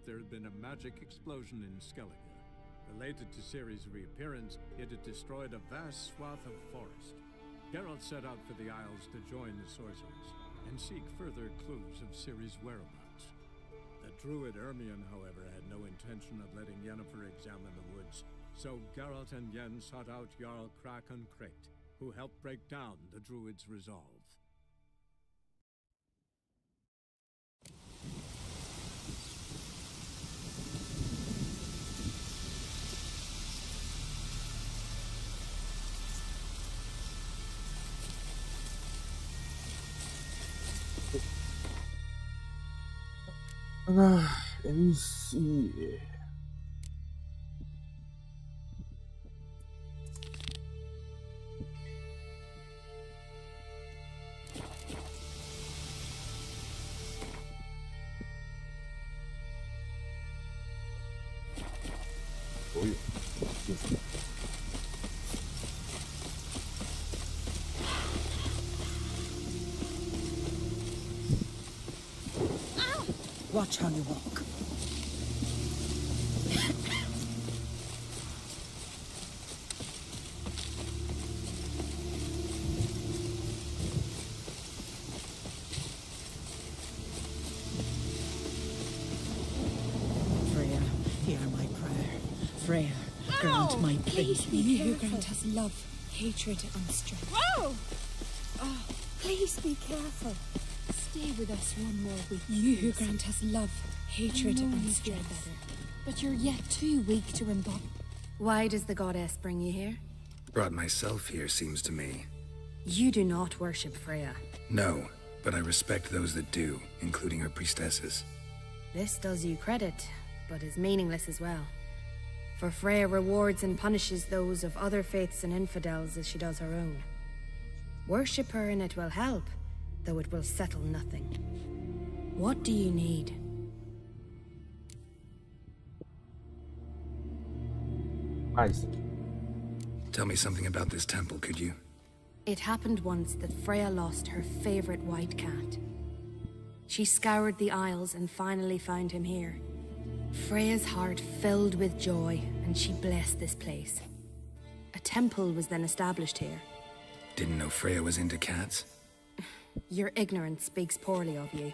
there had been a magic explosion in Skellige. Related to Ciri's reappearance, it had destroyed a vast swath of forest. Geralt set out for the Isles to join the sorcerers and seek further clues of Ciri's whereabouts. The druid Ermion, however, had no intention of letting Yennefer examine the woods, so Geralt and Yen sought out Jarl Krakon Krayt, who helped break down the druid's resolve. MC どういう？Watch how you walk. Freya, hear my prayer. Freya, grant my plea. You who grant us love, hatred, and strength. Whoa! Oh, please be careful. Stay with us one more week. You who grant us love, hatred, and strength. But you're yet too weak to embody. Why does the goddess bring you here? Brought myself here, seems to me. You do not worship Freya. No, but I respect those that do, including her priestesses. This does you credit, but is meaningless as well. For Freya rewards and punishes those of other faiths and infidels as she does her own. Worship her and it will help, though it will settle nothing. What do you need? Nice. Tell me something about this temple, could you? It happened once that Freya lost her favorite white cat. She scoured the Isles and finally found him here. Freya's heart filled with joy, and she blessed this place. A temple was then established here. Didn't know Freya was into cats? Your ignorance speaks poorly of you.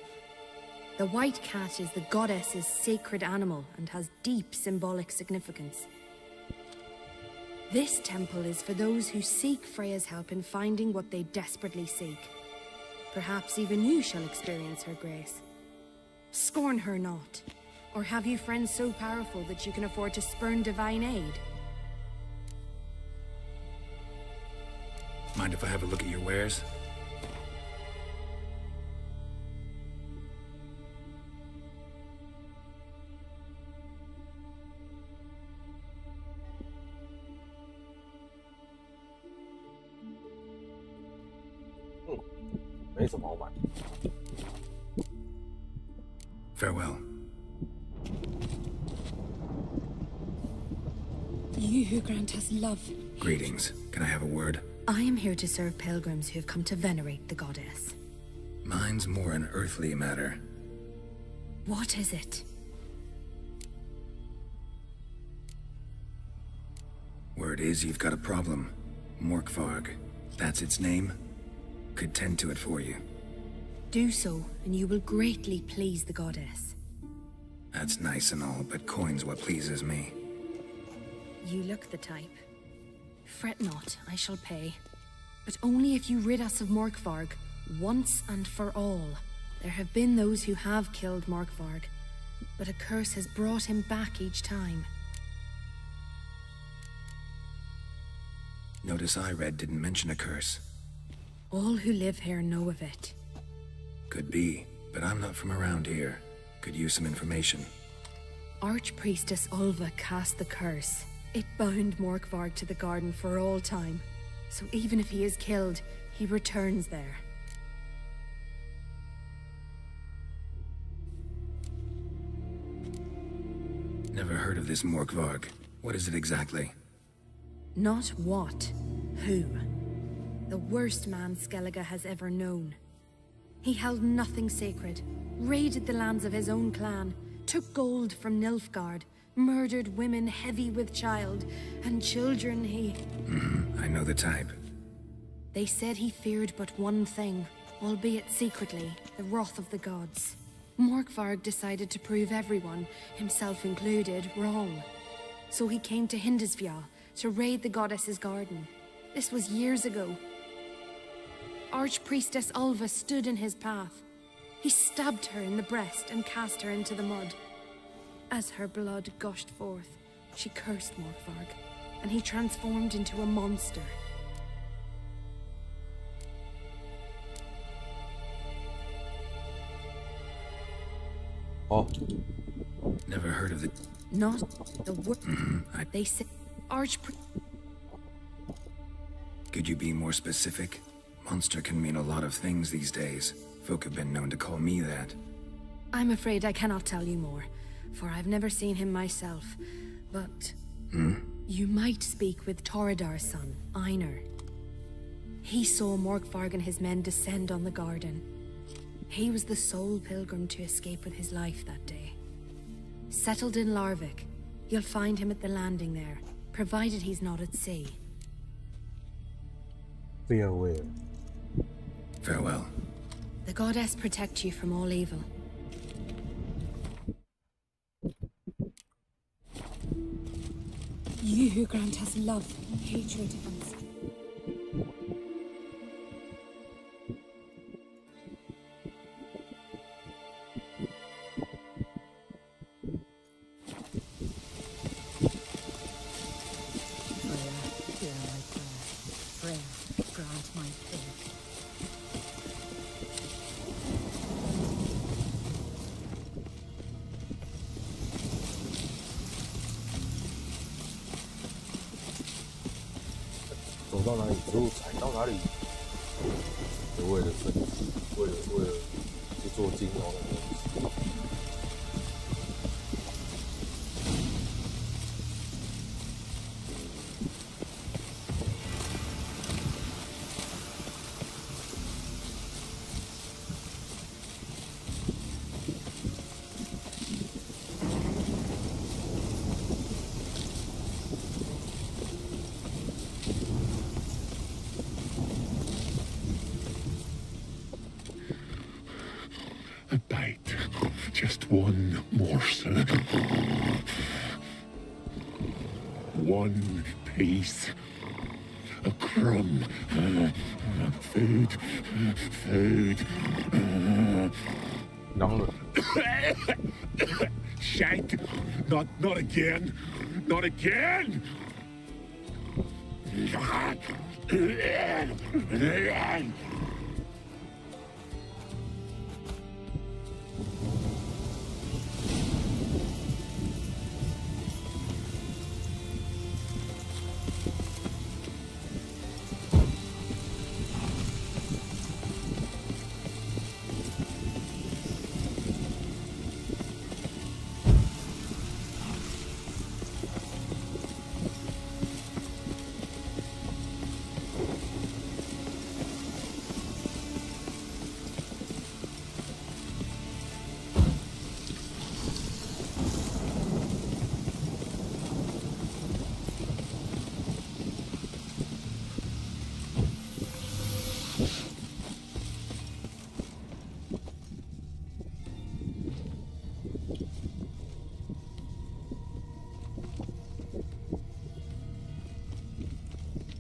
The white cat is the goddess's sacred animal and has deep symbolic significance. This temple is for those who seek Freya's help in finding what they desperately seek. Perhaps even you shall experience her grace. Scorn her not. Or have you friends so powerful that you can afford to spurn divine aid? Mind if I have a look at your wares? Farewell. You who grant us love. Greetings. Can I have a word? I am here to serve pilgrims who have come to venerate the goddess. Mine's more an earthly matter. What is it? Word is you've got a problem. Morkvarg. That's its name? Could tend to it for you. Do so, and you will greatly please the goddess. That's nice and all, but coin's what pleases me. You look the type. Fret not, I shall pay. But only if you rid us of Morkvarg, once and for all. There have been those who have killed Morkvarg, but a curse has brought him back each time. Notice I read didn't mention a curse. All who live here know of it. Could be, but I'm not from around here. Could use some information. Archpriestess Ulva cast the curse. It bound Morkvarg to the garden for all time. So even if he is killed, he returns there. Never heard of this Morkvarg. What is it exactly? Not what, who. The worst man Skellige has ever known. He held nothing sacred, raided the lands of his own clan, took gold from Nilfgaard, murdered women heavy with child, and children he... I know the type. They said he feared but one thing, albeit secretly, the wrath of the gods. Morkvarg decided to prove everyone, himself included, wrong. So he came to Hindisvia to raid the goddess's garden. This was years ago. Archpriestess Ulva stood in his path. He stabbed her in the breast and cast her into the mud. As her blood gushed forth, she cursed Morkvarg, and he transformed into a monster. Oh, Never heard of the... Not the word. I... They say Could you be more specific? Monster can mean a lot of things these days. Folk have been known to call me that. I'm afraid I cannot tell you more, for I've never seen him myself. But you might speak with Toradar's son, Einar. He saw Morkvarg and his men descend on the garden. He was the sole pilgrim to escape with his life that day. Settled in Larvik, you'll find him at the landing there, provided he's not at sea. farewell. Farewell. The goddess protect you from all evil. You who grant us love, hatred, and Hear my prayer. Freya, grant my faith.走到哪里之后踩到哪里，就为了生存，为了去做金融的东西。A bite. Just one morsel. One piece. A crumb. Food. Food. No. Shank. Not again. Not again.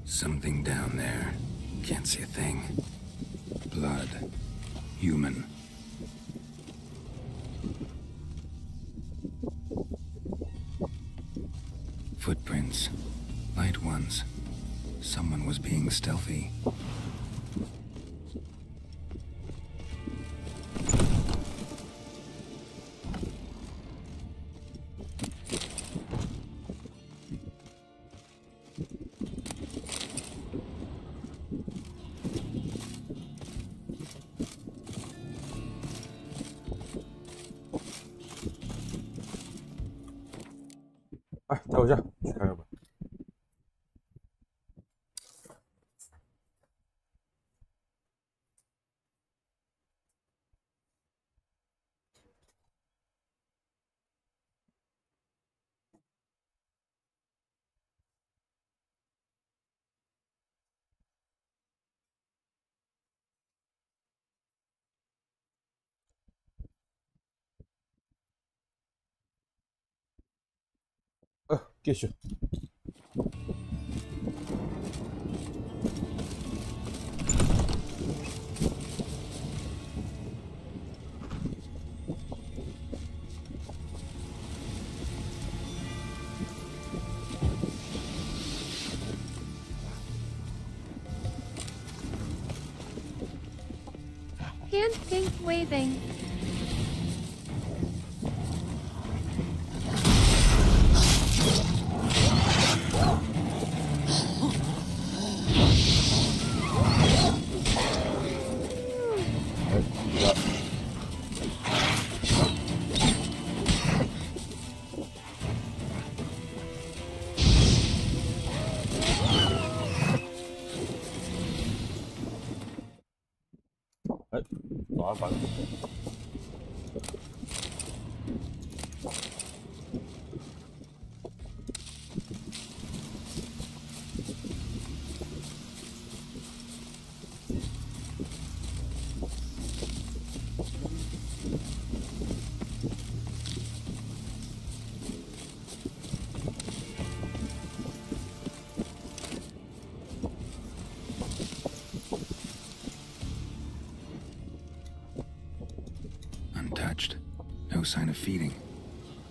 Something down there. Can't see a thing. Blood. Human. Footprints. Light ones. Someone was being stealthy.哎，等我一下，去开个门。继续。Hand pink waving.麻烦。Untouched. No sign of feeding.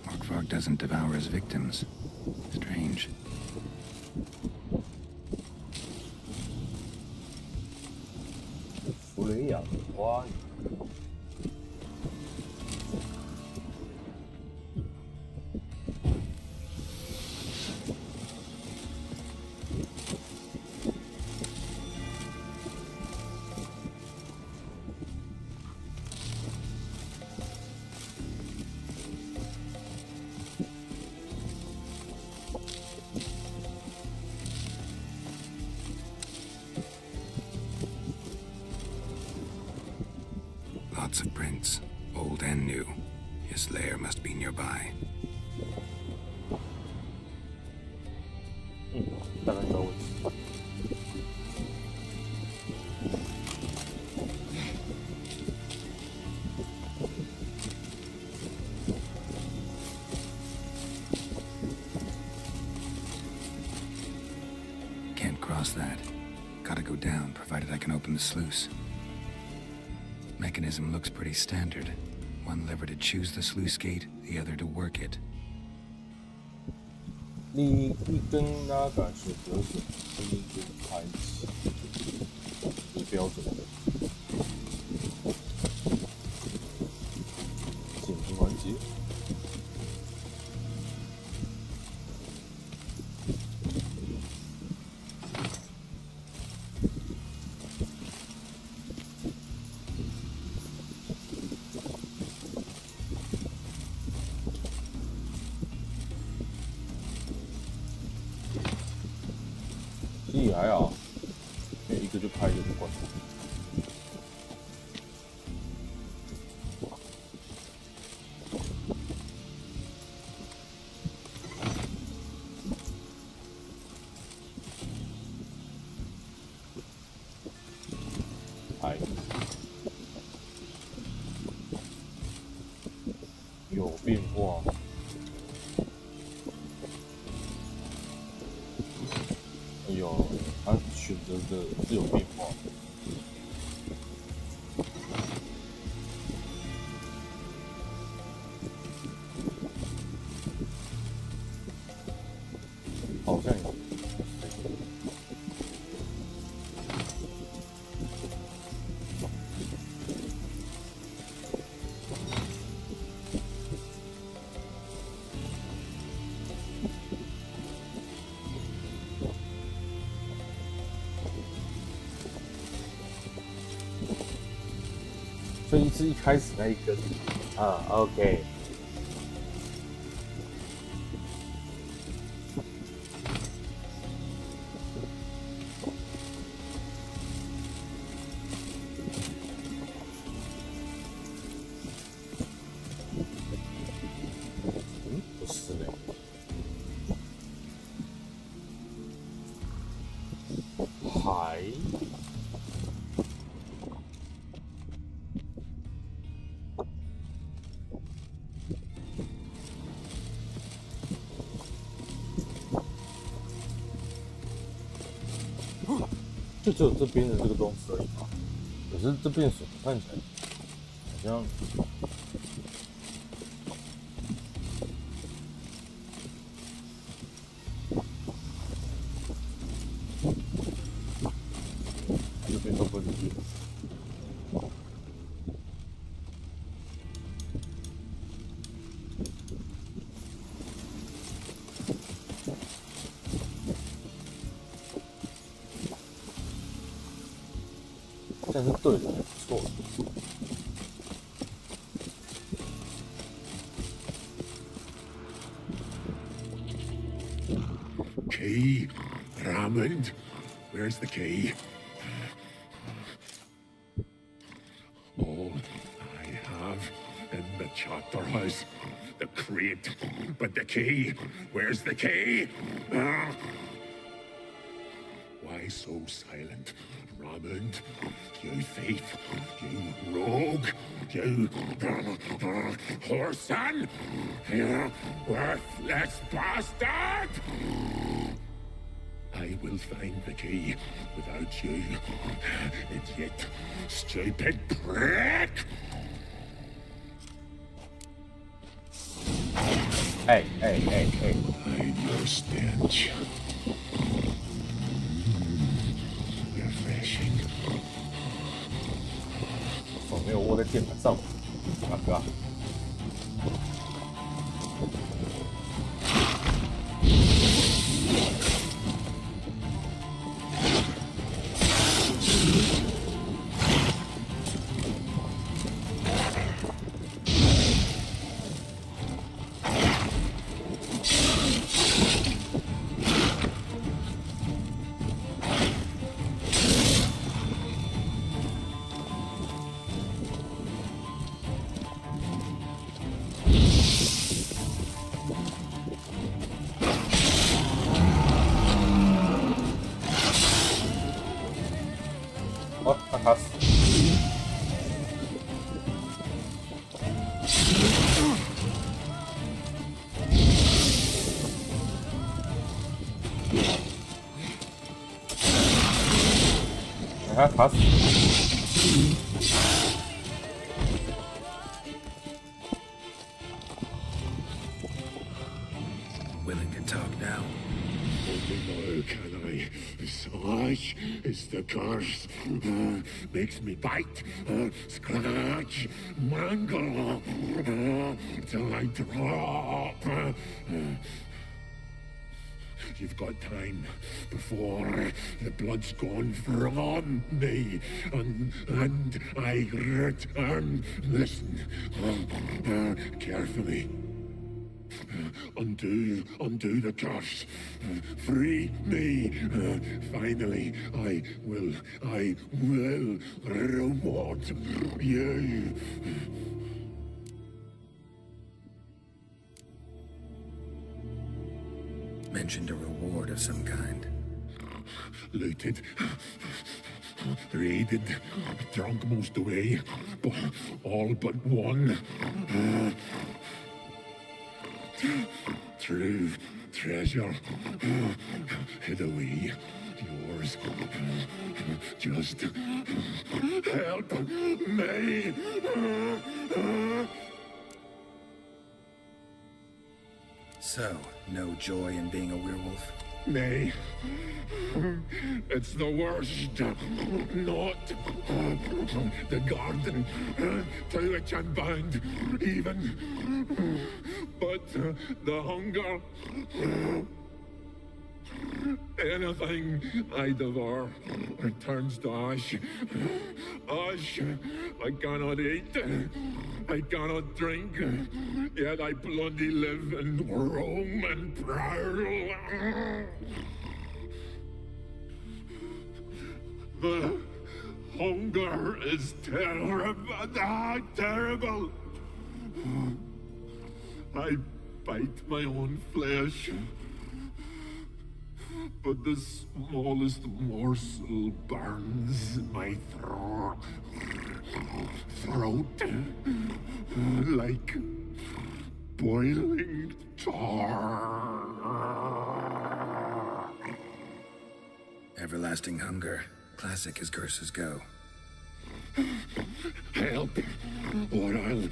Morkvarg doesn't devour his victims. Strange.弗雷亚的花语。Lots of prints, old and new. His lair must be nearby. 大概到位置。Can't cross that. Gotta go down, provided I can open the sluice. Mechanism looks pretty standard. One lever to choose the sluice gate, the other to work it. 你一根拉杆选择点，跟一根开启，是标准的。进行环节。其实也还好，因为一个就开，一个就关。开，有变化。哎呦，他选择的是有变化。好像有。所以是一开始那一根啊 ，OK。嗯，不是呢。还。就只有这边的这个东西而已嘛。可是这边水看起来好像这边都不进去。这样是对的，不错。Key, Raymond, where's the key? All I have in the chapter house, the crate, but the key, where's the key? Why so silent, Raymond? You thief, you rogue, you whoreson, you worthless bastard! I will find the key without you, idiot, stupid prick! Hey. Hide your stench. Refreshing. 手没有握在键盘上，大哥。哦，他卡死。他卡死。Willing to talk now? Only now can I. Such is the curse. Makes me bite, scratch, mangle, till I drop. You've got time before the blood's gone from me, and I return. Listen, carefully. Undo the curse. Free me. Finally, I will reward you. Mentioned a reward of some kind. Looted, raided, drunk most away, but all but one. True treasure hid away. Yours. Just help me. So, no joy in being a werewolf? Nay, it's the worst. Not the garden to which I'm bound, even, but the hunger. Anything I devour returns to ash. Ash I cannot eat, I cannot drink, yet I bloody live and roam and prowl. The hunger is terrible, terrible. I bite my own flesh, but the smallest morsel burns in my throat like boiling tar. Everlasting hunger, Classic as curses go. Help, or I'll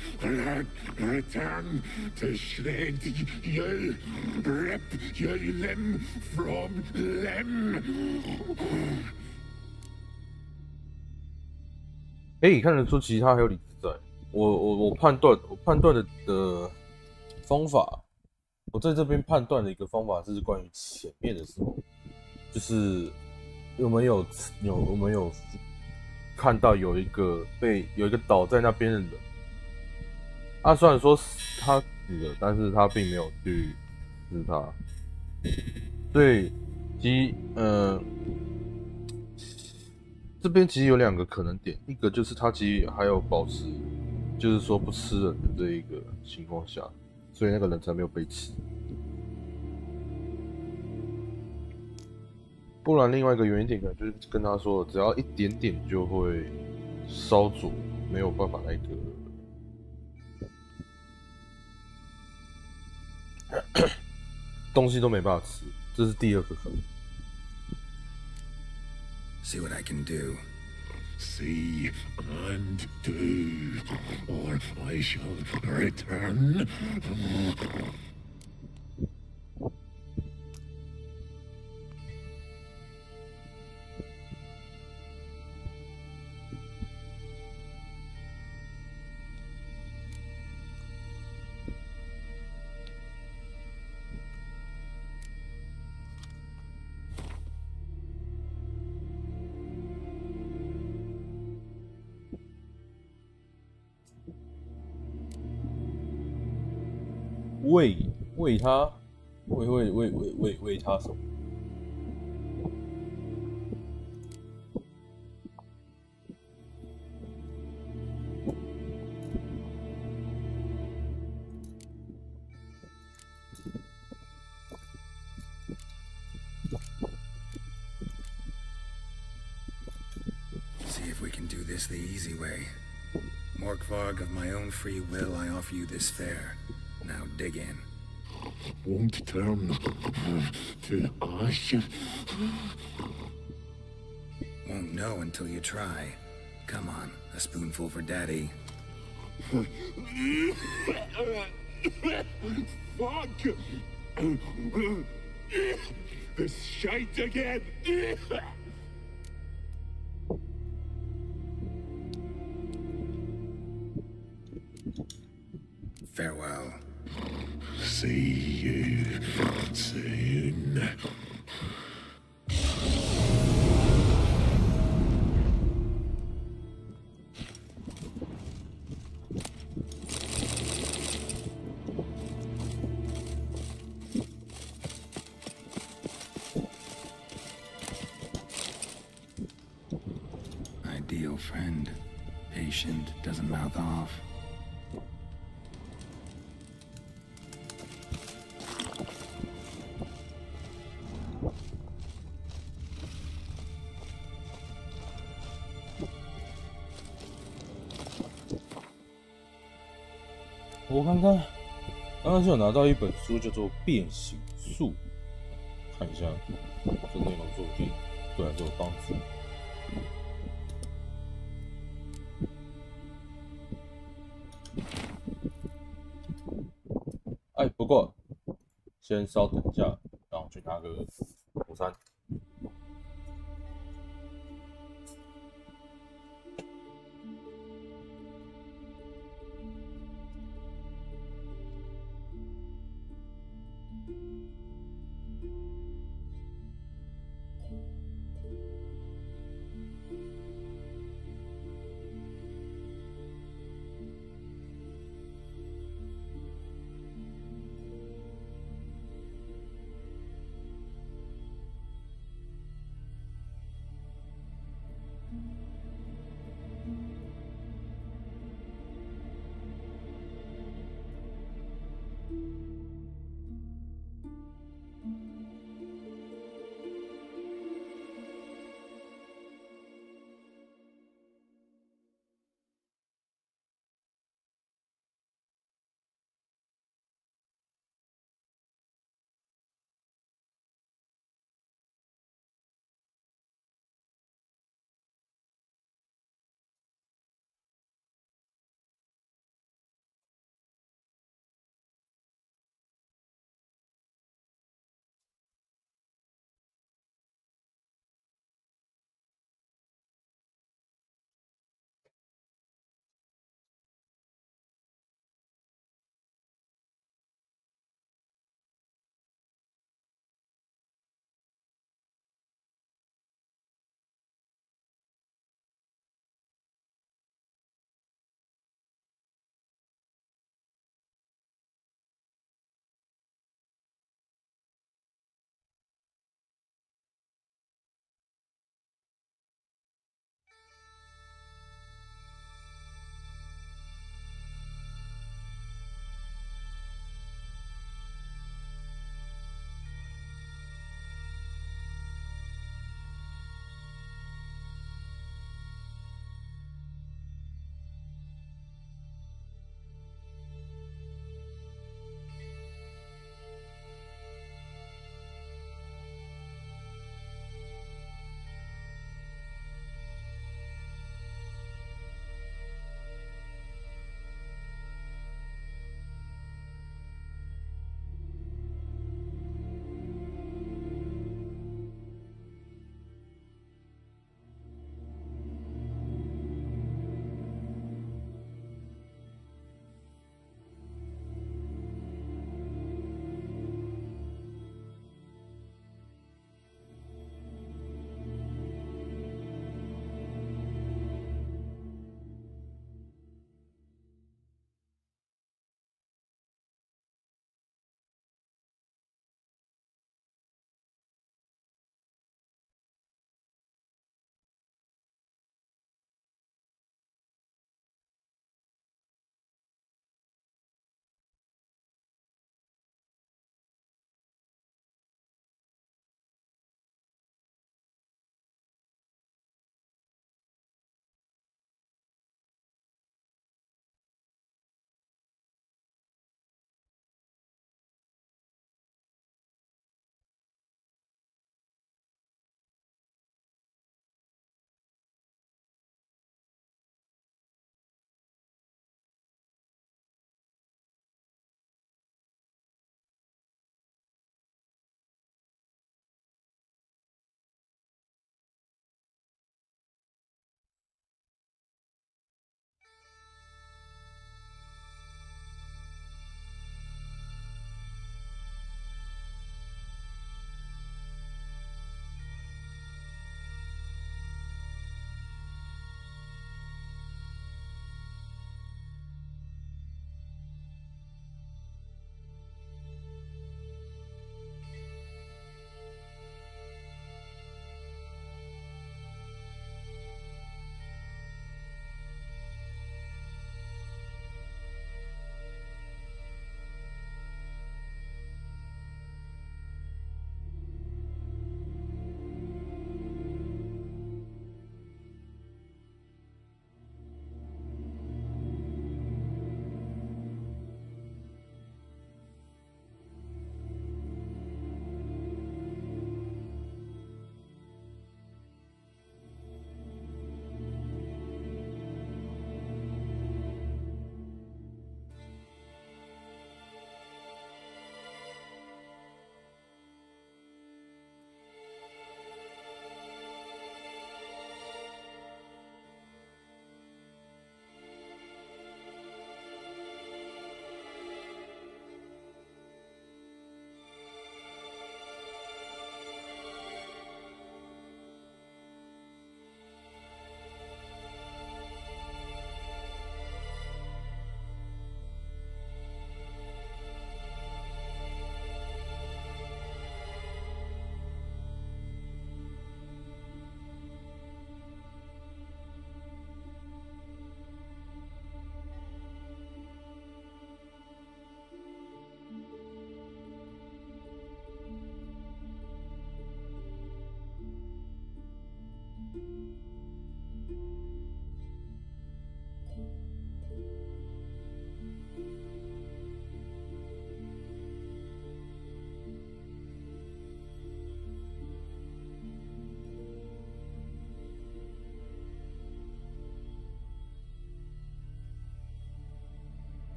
return to shred you, rip you limb from limb. 可以看得出，其实他还有理智在。我判断的方法，我在这边判断的一个方法是关于前面的时候，就是我们有看到有一个倒在那边的人，虽然说他死了，但是他并没有去死他，所以这边其实有2个可能点，一个就是他其实还有保持，就是说不吃人的这一个情况下，所以那个人才没有被吃。不然另外一个原因点可能就是跟他说，只要一点点就会烧灼，没有办法那个东西都没办法吃，这是第2个可能。See what I can do. See and do, or I shall return. 喂他什么？See if we can do this the easy way. Morkvarg, of my own free will, I offer you this fare. Now dig in. Won't turn to ash. Won't know until you try. Come on, a spoonful for Daddy. Fuck! This shite again! Farewell. See you soon. Ideal friend. Patient, doesn't mouth off.我看看，刚刚是有拿到一本书，叫做《变形术》，看一下这内容说不定对来都有帮助。不过先稍等一下，让我去拿个午餐。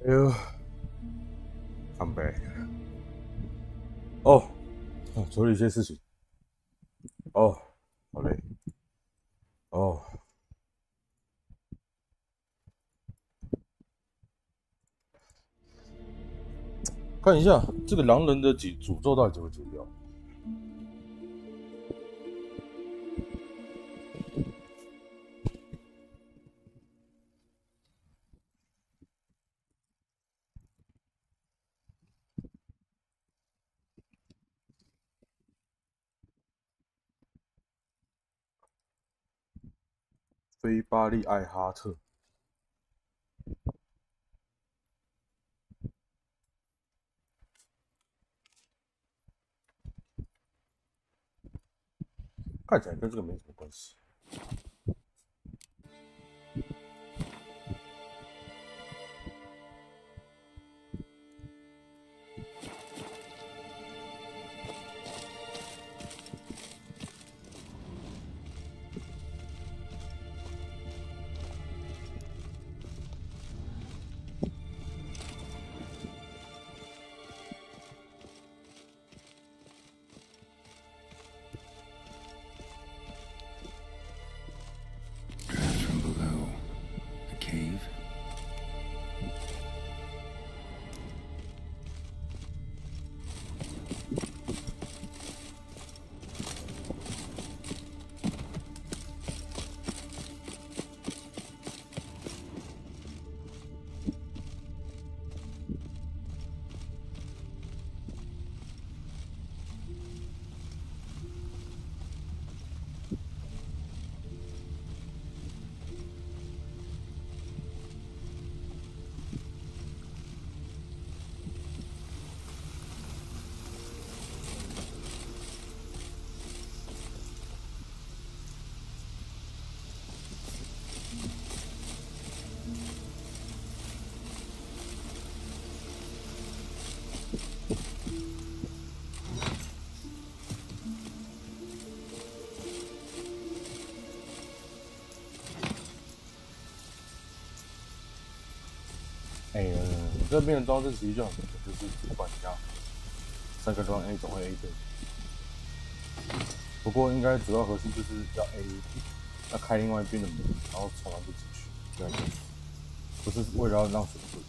哎呦，come back。哦，处理一些事情。哦，好累。哦，看一下这个狼人的诅咒到底怎么解掉。菲巴利艾哈特，看起来跟这个没什么关系。这边的装置其实就很明显，就是不管怎样，3个装 A 总会 A 对。不过应该主要核心就是要 A， 要开另外一边的门，然后从那边进去，这样子，不是为了要让水退。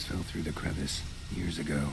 Fell through the crevice years ago.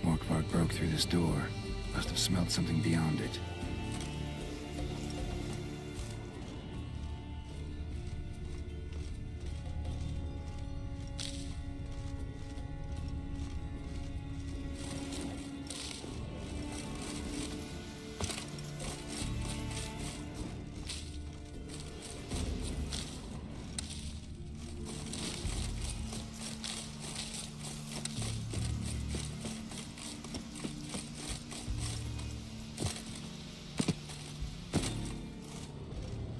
Morkvark broke through this door. Must have smelled something beyond it.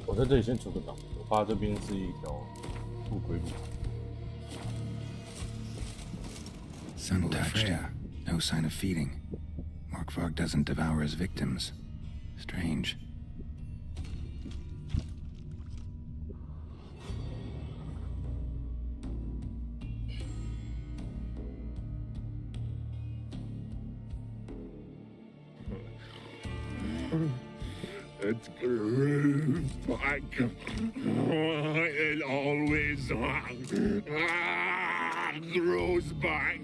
我在这里先存个档，我怕这边是一条不归路。Untouched. No sign of feeding. Morkvark doesn't devour his victims. Strange. It grew back. It always grows back.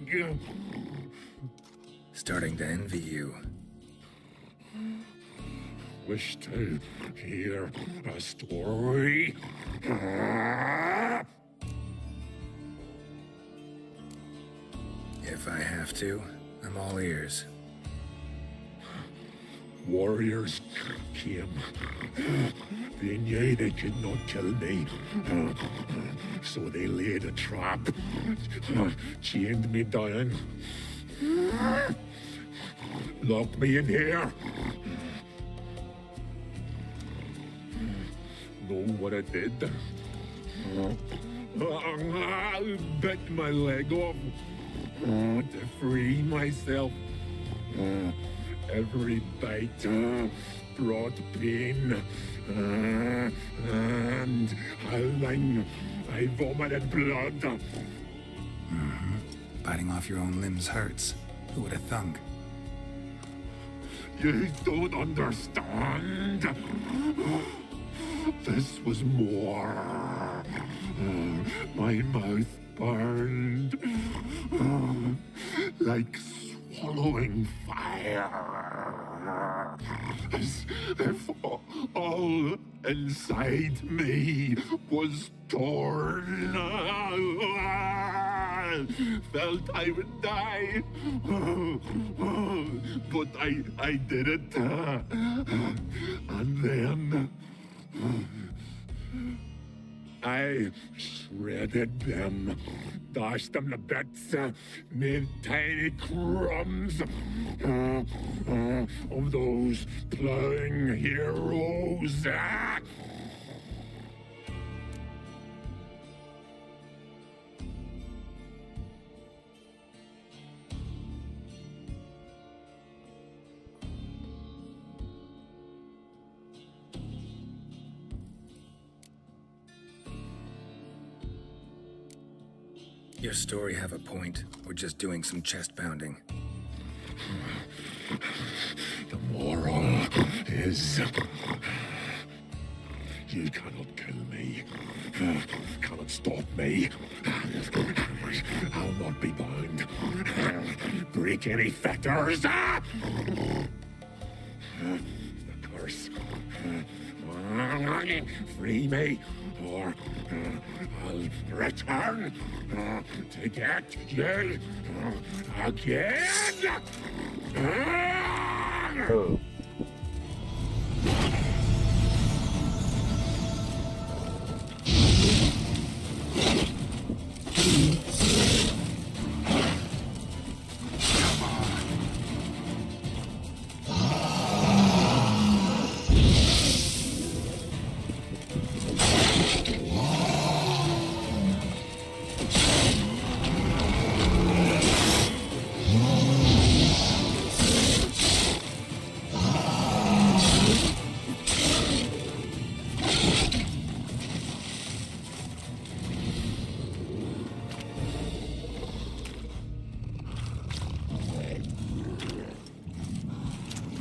Starting to envy you. Wish to hear a story. If I have to, I'm all ears. Warriors came. They knew they could not kill me. So they laid a trap. Chained me down. Locked me in here. Know what I did? Bit my leg off to free myself. Every bite brought pain, and howling, I vomited blood. Biting off your own limbs hurts. Who would have thunk? You don't understand. This was more. My mouth burned. Like swallowing fire. As if all inside me was torn. Felt I would die. But I did it. And then I shredded them, dashed them to bits, made tiny crumbs of those plowing heroes. Your story have a point, or just doing some chest pounding? The moral is you cannot kill me, cannot stop me. I'll not be bound. Break any fetters. The curse. Free me, or I'll return to get you again. Oh.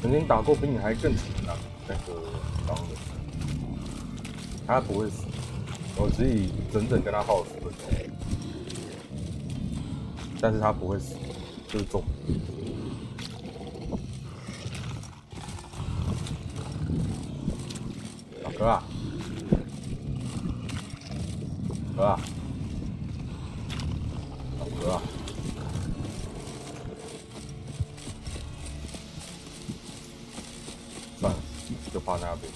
曾经打过比你还更强的那个狼人，他不会死，我只以整整跟他耗10分钟，但是他不会死，这是重点。老哥啊，哥啊，老哥啊。算了，就放那边。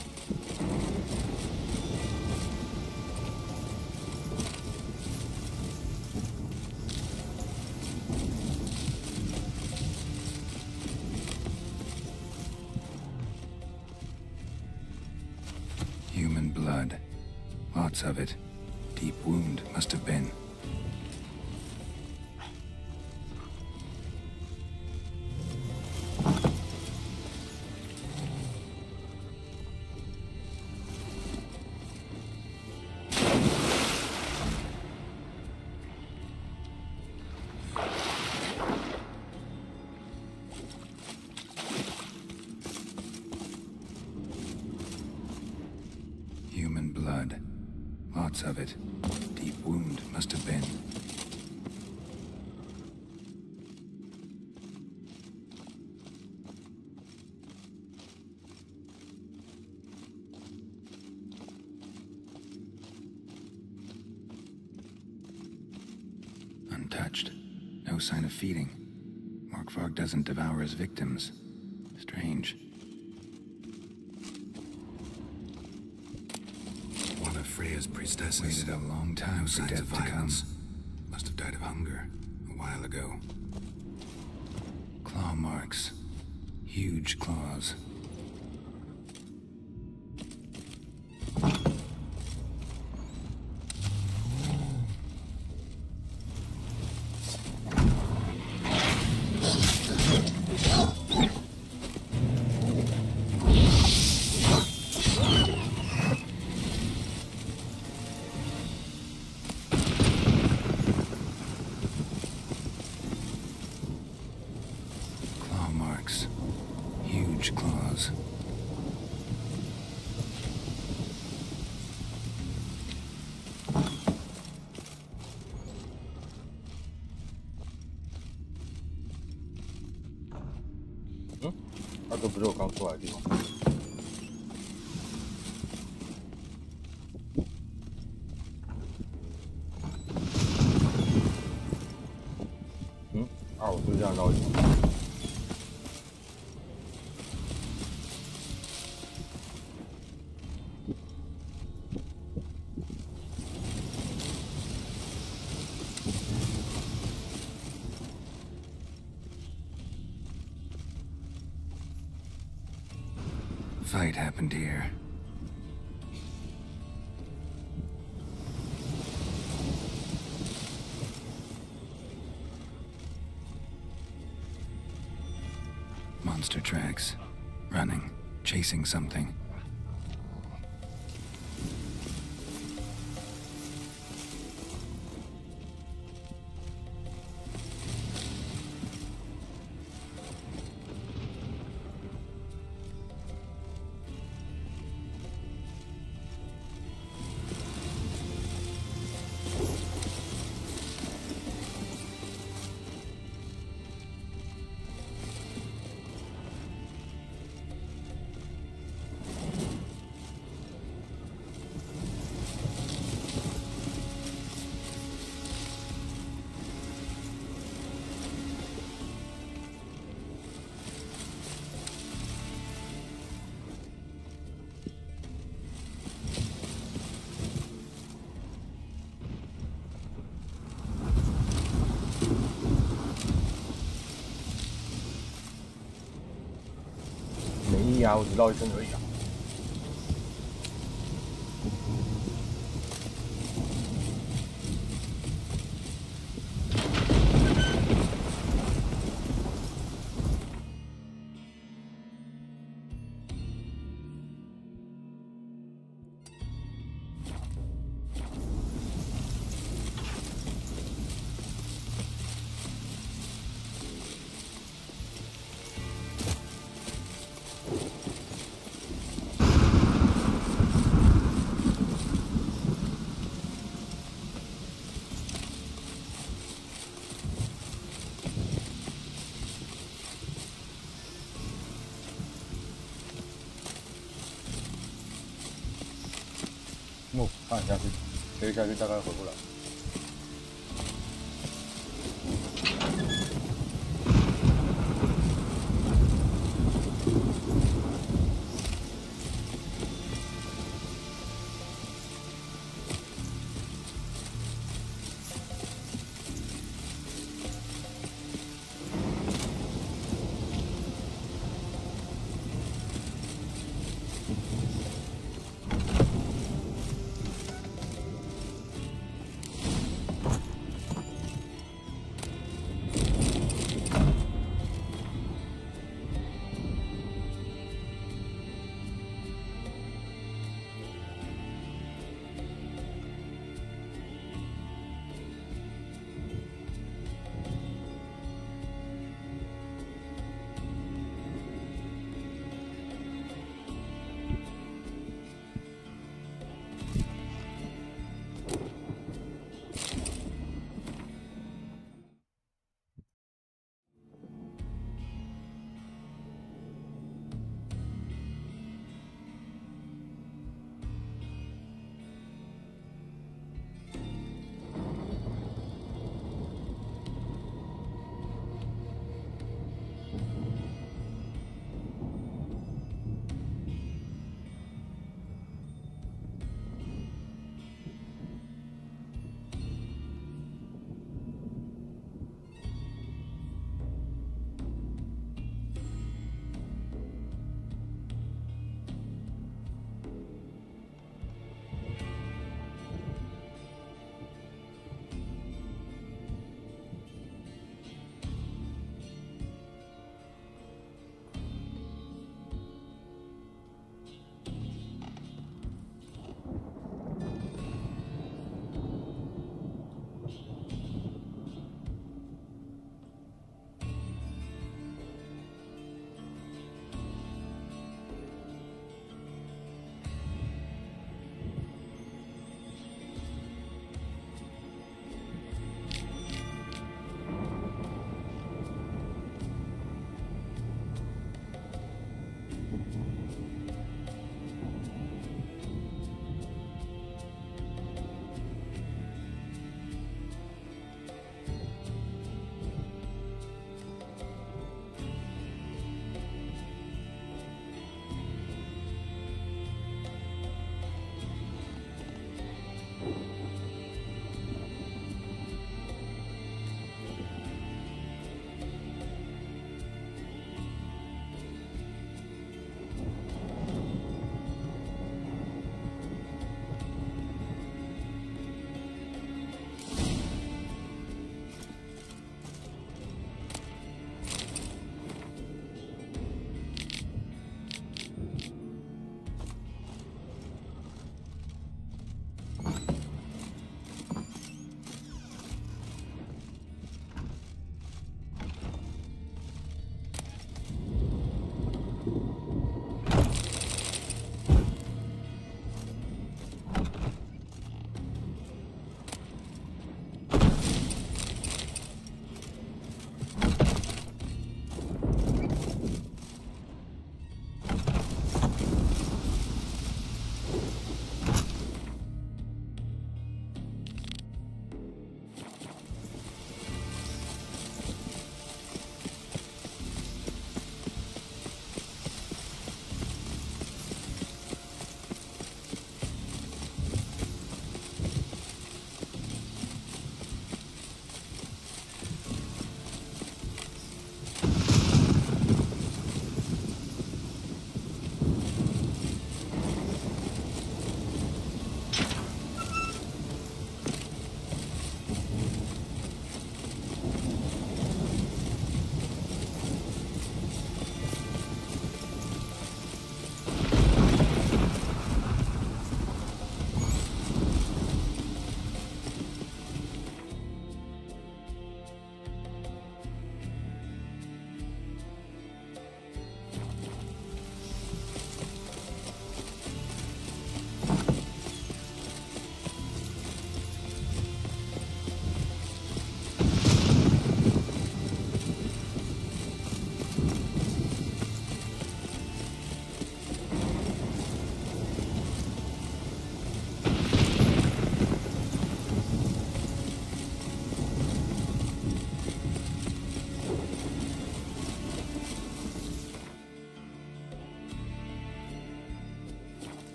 Human blood. Lots of it. Deep wound must have been. Human blood. Lots of it. Deep wound must have been. Untouched. No sign of feeding. Morkvarg doesn't devour his victims. Strange. One of Freya's priestesses waited a long time for death to come. Must have died of hunger a while ago. Claw marks. Huge claws. Huge 就是我刚出来的地方。我就这样绕一圈。Fight happened here. Monster tracks. Running. Chasing something.我只绕一圈而已啊。看下去，飞下去大概回不来。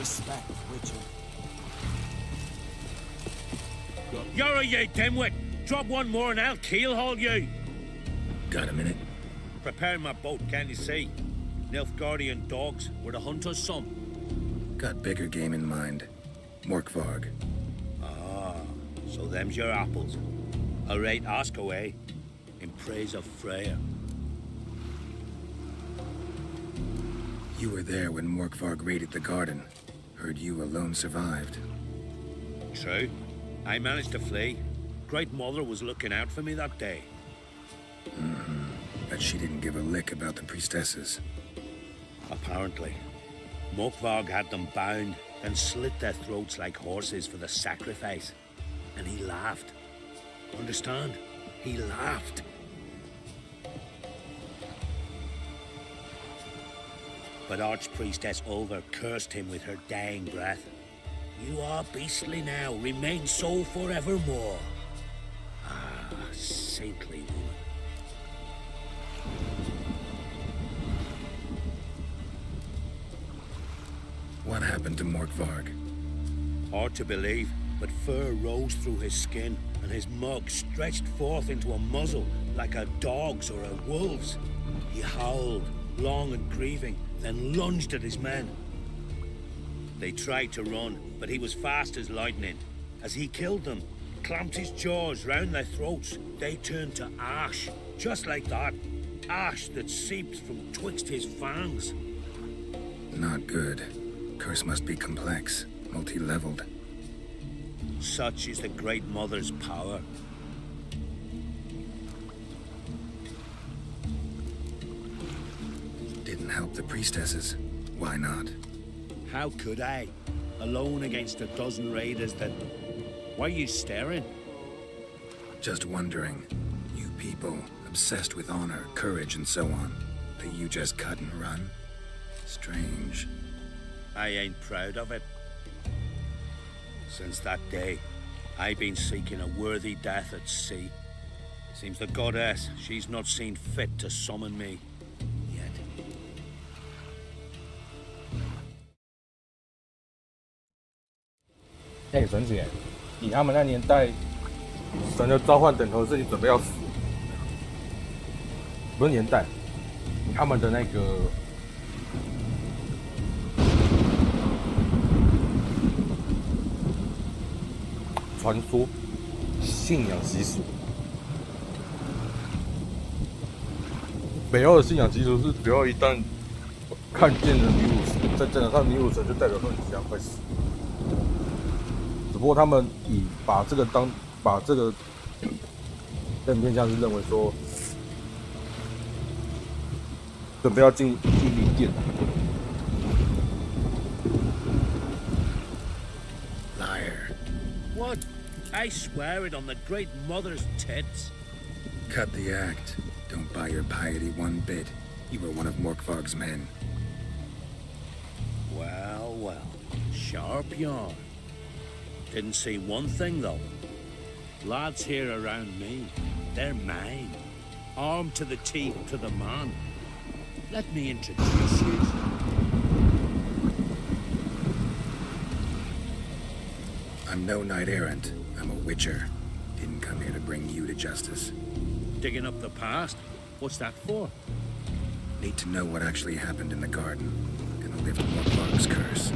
respect, Witcher. You're a ye dimwit! Drop one more and I'll keelhaul you! Got a minute? Preparing my boat, can't you see? Nilfgaardian dogs were the hunter's son. Got bigger game in mind. Morkvarg. Ah, so them's your apples. All right, ask away. In praise of Freya. You were there when Morkvarg raided the garden. Heard you alone survived. True. I managed to flee. Great Mother was looking out for me that day. But she didn't give a lick about the priestesses. Apparently. Morkvarg had them bound, then slit their throats like horses for the sacrifice. And he laughed. Understand? He laughed. But Archpriestess Ulver cursed him with her dying breath. You are beastly now, remain so forevermore. Ah, saintly woman. What happened to Morkvarg? Hard to believe, but fur rose through his skin, and his mug stretched forth into a muzzle like a dog's or a wolf's. He howled, long and grieving, then lunged at his men. They tried to run, but he was fast as lightning. As he killed them, clamped his jaws round their throats, they turned to ash, just like that. Ash that seeped from twixt his fangs. Not good. Curse must be complex, multi-leveled. Such is the Great Mother's power. Didn't help the priestesses. Why not? How could I? Alone against a dozen raiders that... Why are you staring? Just wondering. You people, obsessed with honor, courage, and so on. That you just cut and run? Strange. I ain't proud of it. Since that day, I've been seeking a worthy death at sea. Seems the goddess, she's not seen fit to summon me yet. 神姐，以他们那年代，神的召唤等头是你准备要死，不是年代，他们的那个传说、信仰习俗。北欧的信仰习俗是，只要一旦看见了女武神，在战场上女武神就代表说你即将快死。只不过他们把这个更偏向是认为说，准备要进灵殿。Liar. What? I swear it on the Great Mother's tits. Cut the act. Don't buy your piety one bit. You were one of Morkvarg's men. Well, well. Sharp yarn. Didn't see one thing, though. Lads here around me, they're mine. Armed to the teeth to the man. Let me introduce you. I'm no knight errant. I'm a witcher. Didn't come here to bring you to justice. Digging up the past? What's that for? Need to know what actually happened in the garden. Gonna lift Morkvarg's curse.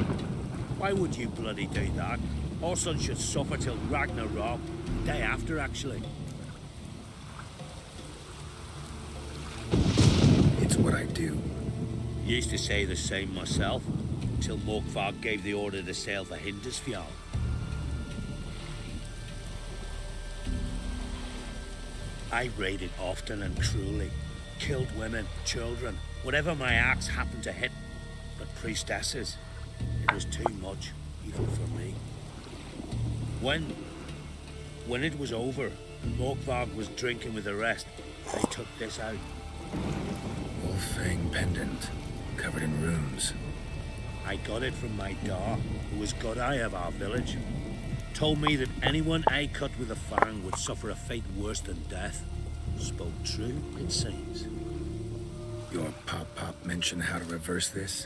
Why would you bloody do that? Our son should suffer till Ragnarok. Day after, actually. It's what I do. Used to say the same myself, till Morkvarg gave the order to sail for Hindisfjall. I raided often and cruelly. Killed women, children, whatever my axe happened to hit. But priestesses, it was too much, even for me. When it was over, Morkvarg was drinking with the rest, they took this out. Wolf-fang pendant, covered in runes. I got it from my da, who was god eye of our village. Told me that anyone I cut with a fang would suffer a fate worse than death. Spoke true, it seems. Your pop-pop mention how to reverse this?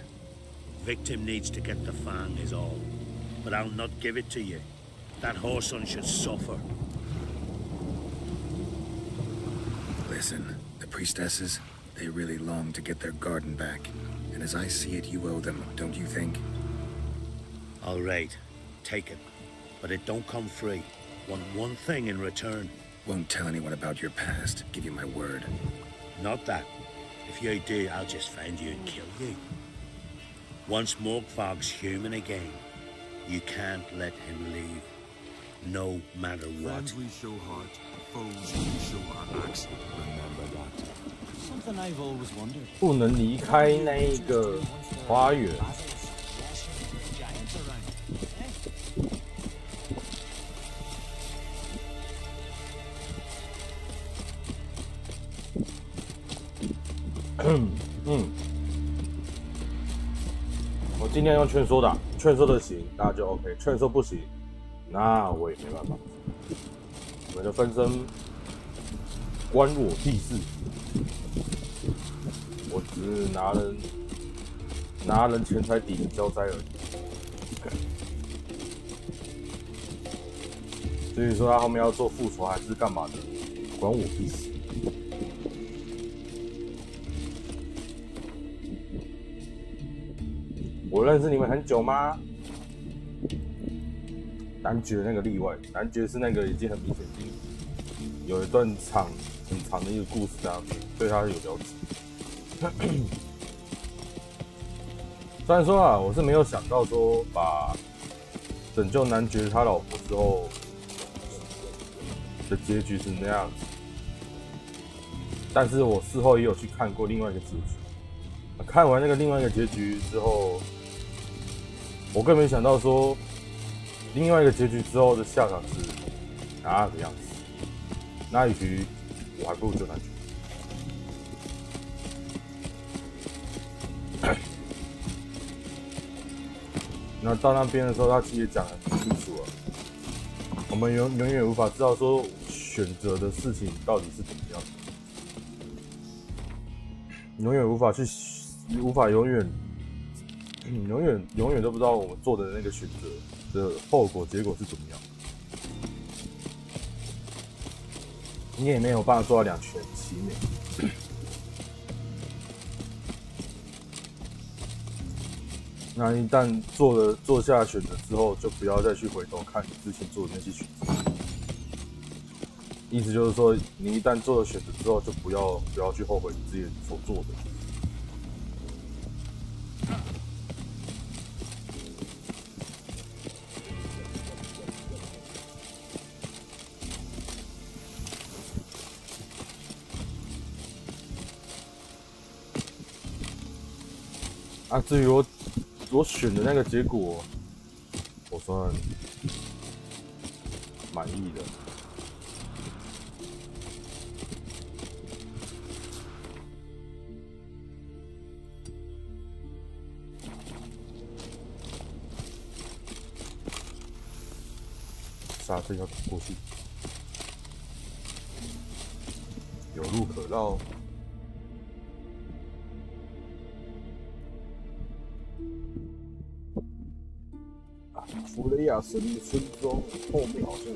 victim needs to get the fang is all. But I'll not give it to you. That whoreson should suffer. Listen, the priestesses, they really long to get their garden back. And as I see it, you owe them, don't you think? All right, take it. But it don't come free. Want one thing in return. Won't tell anyone about your past, give you my word. Not that. If you do, I'll just find you and kill you. Once Morgfog's human again, you can't let him leave. No matter what. Friends we show heart, foes we show our axe. Remember that. Something I've always wondered. 不能离开那个花园。我尽量用劝说的，劝说的行，那就 OK；劝说不行，那我也没办法。你们的分身关我屁事，我只是拿人钱财抵消灾而已。所以说他后面要做复仇还是干嘛的，关我屁事。我认识你们很久吗？男爵那个例外，男爵是那个已经很明显有一段很长的一个故事在那边，对他有了解。虽然说啊，我是没有想到说把拯救男爵他老婆之后的结局是那样子，但是我事后也有去看过另外一个结局。看完那个另外一个结局之后，我更没想到说，另外一个结局之后的下场是那个样子。那一局我还不如救男爵。那到那边的时候，他其实也讲得很清楚了。我们永远无法知道说选择的事情到底是怎么样的，永远永远都不知道我们做的那个选择的后果结果是怎么样。你也没有办法做到两全其美。那一旦做下选择之后，就不要再去回头看你之前做的那些选择。意思就是说，你一旦做了选择之后，就不要去后悔你之前所做的。啊，至于我选的那个结果，我算满意的。刹车要走过去，有路可绕。弗雷亚森林村庄后面好像有。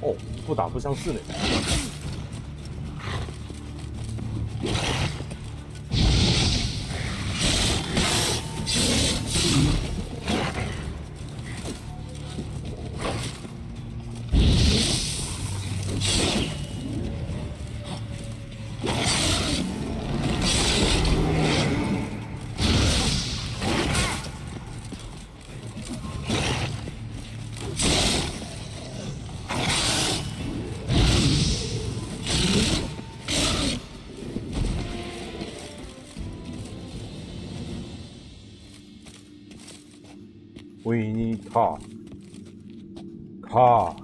哦，不打不相识呢。We need talk. Talk.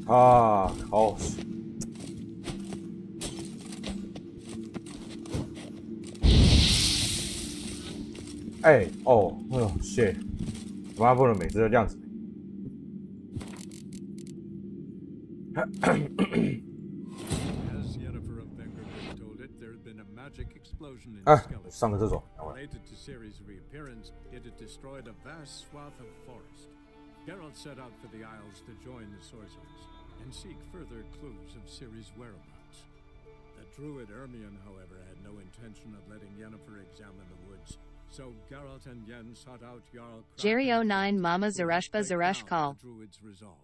Talk. 好。哎哦，shit， 妈不能每次都这样子。上个厕所。Related to Ciri's reappearance, it had destroyed a vast swath of forest. Geralt set out for the Isles to join the sorcerers and seek further clues of Ciri's whereabouts. The druid Ermion, however, had no intention of letting Yennefer examine the woods, so Geralt and Yen sought out Jarl Jerry 09 Mama Zareshpa Zaresh call. The druid's resolve.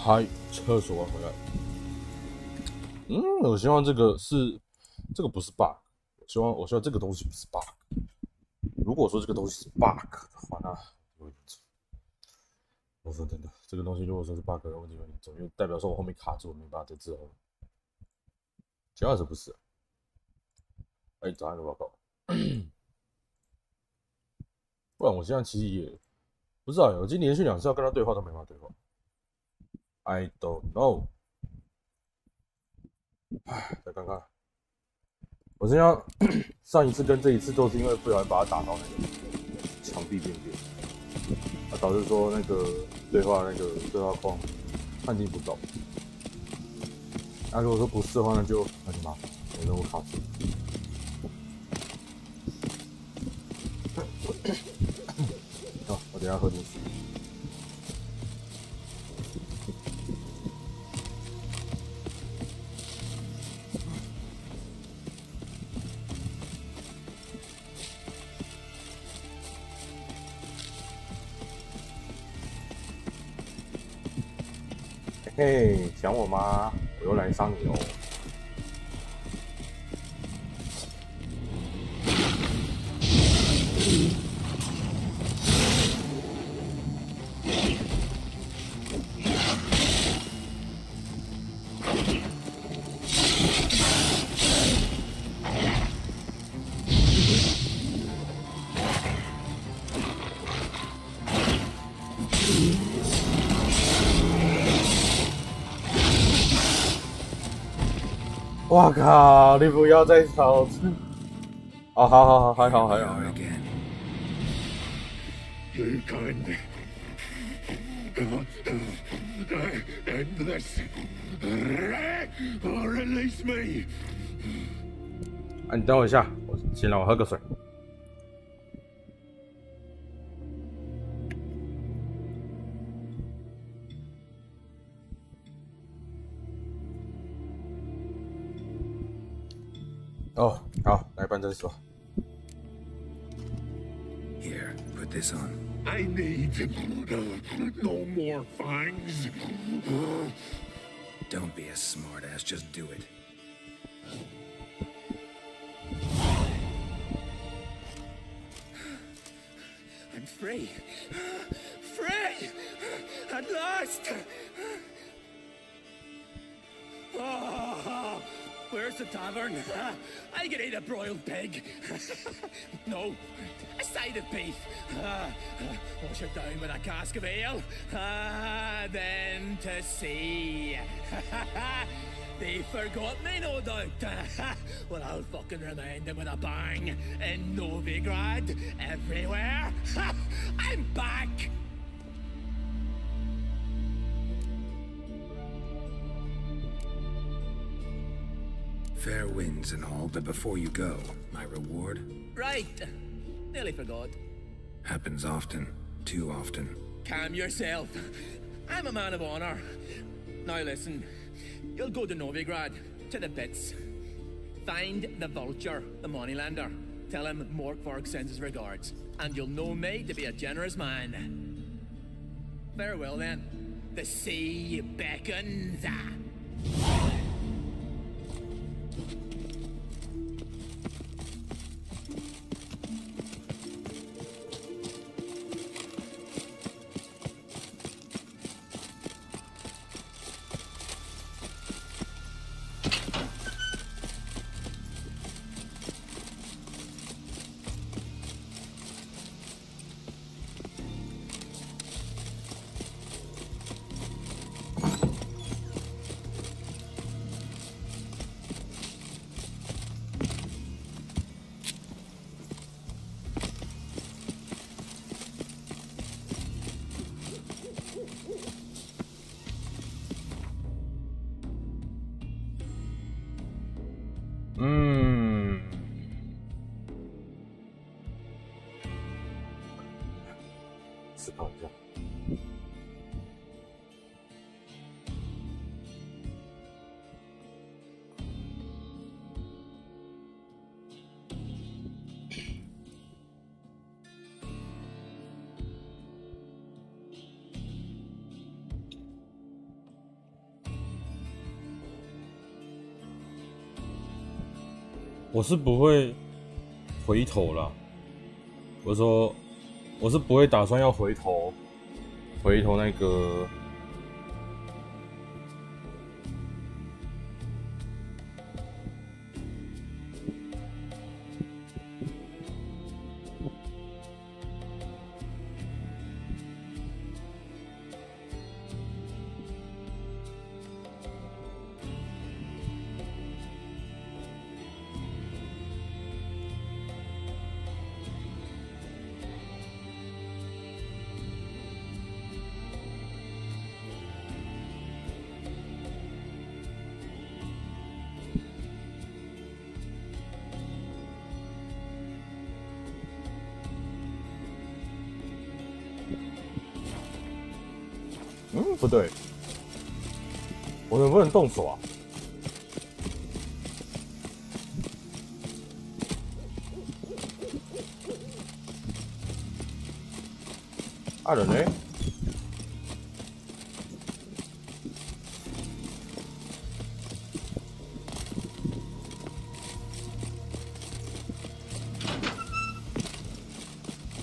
嗨，厕所回来。我希望这个不是 bug， 我希望这个东西不是 bug。如果说这个东西是 bug 的话，那有点重。我说真的，这个东西如果说是 bug 的问题有点重，因为代表说我后面卡住，我没办法再之后。其他是不是？哎，早安的报告。不然我现在其实也不知道，我今天连续2次要跟他对话都没办法对话。I don't know。唉，再看看。我这样上一次跟这一次都是因为不小心把它打到那个墙壁边边，导致说那个对话框判定不到。那如果说不是的话，那就麻烦，我任务卡住。好，我等一下喝点水。嘿，想我吗？我又来伤你哦。哇靠！你不要再吵！哦，好，还好。 You kind. End this. Or release me. 啊，你等我一下，先让我喝个水。哦，好，来办证书。 Here, put this on. I need no more fangs. Don't be a smartass, just do it. I'm free. Free! At last! Oh, where's the tavern? I can eat a broiled pig. No, a side of beef. Wash it down with a cask of ale. Then to sea. They forgot me, no doubt. Well, I'll fucking remind them with a bang. In Novigrad, everywhere. I'm back! Fair winds and all, but before you go, my reward? Right. Nearly forgot. Happens often. Too often. Calm yourself. I'm a man of honor. Now listen. You'll go to Novigrad, to the bits. Find the vulture, the moneylender. Tell him Morkvarg sends his regards. And you'll know me to be a generous man. Farewell then. The sea beckons.思考一下。我是不会回头啦，我说我是不会打算要回头那个。不对，我能不能动手啊？I don't know。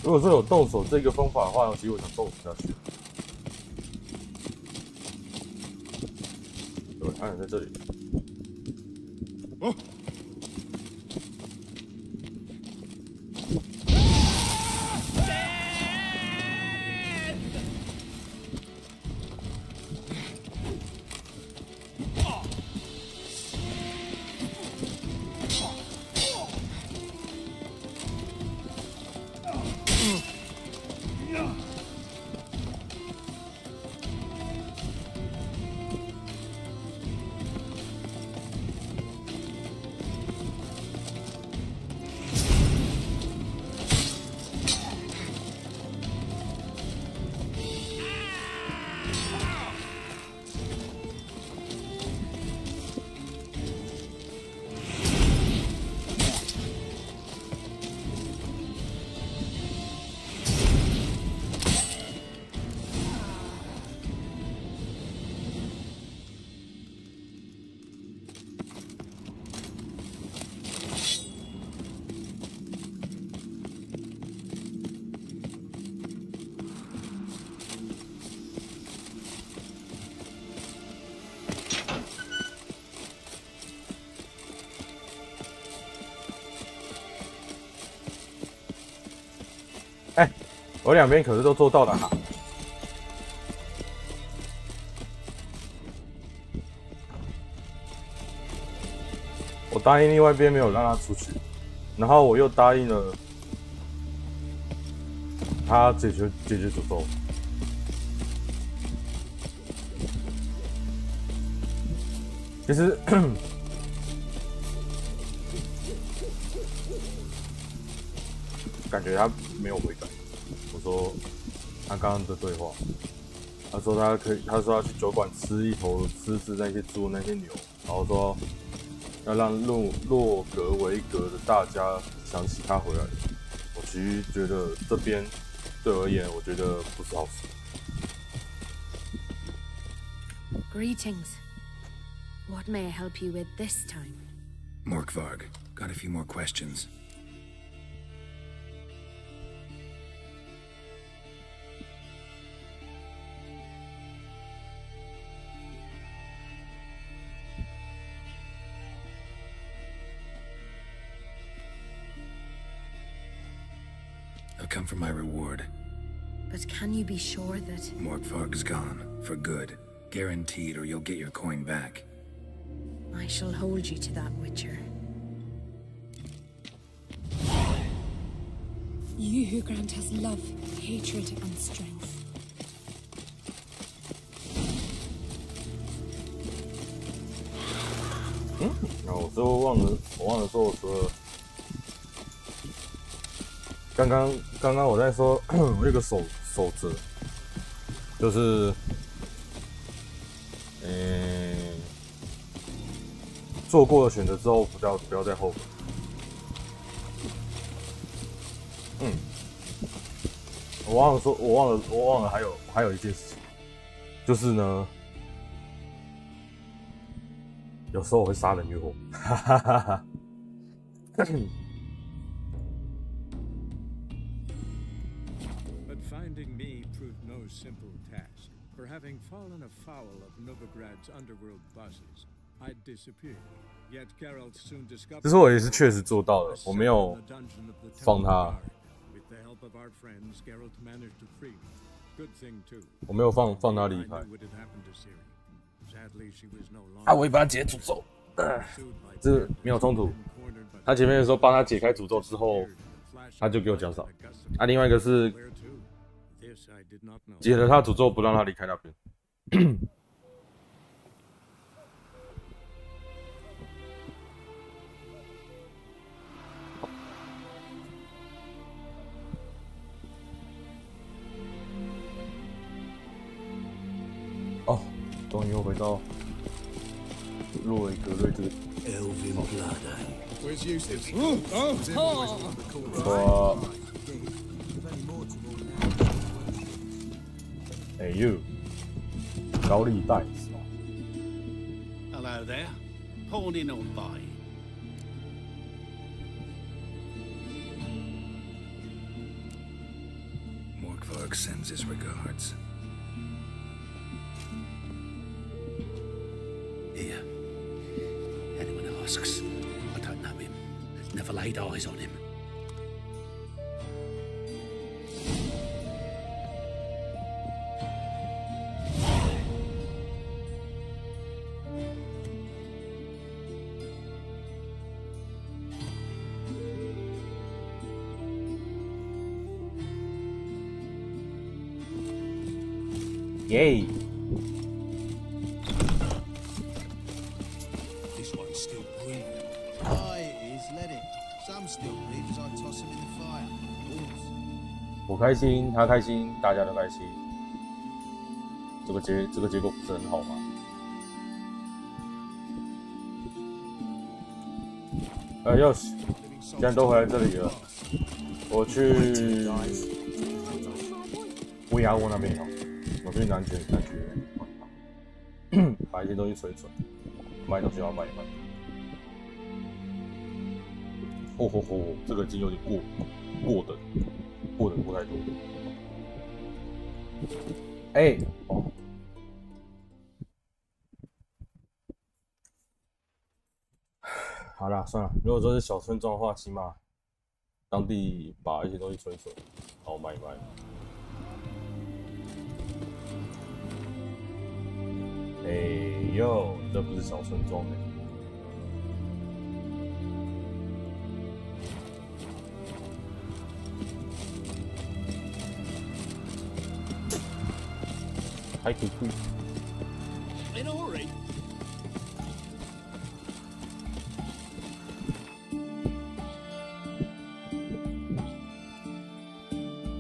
如果说有动手这个方法的话，其实我想动手下去。对，按在这里。哦。我两边可是都做到了哈。我答应另外一边没有让他出去，然后我又答应了他解决诅咒。其实感觉他没有悔改。我说他刚刚的对话，他说他说要去酒馆吃一头吃那些猪那些牛，然后说要让洛格维格的大家想起他回来。我其实觉得这边对我而言，我觉得不是好事。Greetings. What may I help you with this time? Morkvarg, got a few more questions. I've come for my reward. But can you be sure that... Morkvarg's gone, for good. Guaranteed, or you'll get your coin back. I shall hold you to that, Witcher. You who grant us love, hatred, and strength. 然后我最后忘了说，我说刚刚我在说，我有个守则，就是做过的选择之后，不要再后悔。我忘了还有一件事情，就是呢，有时候我会杀人越货，哈哈哈哈。But finding me proved no simple task. For having fallen afoul of Novigrad's underworld bosses, I disappeared. Yet Geralt soon discovered. 这是我也是确实做到了，我没有放他。With the help of our friends, Geralt managed to free me. Good thing too. 我没有放他离开。啊，我也帮他解诅咒。这没有冲突。他前面的时候帮他解开诅咒之后，他就给我奖赏。啊，另外一个是解了他诅咒，不让他离开那边。哦，终于又回到洛维格瑞这个。Elvin blood. Where's Eustace? Hey you， 高利贷是吗 Hello there. Pawning or buying? Morkvarg sends his regards. Here. Anyone asks, I don't know him. Never laid eyes on him. Yay! This one's still breathing. Aye, it is. Let it. Some still breathe as I toss them in the fire. Wolves. 我开心，他开心，大家都开心。这个结果不是很好吗？钥匙，既然都回来这里了，我去乌鸦窝那边好。我去南区把一些东西存一存，卖东西要卖一卖。哦吼吼，这个已经有点过太多。哎，哦，好啦，算了。如果说是小村庄的话，起码当地把一些东西存一存，然后卖一卖。哎呦，这不是小村庄的。还可以。In a hurry.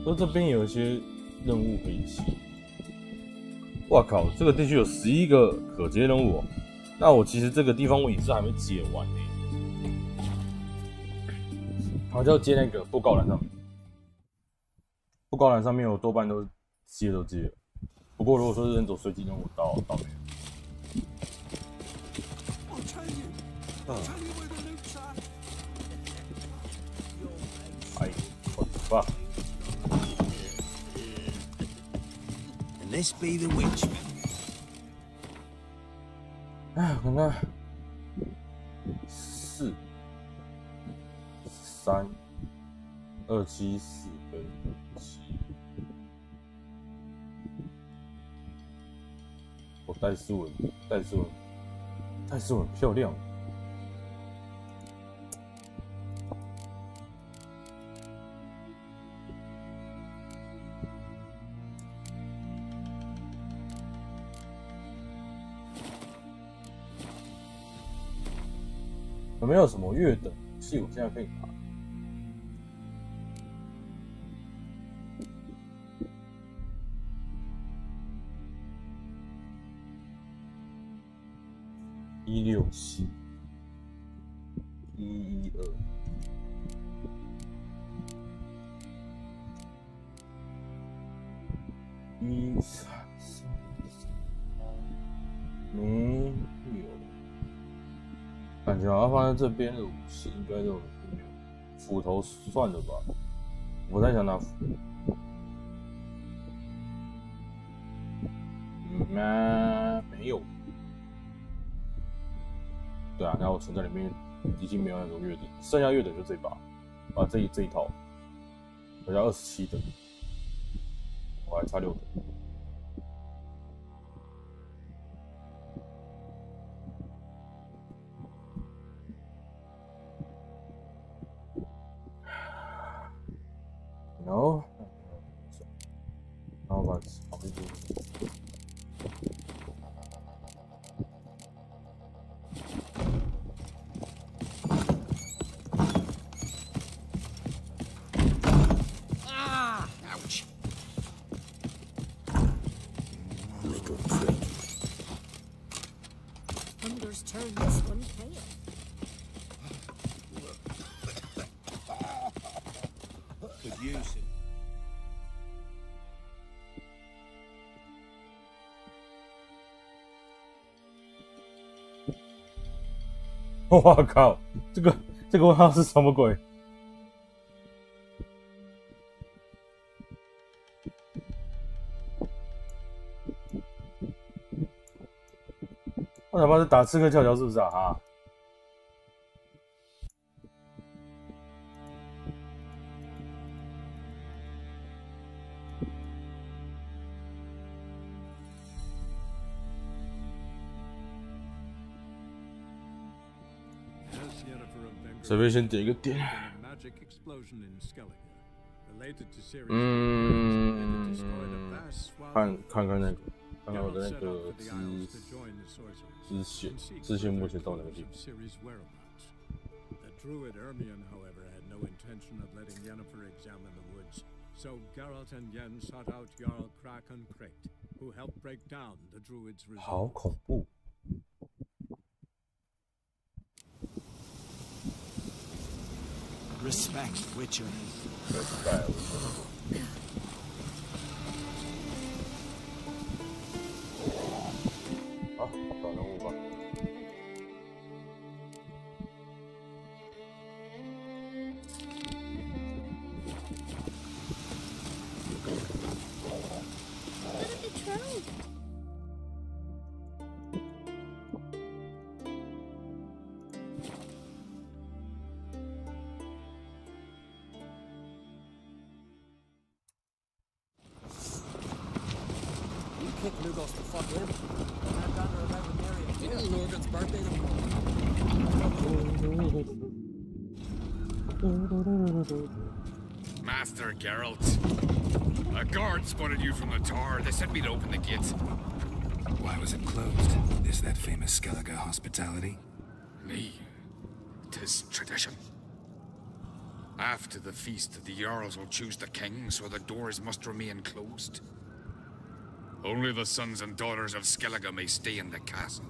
说这边有一些任务可以接。哇靠，这个地区有11个可接任务哦。那我其实这个地方我也是还没解完呢。好，就要接那个布告栏上面。布告栏上面我多半都接了。不过如果说是人走随机任务，倒没有。哎，我吧。And this be the witch. 哎，看看4、3、274跟7。我戴斯文漂亮。有没有什么月等武器我现在可以拿？167、112。133没有。感觉好像放在这边的武器应该都没有。斧头算了吧，我在想拿斧。没有。对啊，然后我存在里面已经没有那种月等，剩下月等就这把，这一套，我要27等，我还差6等。然后把草一点。Ouch. Little prick. Thunder's turned this one pale. Could use it. 我靠，这个问号是什么鬼？我他妈是打刺客教条是不是啊？哈！随便先点一个点。看看那个，看看我的那个支线目前到哪个地方。So Geralt and Yen sought out Jarl Kraken Crate, who helped break down the Druid's resolve. 好恐怖！ Respect, Witcher. Respect. 好，找任务吧。kick Lugos the fuck in. It's Lurgan's birthday tomorrow. Master Geralt. A guard spotted you from the tower. They said we'd open the gate. Why was it closed? Is that famous Skellige hospitality? Me. 'Tis tradition. After the feast, the Jarls will choose the king, so the doors must remain closed. Only the sons and daughters of Skellige may stay in the castle.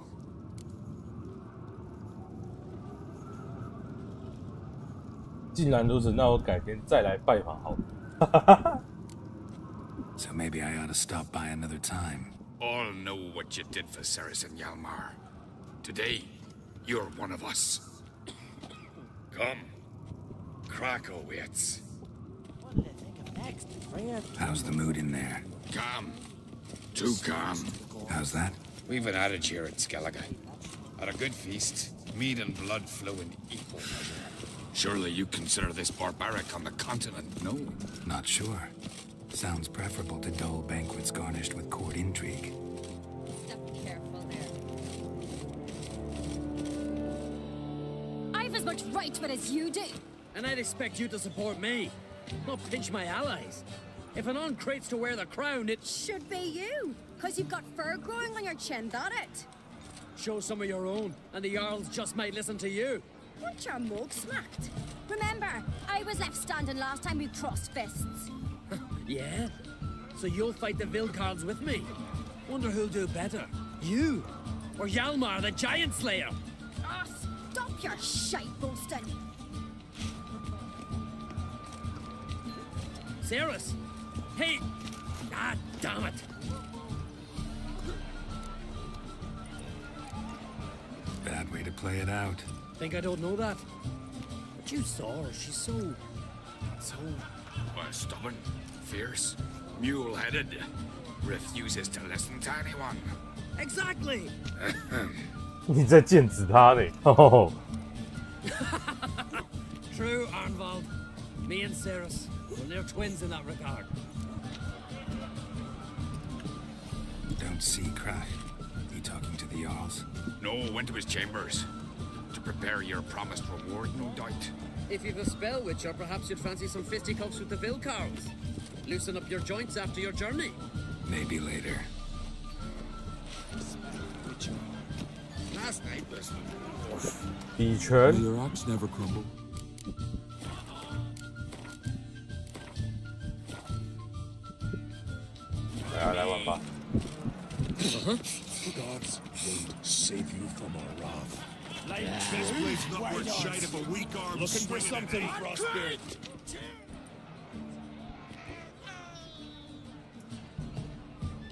既然如此，那我改天再来拜访好了。So maybe I ought to stop by another time. All know what you did for Ceres and Hjalmar. Today, you're one of us. Come. Krakow waits. What did I think of next? Freya? How's the mood in there? Calm. Too calm. How's that? We've an adage here at Skellige. At a good feast, mead and blood flow in equal measure. Surely you consider this barbaric on the continent, no? Not sure. Sounds preferable to dull banquets garnished with court intrigue. Careful there. I've as much right to it as you do. And I'd expect you to support me, not pinch my allies. If an on crates to wear the crown, it should be you, because you've got fur growing on your chin, that it? Show some of your own, and the Jarls just might listen to you. Want your mug smacked? Remember, I was left standing last time we crossed fists. Yeah? So you'll fight the Vilcards with me? Wonder who'll do better, you or Hjalmar the Giant Slayer? Ah, stop your shite boasting. Ceres! Hey! Ah, damn it! Bad way to play it out. Think I don't know that? But you saw her, she's so... Well, stubborn, fierce, mule-headed. Refuses to listen to anyone. Exactly! 你在剑指他呢？哦。True, Arnvald. Me and Ceres, well, they're twins in that regard. Don't see Crack. You talking to the Jarls? No, went to his chambers. To prepare your promised reward, no doubt. If you've a spell witcher, perhaps you'd fancy some fisticuffs with the Vilcards. Loosen up your joints after your journey. Maybe later. Last night was... 比拳。 Will your axe never crumble? 来玩吧。 Gods will save you from our wrath. This blade's not worth shite of a weak arm. Looking for something, Frostbeard.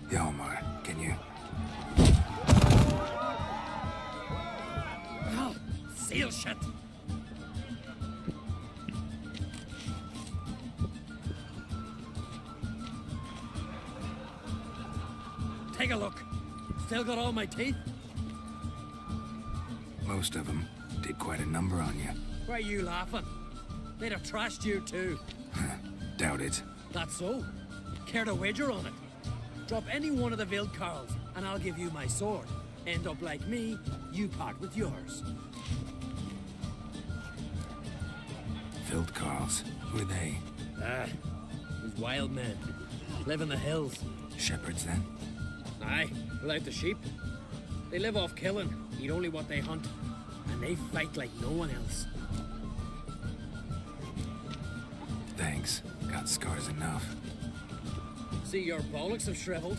Hjalmar, can you? Oh, seal shut! Take a look. Still got all my teeth? Most of them did quite a number on you. Why are you laughing? They'd have trashed you too. Doubt it. That's so. Care to wager on it? Drop any one of the Vilcarls, and I'll give you my sword. End up like me, you part with yours. Vilcarls, who are they? Ah, these wild men. Live in the hills. Shepherds, then? Aye, without the sheep. They live off killing, eat only what they hunt, and they fight like no one else. Thanks. Got scars enough. See, your bollocks have shriveled.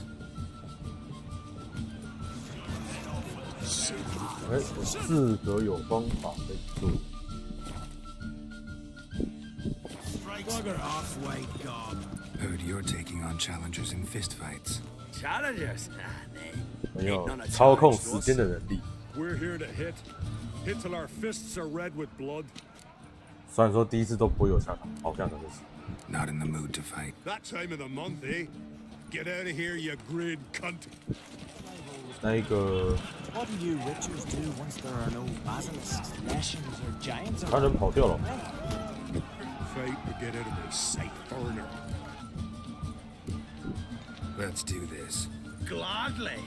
哎，适合有方法在做。 Bugger off, white dog. Heard you're taking on challengers in fistfights. Challengers? 没有操控时间的能力。 We're here to hit till our fists are red with blood. 虽然说第一次都不会有下场，好像真的是。 Not in the mood to fight. That time of the month, eh? Get out of here, you green cunt. 那一个 What do you witchers do once there are no basilisks, lashings, or giants 他人跑掉了。 Fight or get out of my sight, foreigner. Let's do this. Gladly.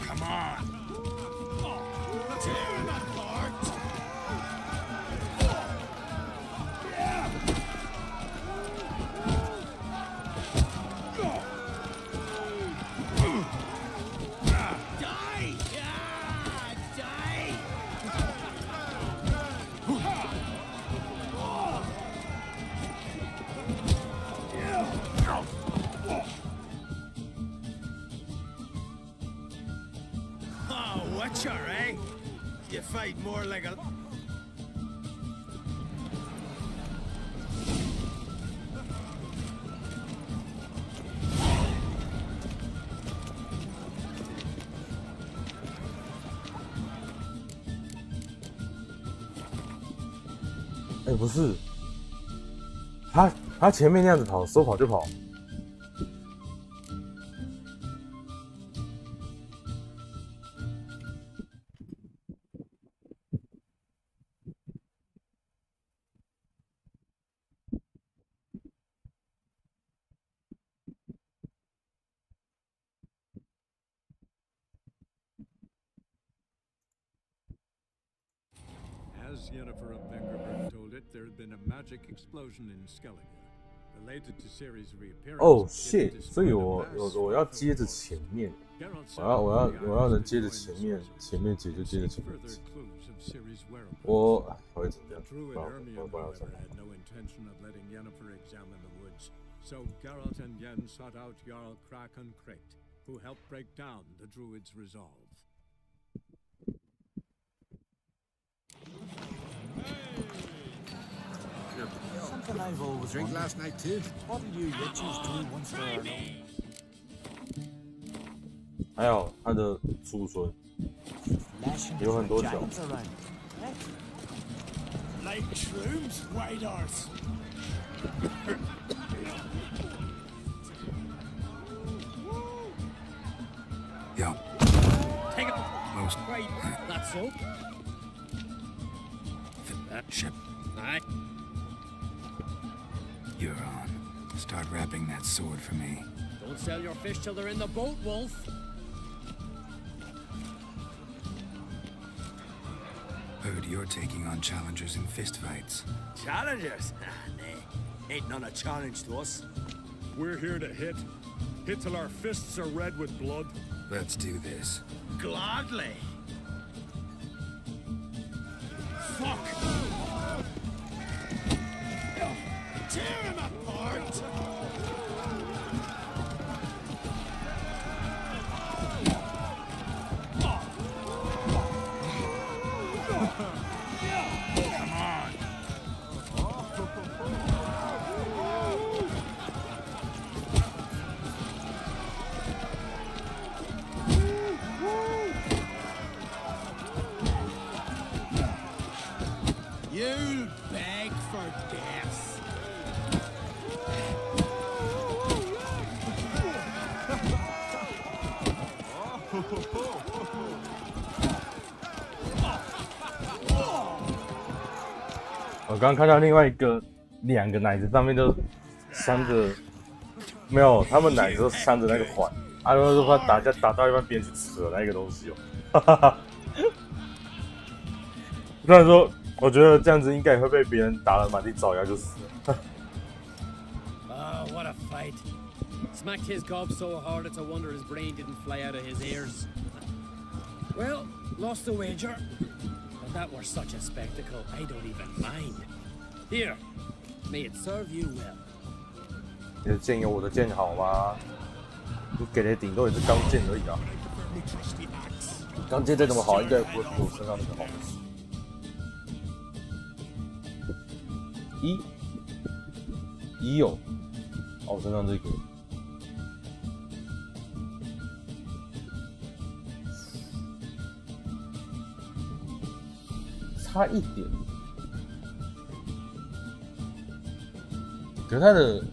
Come on. Tear him apart. Die! Die! Oh, Witcher, eh? You fight more like a...哎，不是，他前面那样子跑，说跑就跑。As Yennefer of Vengerberg told it, there had been a magic explosion in Skellige. Related to Ciri's reappearance. Oh shit！ 所以我要接着前面，我要能接着前面解就接着前面解。我会怎么样？不要怎么样。 So Geralt and Yen sought out Jarl Kraken Crate, who helped break down the Druid's resolve. Something I've always Drink wondered. last night too. What do you witches do once they're alone? 还有他的祖孙，有很多脚。 Like shrooms, white arse. Yo. Take it. Most. Right. That's so. That ship. Aye. You're on. Start wrapping that sword for me. Don't sell your fish till they're in the boat, Wolf. Heard you're taking on challengers in fistfights. Challengers? Nah, ain't none a challenge to us. We're here to hit. Hit till our fists are red with blood. Let's do this. Gladly. Fuck. Tear him apart. Come on. You'll beg for death.我刚刚看到另外一个2个奶子上面都镶着，没有，他们奶子都镶着那个环，啊，然后说他打到一半别人去扯那个东西哦，哈哈哈。虽然说，我觉得这样子应该也会被别人打得满地找牙就死了。Ah, what a fight. Smacked his gob so hard it's a wonder his brain didn't fly out of his ears. Well, lost the wager. But that were such a spectacle, I don't even mind. Here, may it serve you well. 你的剑有我的剑好吗？你给的顶多也是钢剑而已啊。钢剑再怎么好，应该也不会比我身上那个好。一有，哦，我身上这个。差一点，可是它的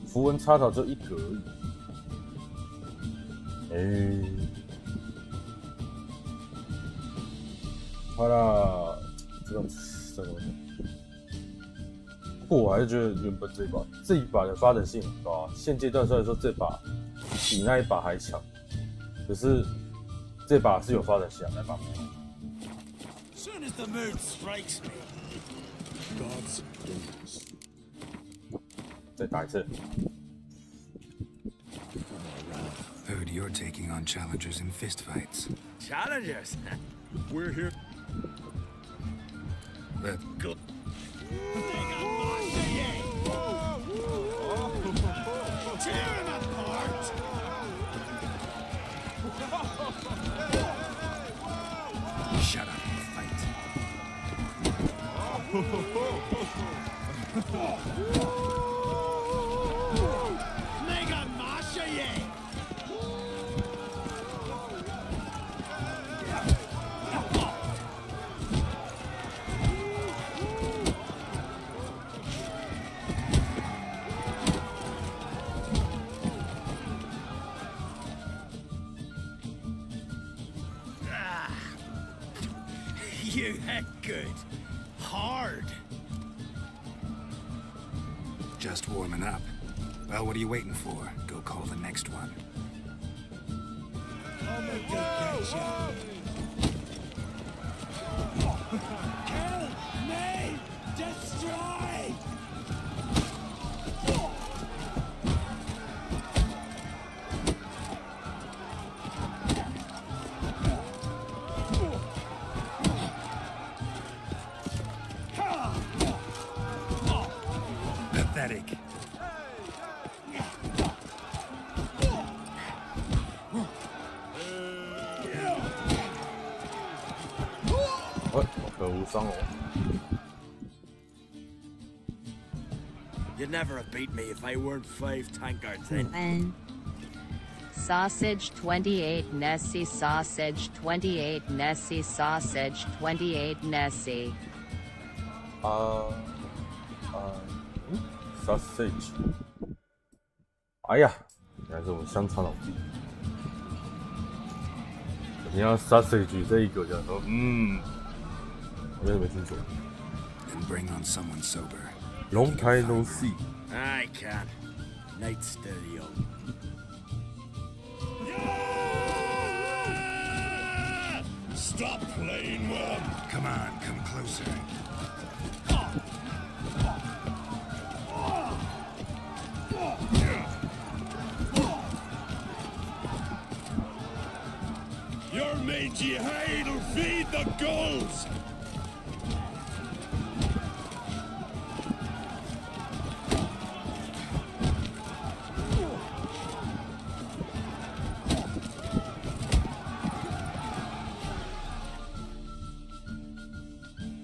符文插槽只有1格而已。好啦，这种。过我还是觉得原本这一把的发展性很高啊。现阶段虽然说这把比那一把还强，可是这把是有发展性啊，那把没有。Soon as the mood strikes me. God's goodness. 再打一次。Heard you're taking on challengers in fistfights. Challengers? We're here. Let's go. Tear him apart! Shut up and fight. Mega Masha ye! You hit good. Hard. Just warming up. Well, what are you waiting for? Go call the next one. I'll make you catch ya. Kill me! Destroy! Pathetic. 可无伤哦。You'd never have beat me if I weren't 5 tankards in. Sausage 28 Nessie Sausage 28 Nessie Sausage 28 Nessie. Sausage。哎呀，原来是我香肠老弟。你要 sausage 这一个叫说，我真的没听错。And bring on someone sober. Long time no see. I can. Night stereo. Stop playing with him! Come on, come closer. Your mangy hide'll feed the gulls!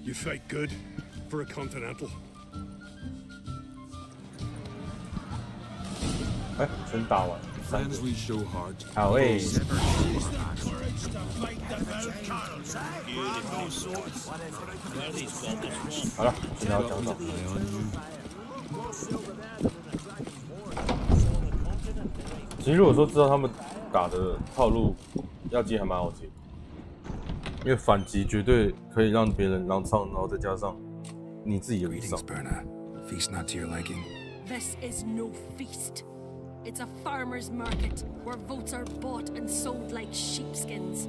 You fight good for a continental. 哎，真打完3 Friends 个， we show heart. 好诶。 Courage to fight the Valkyries. Bravo swords. 好了，现在要讲什么？其实如果说知道他们打的套路要接还蛮好接，因为反击绝对可以让别人踉跄，然后再加上你自己的上。 Feast not to your liking. This is no feast. It's a farmer's market where votes are bought and sold like sheepskins.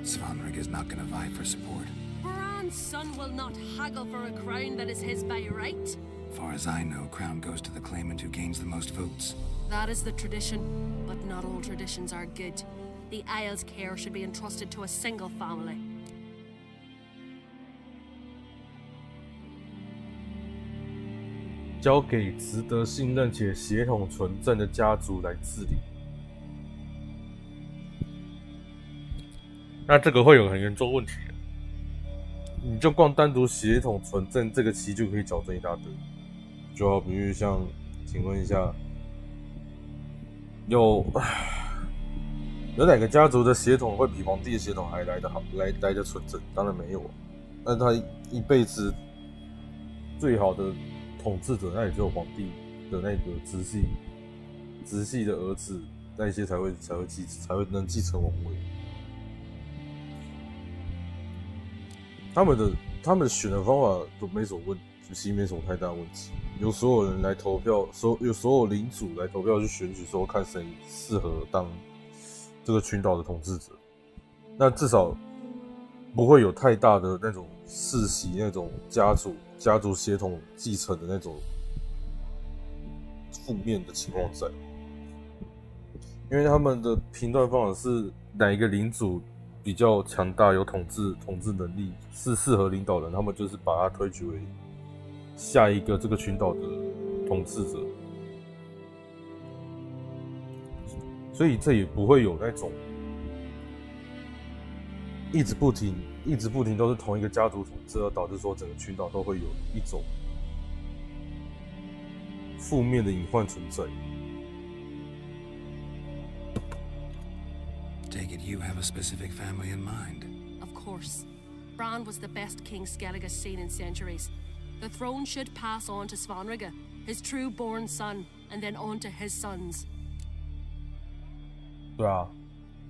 Svanrig is not gonna vie for support. Bran's son will not haggle for a crown that is his by right. Far as I know, crown goes to the claimant who gains the most votes. That is the tradition, but not all traditions are good. The Isle's care should be entrusted to a single family. 交给值得信任且血统纯正的家族来治理。那这个会有很严重问题，你就光单独血统纯正这个期就可以矫正一大堆。就好比如像，请问一下，有哪个家族的血统会比皇帝的血统还来得好，来得纯正？当然没有啊。那他一辈子最好的统治者，那也只有皇帝的那个直系的儿子，那些才会能继承王位。他们选的方法都没什么问题，其实没什么太大问题。由所有人来投票，由所有领主来投票去选举，说看谁适合当这个群岛的统治者。那至少不会有太大的那种世袭、那种家族血统继承的那种负面的情况在。因为他们的评断方法是哪一个领主比较强大，有统治能力，是适合领导人，他们就是把他推举为下一个这个群岛的统治者，所以这也不会有那种一直不停都是同一个家族统治，而导致说整个群岛都会有一种负面的隐患存在。Take it you have a specific family in mind. Of course. Bran was the best king Skellige's seen in centuries. The throne should pass on to Svanrige, his true-born son, and then on to his sons. 对啊，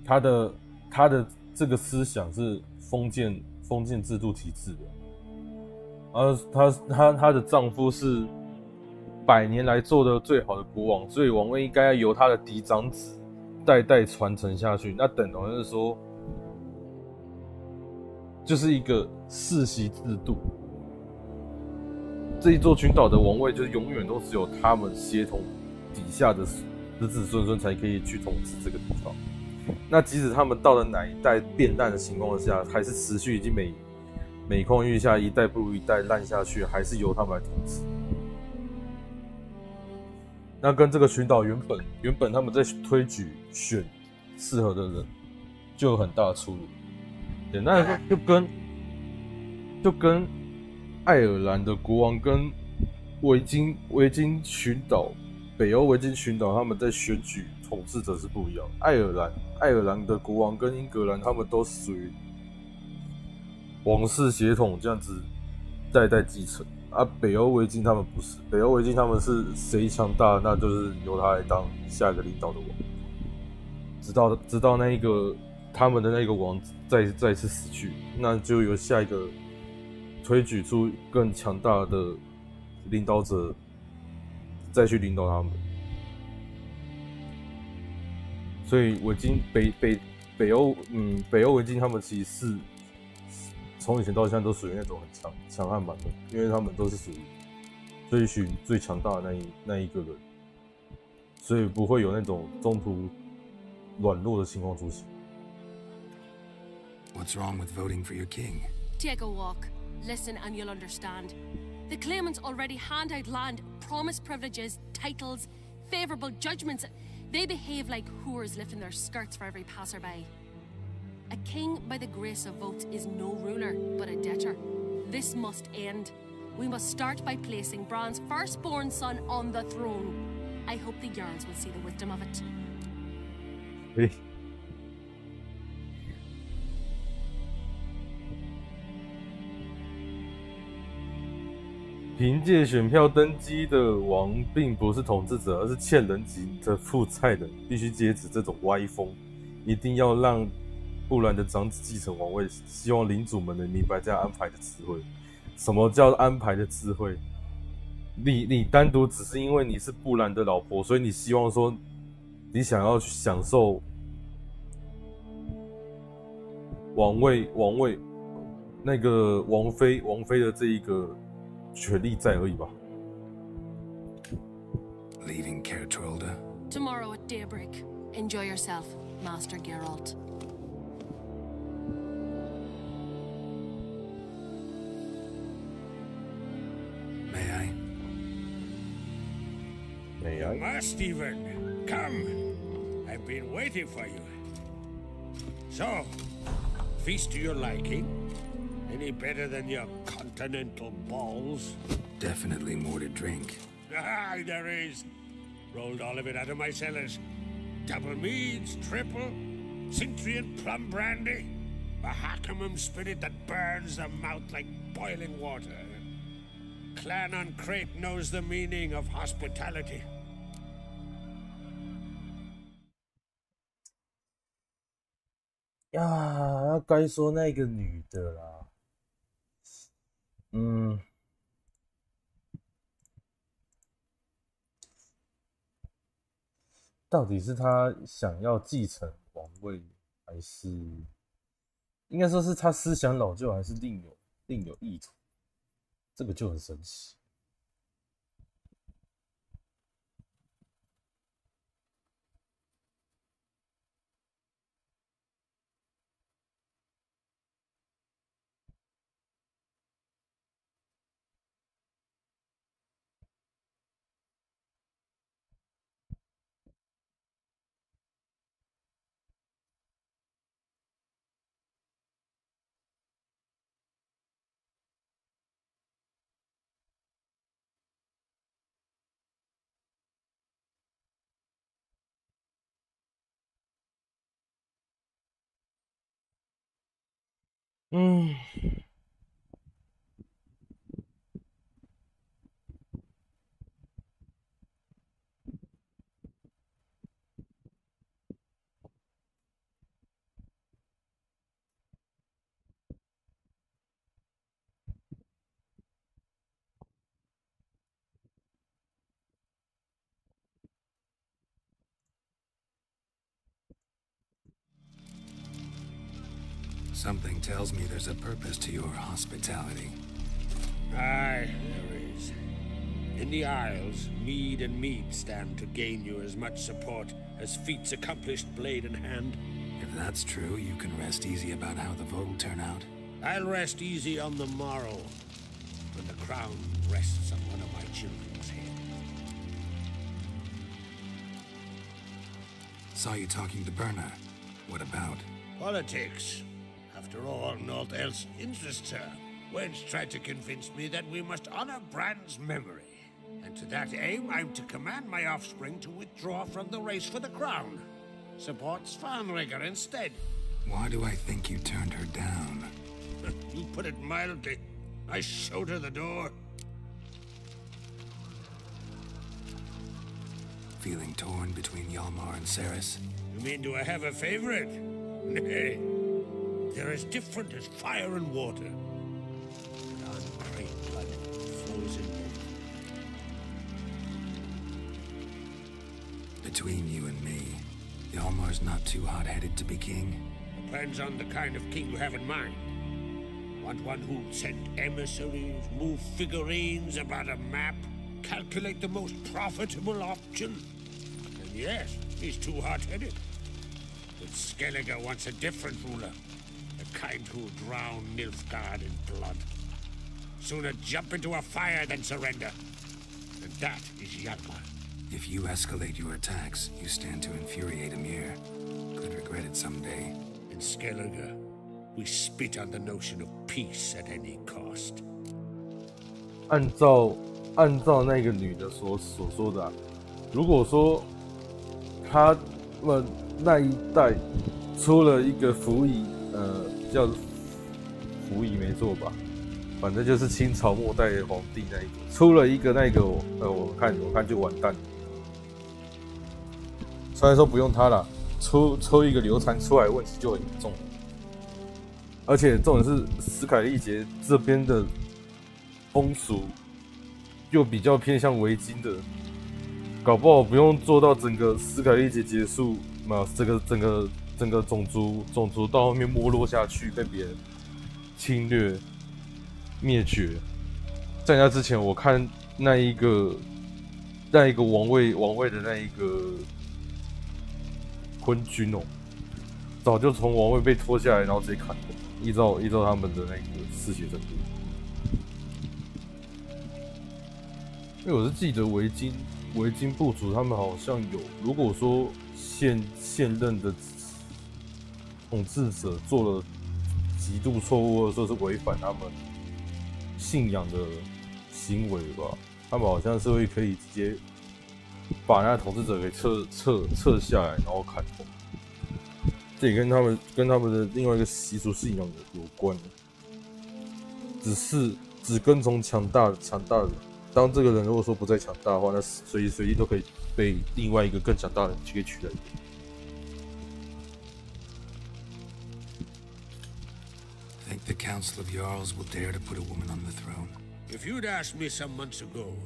他的这个思想是封建制度体制的，而她的丈夫是100年来做的最好的国王，所以王位应该要由他的嫡长子代代传承下去。那等同是说，就是一个世袭制度。这一座群岛的王位就是永远都只有他们血统底下的子子孙孙才可以去统治这个地方。那即使他们到了哪一代变烂的情况下，还是持续已经每况愈下，一代不如一代烂下去，还是由他们来统治。那跟这个群岛原本他们在推举选适合的人，就有很大的出入。简单来说，就跟爱尔兰的国王跟维京群岛、北欧维京群岛他们在选举统治者是不一样。爱尔兰的国王跟英格兰他们都属于王室血统这样子代代继承。北欧维京他们不是，北欧维京他们是谁强大，那就是由他来当下一个领导的王，直到那一个他们的那个王再次死去，那就由下一个推举出更强大的领导者再去领导他们。所以维京北欧维京他们其实是从以前到现在都属于那种很强悍版的，因为他们都是属于追寻最强大的那一个人，所以不会有那种中途软弱的情况出现。What's wrong with voting for your king? Take a walk. Listen and you'll understand. The claimants already hand out land, promise privileges, titles, favourable judgments. They behave like whores lifting their skirts for every passerby. A king by the grace of votes is no ruler, but a debtor. This must end. We must start by placing Bran's firstborn son on the throne. I hope the Jarls will see the wisdom of it. Hey. 凭借选票登基的王并不是统治者，而是欠人情的负债人，必须截止这种歪风，一定要让布兰的长子继承王位。希望领主们能明白这样安排的智慧。什么叫安排的智慧？你单独只是因为你是布兰的老婆，所以你希望说你想要去享受王位那个王妃的这一个权力在而已吧。Leaving Kertrolda? Tomorrow at daybreak. Enjoy yourself, Master Geralt. May I? May I? Ma, Stephen, come. I've been waiting for you. So, feast to your liking? Any better than your continental balls? Definitely more to drink. Ah, there is. Rolled all of it out of my cellars. Double meads, triple, Cintrian plum brandy, a Hackamum spirit that burns the mouth like boiling water. Clan on Crate knows the meaning of hospitality. 呀，该说那个女的啦。嗯，到底是他想要继承王位，还是应该说是他思想老旧，还是另有意图？这个就很神奇。嗯。Something tells me there's a purpose to your hospitality. Aye, there is. In the Isles, mead and mead stand to gain you as much support as feats accomplished blade in hand. If that's true, you can rest easy about how the vote will turn out. I'll rest easy on the morrow, when the crown rests on one of my children's heads. Saw you talking to Berna. What about? Politics. After all, naught else interests her. Wench tried to convince me that we must honor Bran's memory. And to that aim, I'm to command my offspring to withdraw from the race for the crown. Support Svanrigger instead. Why do I think you turned her down? You put it mildly. I showed her the door. Feeling torn between Hjalmar and Ceres? You mean do I have a favorite? Nay. They're as different as fire and water. But uncreate blood flows in both. Between you and me, Hjalmar's not too hot-headed to be king? Depends on the kind of king you have in mind. Want one who'll send emissaries, move figurines about a map, calculate the most profitable option? And yes, he's too hot-headed. But Skellige wants a different ruler. The kind who'll drown Nilfgaard in blood. Sooner jump into a fire than surrender. And that is Hjalmar. If you escalate your attacks, you stand to infuriate Emir. Could regret it someday. In Skellige, we spit on the notion of peace at any cost. 按照那个女的所说的、啊，如果说他们那一代出了一个服役，叫服役没错吧？反正就是清朝末代的皇帝那一个，出了一个那个，我看就完蛋了。虽然说不用他啦，抽一个流产出来，问题就很严重了。而且重点是斯凯利杰这边的风俗又比较偏向维京的，搞不好不用做到整个斯凯利杰结束嘛，整个种族到后面没落下去，被别人侵略灭绝。在那之前，我看那一个王位的那一个昏君哦，早就从王位被拖下来，然后直接砍了。依照他们的那个嗜血程度，因为我是记得维京部族他们好像有，如果说现任的统治者做了极度错误，或者说是违反他们信仰的行为吧，他们好像是会可以直接把那个统治者给撤下来，然后砍头。这也跟他们的另外一个习俗信仰有关，只跟从强大的。当这个人如果说不再强大的话，那随时随地都可以被另外一个更强大的人给取代。Think the Council of Jarls will dare to put a woman on the throne? If you'd asked me some months ago,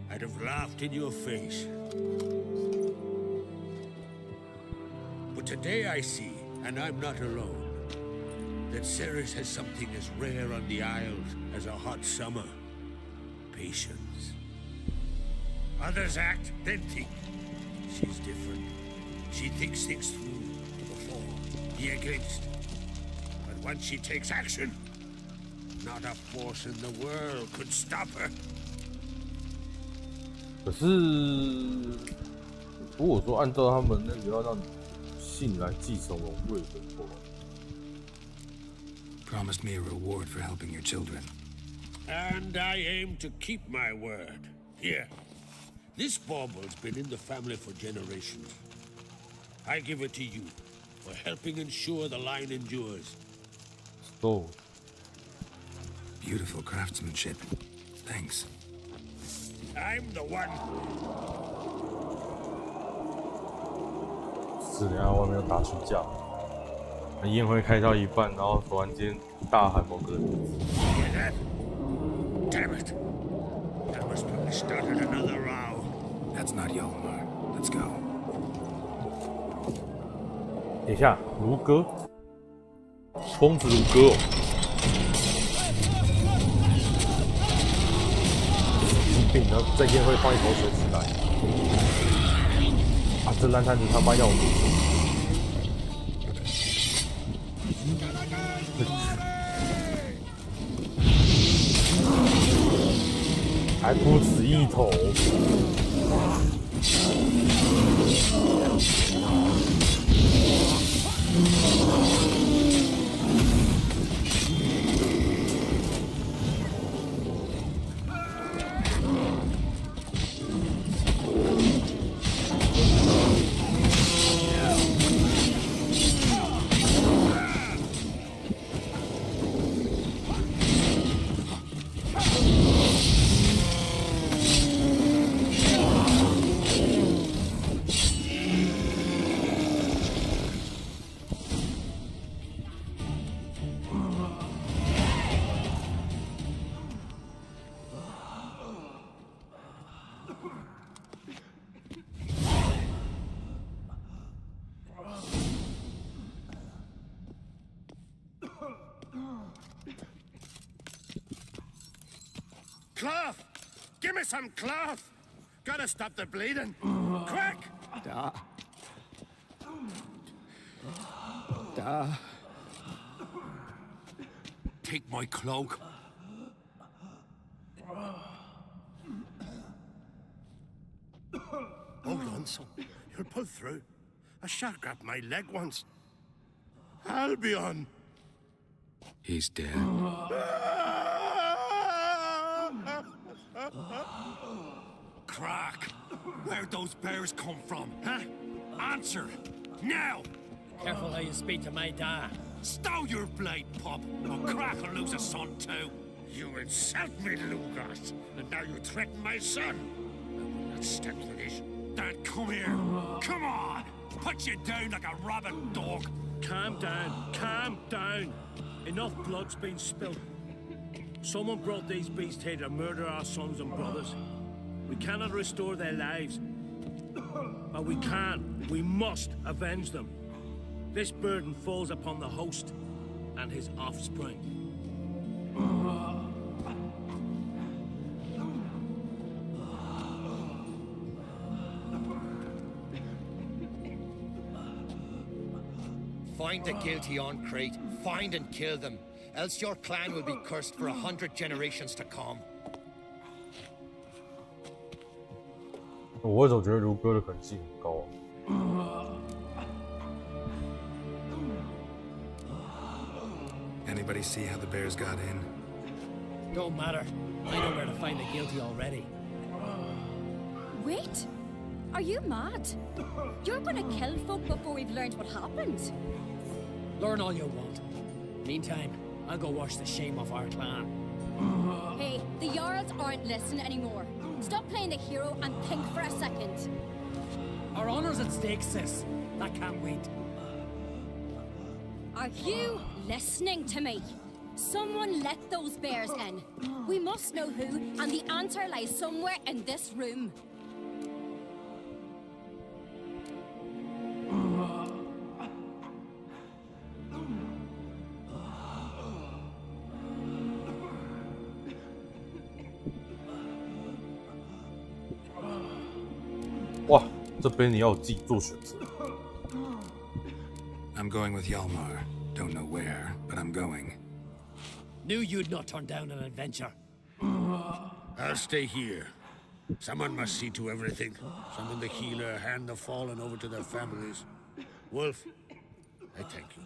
I'd have laughed in your face. But today I see, and I'm not alone, that Ceres has something as rare on the Isles as a hot summer. Patience. Others act, then think. She's different. She thinks things through, before, the against. But once she takes action, not a force in the world could stop her. 可是，如果说按照他们那个要让女性来继承王位的话， Promised me a reward for helping your children. And I aim to keep my word. Here, this bauble's been in the family for generations. I give it to you for helping ensure the line endures. So, beautiful craftsmanship. Thanks. I'm the one. 是等下外面要打群架，宴会开到一半，然后突然间大喊某个人。Hear that? Damn it! That must probably started another row. That's not Yalmar. Let's go. 等一下，卢哥，疯子卢哥哦。 病，然后在宴会放一口水出来，啊！这烂摊子他妈要我们死，还不止一头。Cloth! Give me some cloth! Gotta stop the bleeding! Quick! Take my cloak. Hold on, son. You'll pull through. A shark grabbed my leg once. Albion! He's dead. Crack! Where'd those bears come from, huh? Answer! Now! Careful how you speak to my dad. Stow your blade, pup, or Crack will lose a son too. You insult me, Lugas, and now you threaten my son. I will not stand for this. Dad, come here. Come on! Put you down like a rabid dog. Calm down. Calm down. Enough blood's been spilled. Someone brought these beasts here to murder our sons and brothers. We cannot restore their lives. But we can. We must avenge them. This burden falls upon the host and his offspring. Find the guilty on Crete. Find and kill them. Else your clan will be cursed for 100 generations to come. 我为什么觉得卢哥的可能性很高啊？ Anybody see how the bears got in? Don't matter. I know where to find the guilty already. Wait! Are you mad? You're gonna kill folk before we've learned what happened. Learn all you want. Meantime, I'll go wash the shame off our clan. Hey, the Jarls aren't listening anymore. Stop playing the hero and think for a second. Our honor's at stake, sis. That can't wait. Are you listening to me? Someone let those bears in. We must know who, and the answer lies somewhere in this room.哇，这边你要自己做选择。I'm going with Yalmar. Don't know where, but I'm going. Knew you'd not turn down an adventure. I'll stay here. Someone must see to everything. Summon the healer, hand the fallen over to their families. Wolf, I thank you.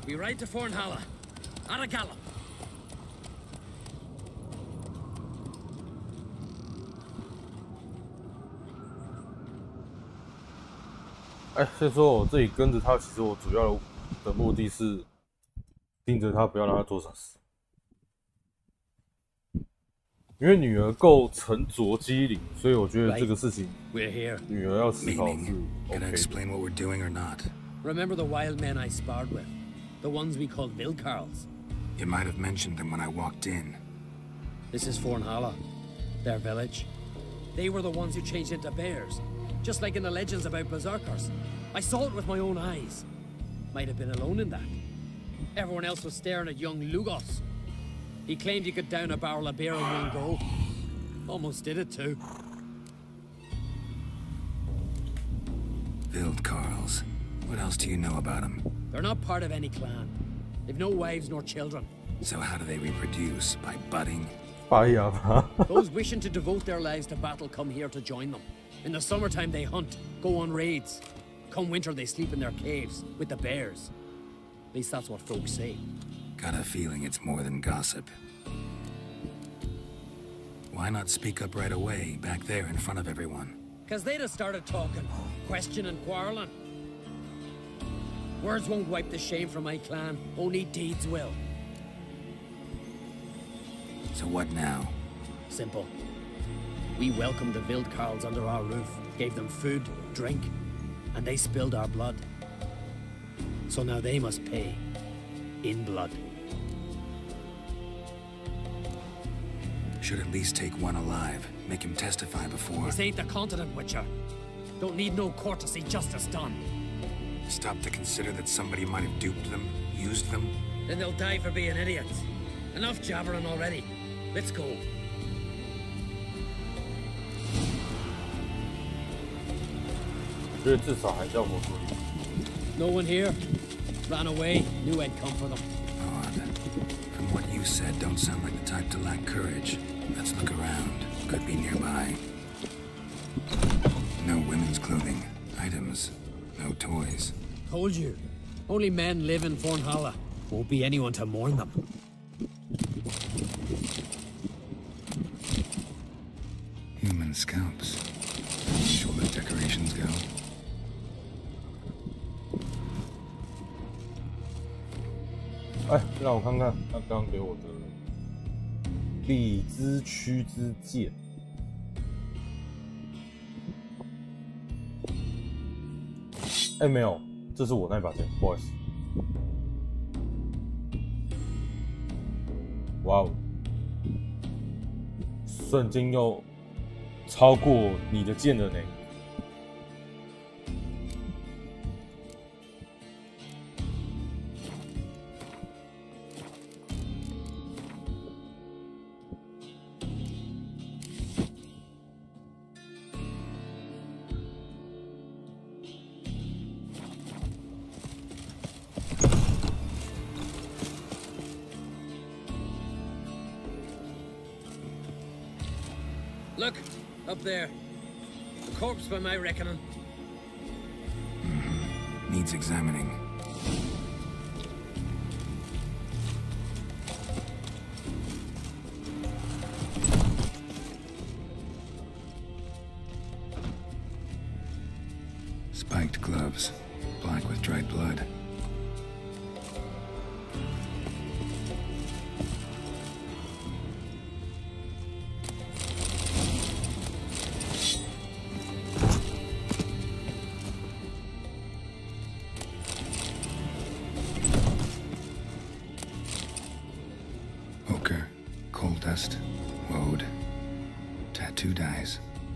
We ride to Fornhalla. At a gallop. 哎，先说我这里跟着他，其实我主要的目的是盯着他，不要让他做傻事。因为女儿够沉着机灵，所以我觉得这个事情，女儿要思考是 Can I explain what we're doing or not? Remember the wild men I sparred with? The ones we called Vilkarls? You might have mentioned them when I walked in. This is Fornhalla, their village. They were the ones who changed into bears, just like in the legends about berserkers. I saw it with my own eyes. Might have been alone in that. Everyone else was staring at young Lugos. He claimed he could down a barrel of beer in one go. Almost did it too. Vilkarls. What else do you know about them? They're not part of any clan. They've no wives nor children. So how do they reproduce? By budding? Those wishing to devote their lives to battle come here to join them. In the summertime they hunt, go on raids. Come winter they sleep in their caves, with the bears. At least that's what folks say. Got a feeling it's more than gossip. Why not speak up right away, back there in front of everyone? 'Cause they'd have started talking, questioning, quarreling. Words won't wipe the shame from my clan, only deeds will. So what now? Simple. We welcomed the Vilkarls under our roof, gave them food, drink, and they spilled our blood. So now they must pay. In blood. Should at least take one alive. Make him testify before. This ain't the continent, Witcher. Don't need no court to see justice done. Stop to consider that somebody might have duped them, used them. Then they'll die for being idiots. Enough jabbering already. Let's go. No one here. Ran away. Knew I'd come for them. Odd. From what you said, don't sound like the type to lack courage. Let's look around. Could be nearby. No women's clothing. Items. No toys. Told you. Only men live in Fornhalla. Won't be anyone to mourn them. Human scalps. Shoulder decorations go. 哎，让我看看他刚刚给我的荔枝区之剑。哎，没有，这是我那把剑，不好意思。哇哦，瞬间又超过你的剑了呢。Look, up there. A corpse by my reckoning. Needs examining. Spiked gloves, black with dried blood.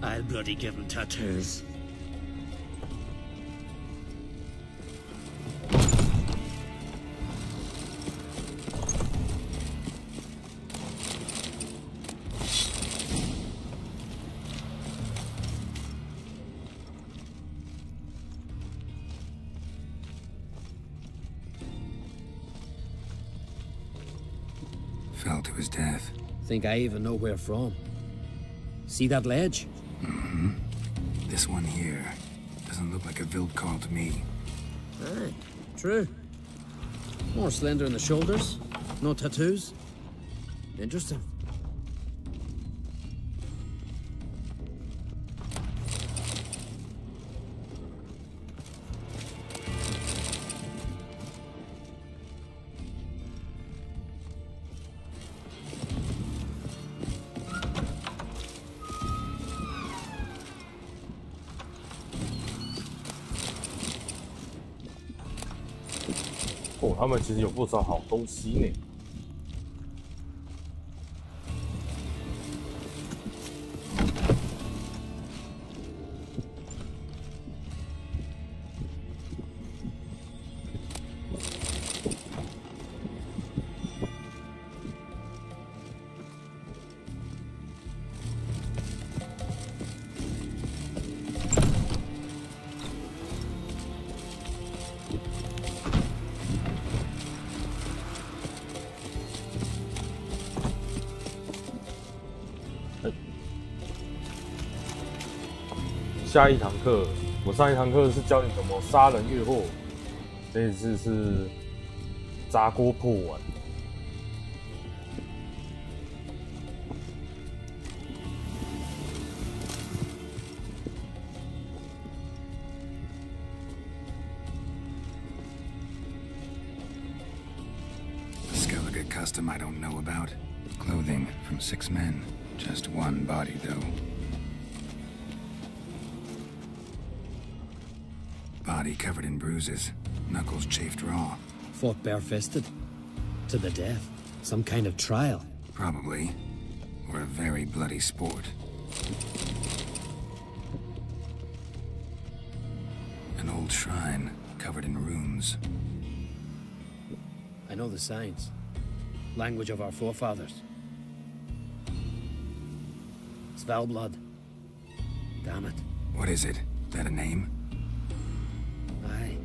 I'll bloody give him tattoos. Fell to his death. Think I even know where from? See that ledge? Mm-hmm. This one here doesn't look like a Wildkarl to me. Aye, true. More slender in the shoulders, no tattoos. Interesting.哦，他们其实有不少好东西呢。下一堂课，我上一堂课是教你怎么杀人越货，这一次是砸锅破碗。Skellige custom I don't know about. Clothing from 6 men. Just one body, though. Body covered in bruises. Knuckles chafed raw. Fought barefisted. To the death. Some kind of trial. Probably. Or a very bloody sport. An old shrine covered in runes. I know the signs. Language of our forefathers. Svalblood. Damn it. What is it? That a name? Aye.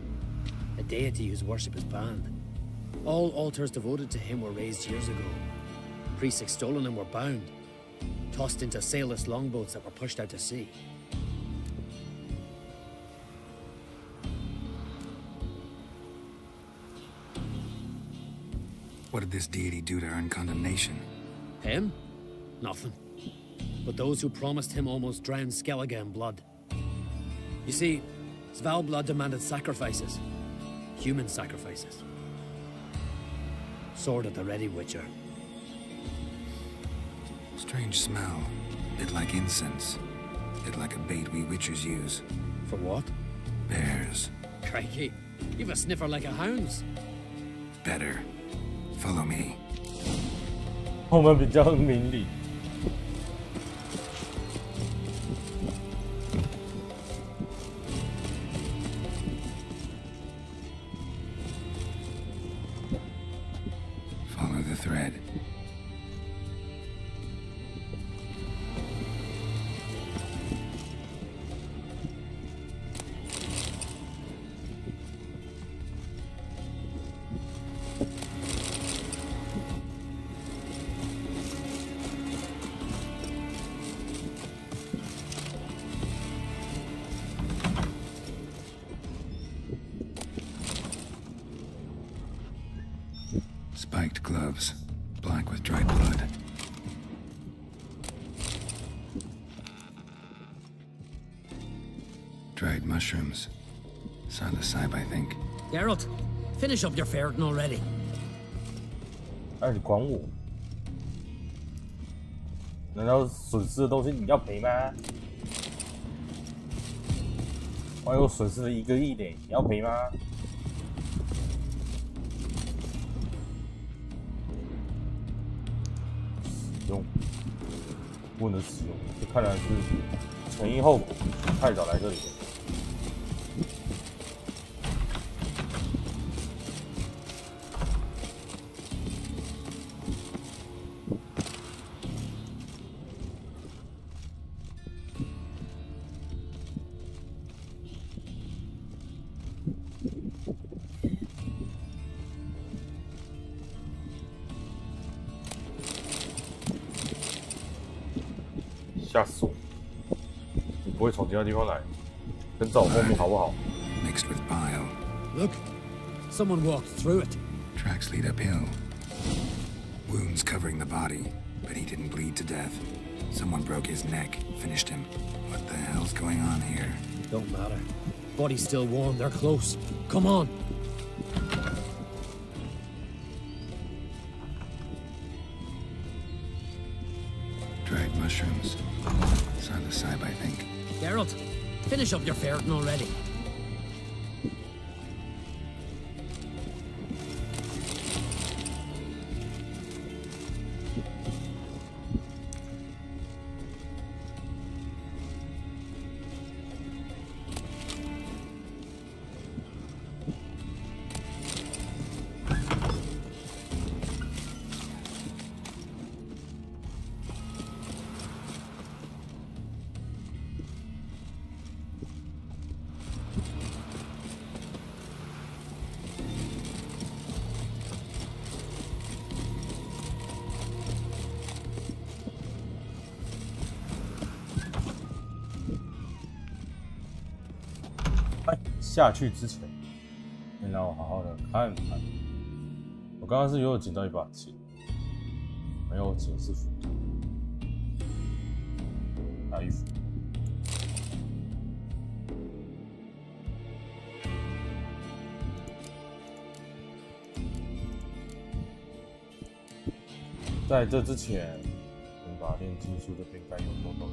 A deity whose worship is banned. All altars devoted to him were raised years ago. Priests extolling him were bound. Tossed into sailless longboats that were pushed out to sea. What did this deity do to earn condemnation? Him? Nothing. But those who promised him almost drowned Skellige in blood. You see, Svalblood demanded sacrifices. Human sacrifices. Sword at the ready, Witcher. Strange smell. Bit like incense. Bit like a bait we Witchers use. For what? Bears. Crikey, you've a sniffer like a hound's. Better. Follow me. 我们比较明理。Follow the thread. Spiked gloves, black with dried blood. Dried mushrooms. Psilocybe, I think. Geralt, finish up your ferreting already. 哎，你管我？难道损失的东西你要赔吗？万一我损失了1个亿呢，你要赔吗？使用，不能使用，这看来是前因后果，太早来这里了。吓死我！你不会从其他地方来，跟在我后面好不好 ？Mixed with bile. Look, someone walked through it. Tracks lead uphill. Wounds covering the body, but he didn't bleed to death. Someone broke his neck, finished him. What the hell's going on here? Don't matter. Body's still warm. They're close. Come on. Dried mushrooms. It's on the side, I think. Geralt, finish up your ferreting already.哎，下去之前，先让我好好的看看。我刚刚是有捡到一把琴，没有琴是斧头，还有一斧。在这之前，先把炼金术这边该有都弄。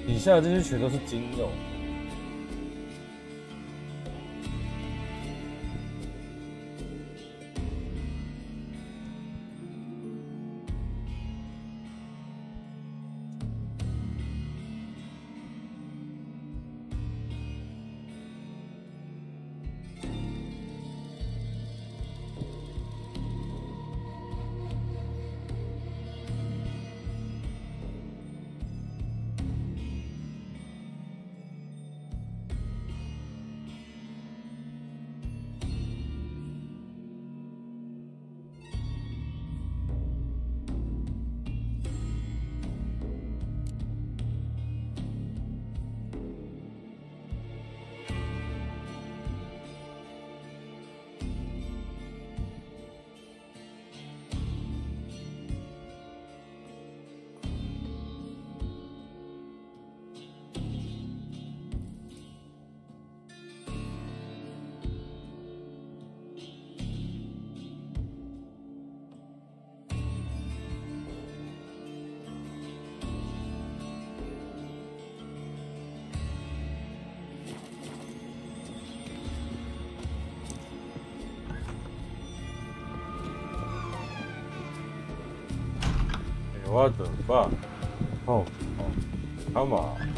底下的这些全都是筋肉。What the fuck? Oh, come on.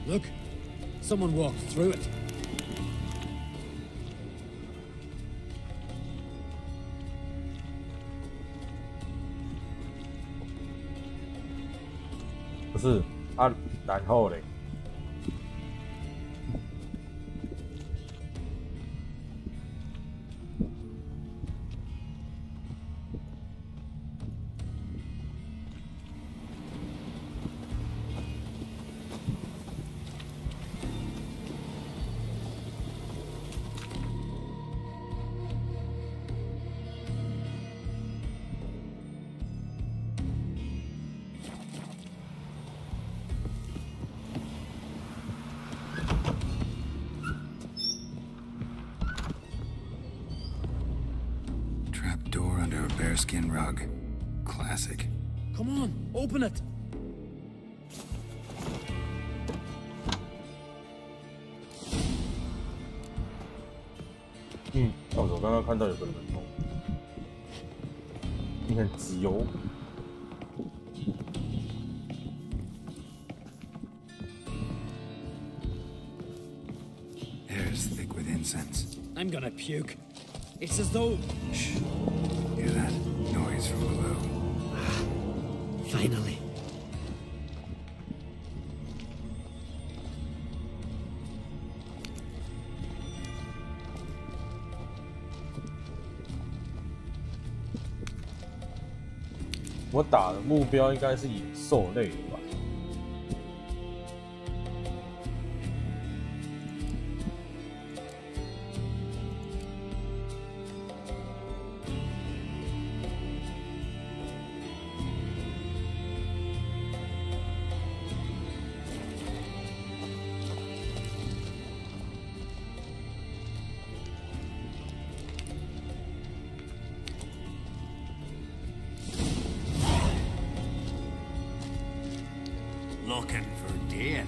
Look, someone walked through it.不是啊，然后嘞？Trapdoor under a bearskin rug. Classic. Come on, open it.嗯，哦，我刚刚看到有个人哦，你很急哦。Air's thick with incense. I'm gonna puke. It's as though... Shh. Hear that? Noise from below. Finally.我打的目标应该是野兽类的吧？Looking for death?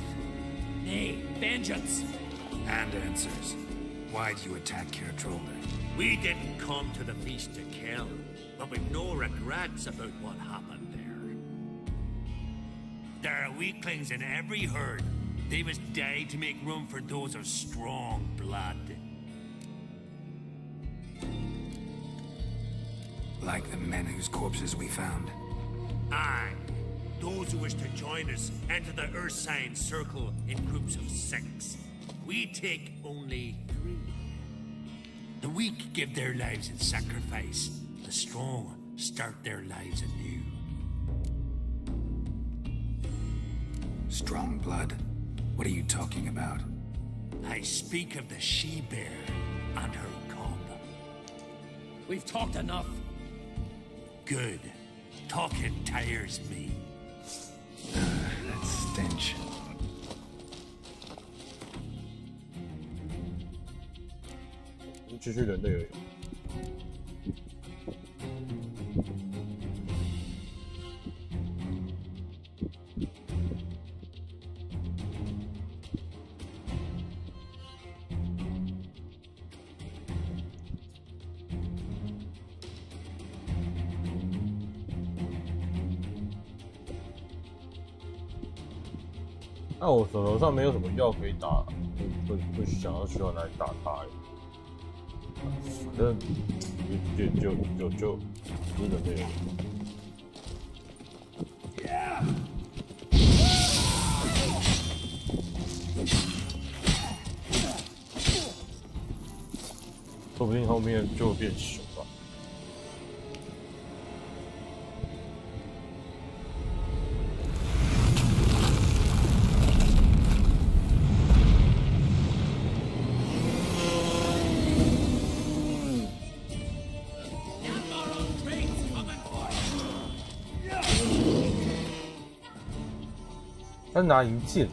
Nay, vengeance. And answers. Why'd you attack Kertrolder? We didn't come to the feast to kill, but we've no regrets about what happened there. There are weaklings in every herd. They must die to make room for those of strong blood. Like the men whose corpses we found. Aye. Those who wish to join us enter the Ursine Circle in groups of 6. We take only 3. The weak give their lives in sacrifice. The strong start their lives anew. Strong blood? What are you talking about? I speak of the she-bear and her cub. We've talked enough. Good. Talking tires me. That stench. You 继续人类而已。那我手头上没有什么药可以打，不需要来打他。反正就人类了。说不定后面就变熊吧。他拿银剑。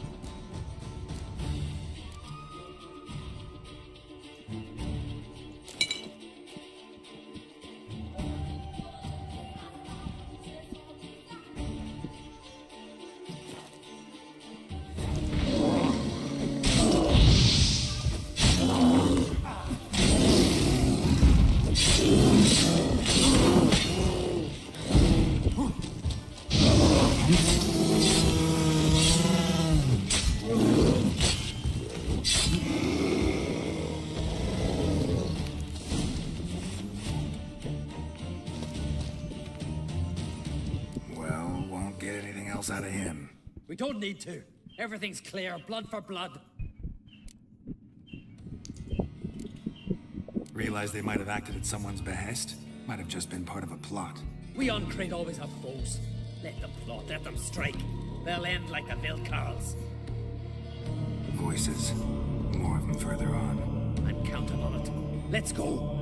out of him. We don't need to. Everything's clear, blood for blood. Realize they might have acted at someone's behest? Might have just been part of a plot. We on Crete always have foes. Let them plot, let them strike. They'll end like the Vilcarls. Voices. More of them further on. I'm counting on it. Let's go.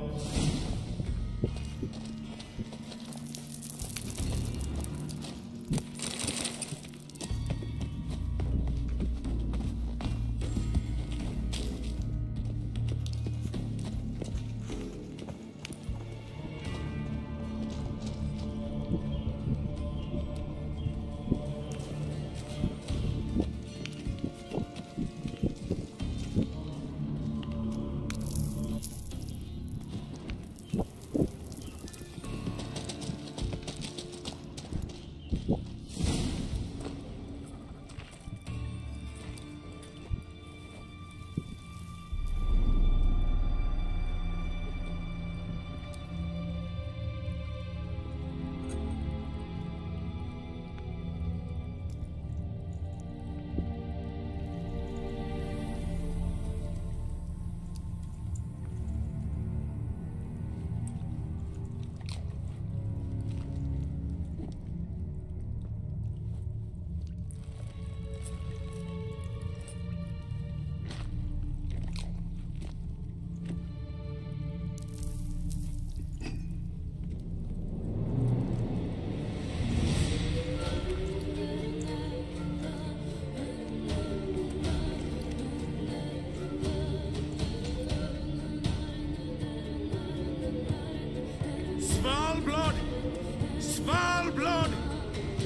Svalblood,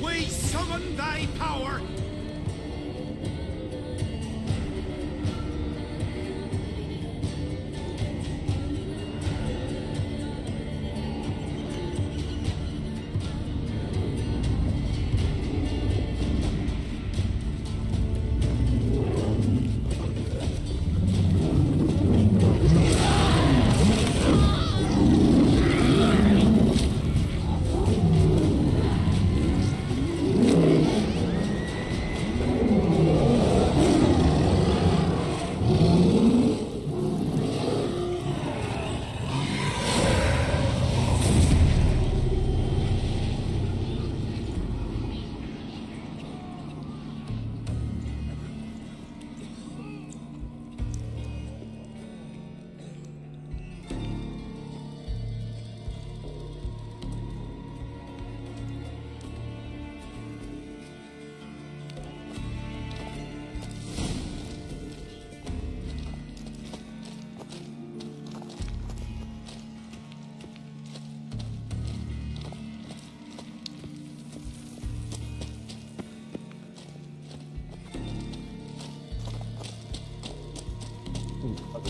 we summon thy power.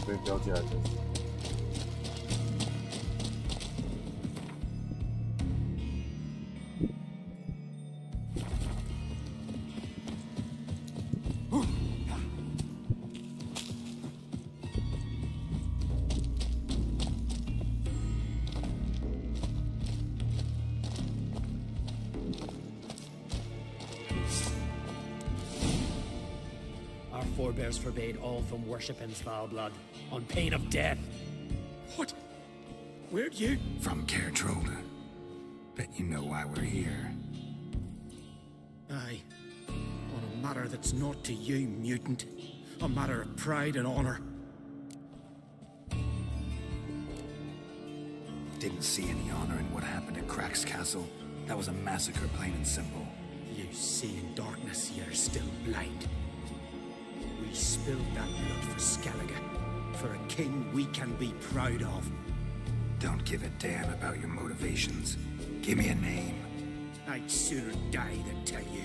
被标记来着。Forebears forbade all from worship in Svalblood, on pain of death. What? Where'd you? From Cairtrolda. Bet you know why we're here. Aye. On a matter that's not to you, mutant. A matter of pride and honor. Didn't see any honor in what happened at Crack's castle. That was a massacre, plain and simple. You see in darkness, you're still blind. We spilled that blood for Skellige, for a king we can be proud of. Don't give a damn about your motivations. Give me a name. I'd sooner die than tell you.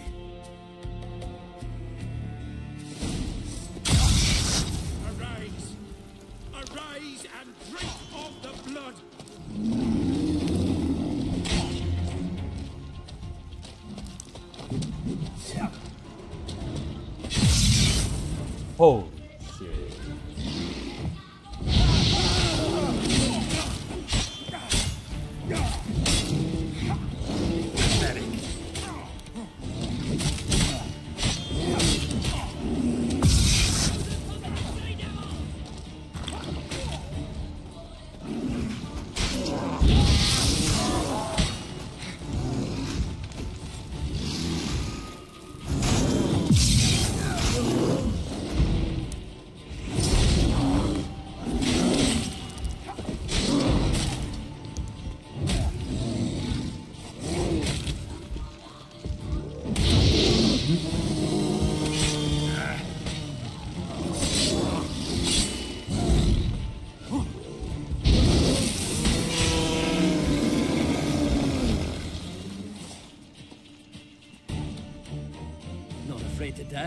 Arise! Arise and drink of the blood! Oh, shit.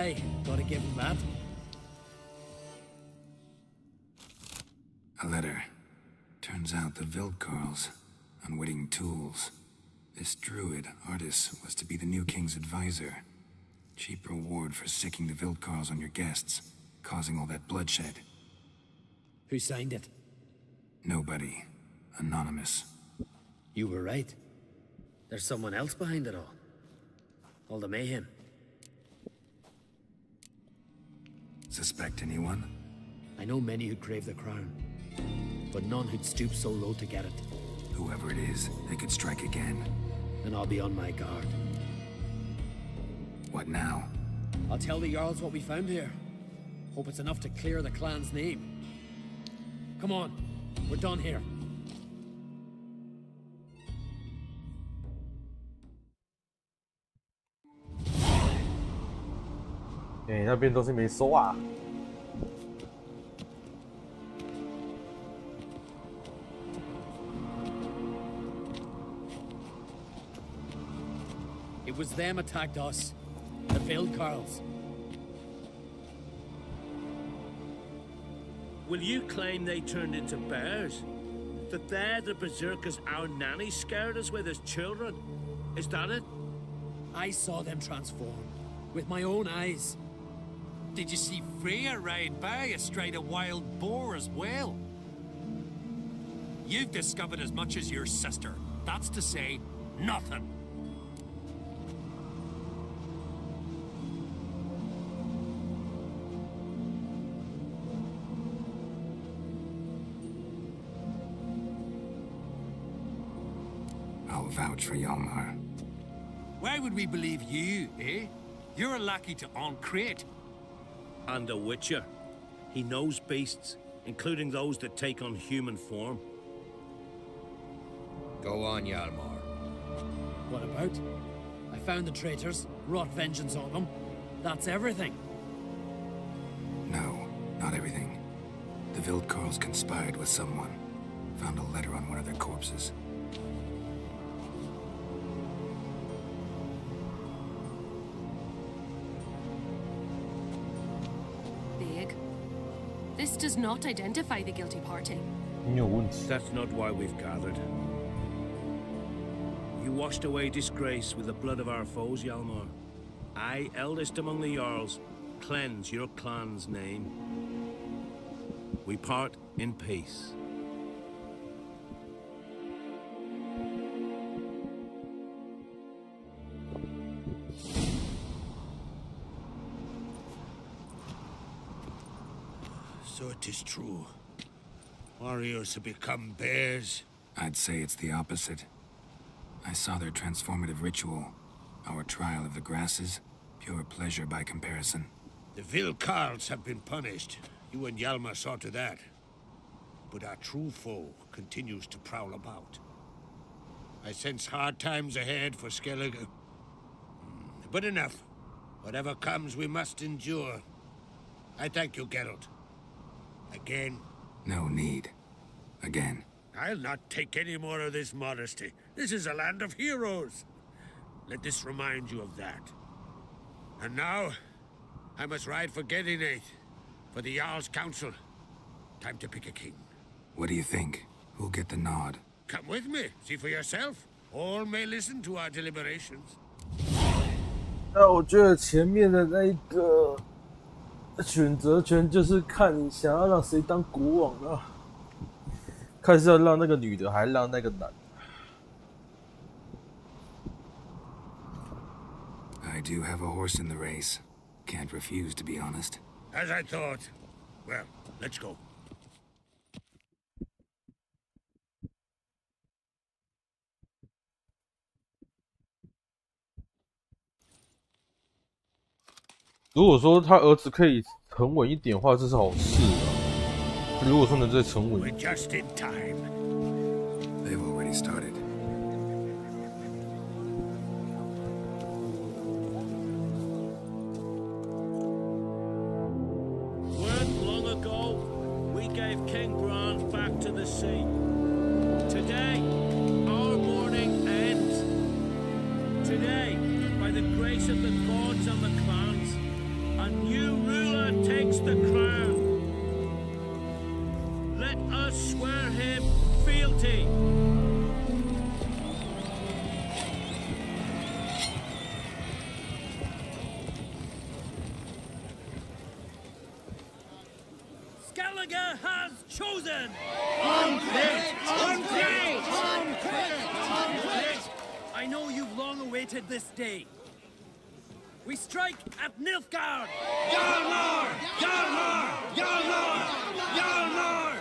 Aye, gotta give him that. A letter. Turns out the Vildkarls, unwitting tools. This druid, Artis, was to be the new king's advisor. Cheap reward for sicking the Vildkarls on your guests, causing all that bloodshed. Who signed it? Nobody. Anonymous. You were right. There's someone else behind it all. All the mayhem. Suspect anyone? I know many who crave the crown, but none who'd stoop so low to get it. Whoever it is, they could strike again. And I'll be on my guard. What now? I'll tell the Jarls what we found here. Hope it's enough to clear the clan's name. Come on, we're done here.那边东西没收啊。It was them attacked us. The Vildkarls. Will you claim they turned into bears? That they're the berserkers our nanny scared us with as children? Is that it? I saw them transform. With my own eyes. Did you see Freya ride by astride a wild boar as well? You've discovered as much as your sister. That's to say, nothing. I'll vouch for Hjalmar. Why would we believe you, eh? You're a lackey to Ancrate. And a witcher. He knows beasts, including those that take on human form. Go on, Hjalmar. What about? I found the traitors, wrought vengeance on them. That's everything. No, not everything. The Vildkarls conspired with someone. Found a letter on one of their corpses. This does not identify the guilty party. That's not why we've gathered. You washed away disgrace with the blood of our foes, Hjalmar. I, eldest among the Jarls, cleanse your clan's name. We part in peace. So it is true. Warriors have become bears. I'd say it's the opposite. I saw their transformative ritual. Our trial of the grasses, pure pleasure by comparison. The Vildkarls have been punished. You and Hjalmar saw to that. But our true foe continues to prowl about. I sense hard times ahead for Skellige. But enough. Whatever comes, we must endure. I thank you, Geralt. Again? No need. Again. I'll not take any more of this modesty. This is a land of heroes. Let this remind you of that. And now, I must ride for Gedinate, for the Jarl's Council. Time to pick a king. What do you think? Who'll get the nod? Come with me, see for yourself. All may listen to our deliberations. 那我觉得前面的那个选择权就是看你想要让谁当国王啊，看是要让那个女的，还是让那个男的。I do have a horse in the race. Can't refuse, to be honest. As I thought. Well, let's go. 如果说他儿子可以沉稳一点的话，这是好事啊。如果说能再沉稳， We're just in time. They've already started. Weren't long ago, we gave King Bran back to the sea. Today, our mourning ends. Today, by the grace of the gods and the clans, Skellige has chosen! I know you've long awaited this day. We strike at Nilfgaard! Hjalmar! Hjalmar! Hjalmar! Hjalmar!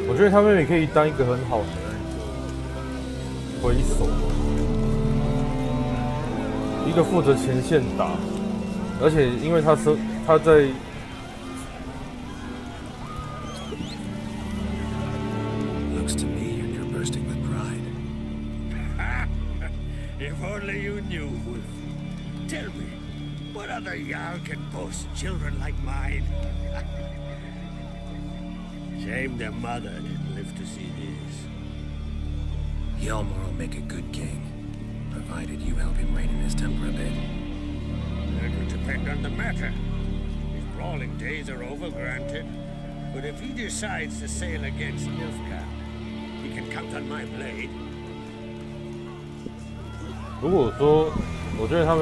我觉得他妹妹可以当一个很好的挥手，一个负责前线打，而且因为他在。 Looks to me you're near bursting with pride. If only you knew, Wolf. Tell me, what other Jarl can boast children like mine? Shame their mother didn't live to see this. Hjalmar will make a good king, provided you help him rein in his temper a bit. That would depend on the matter. His brawling days are over, granted. But if he decides to sail against Nilfgaard, he can count on my blade. 如果说，我觉得他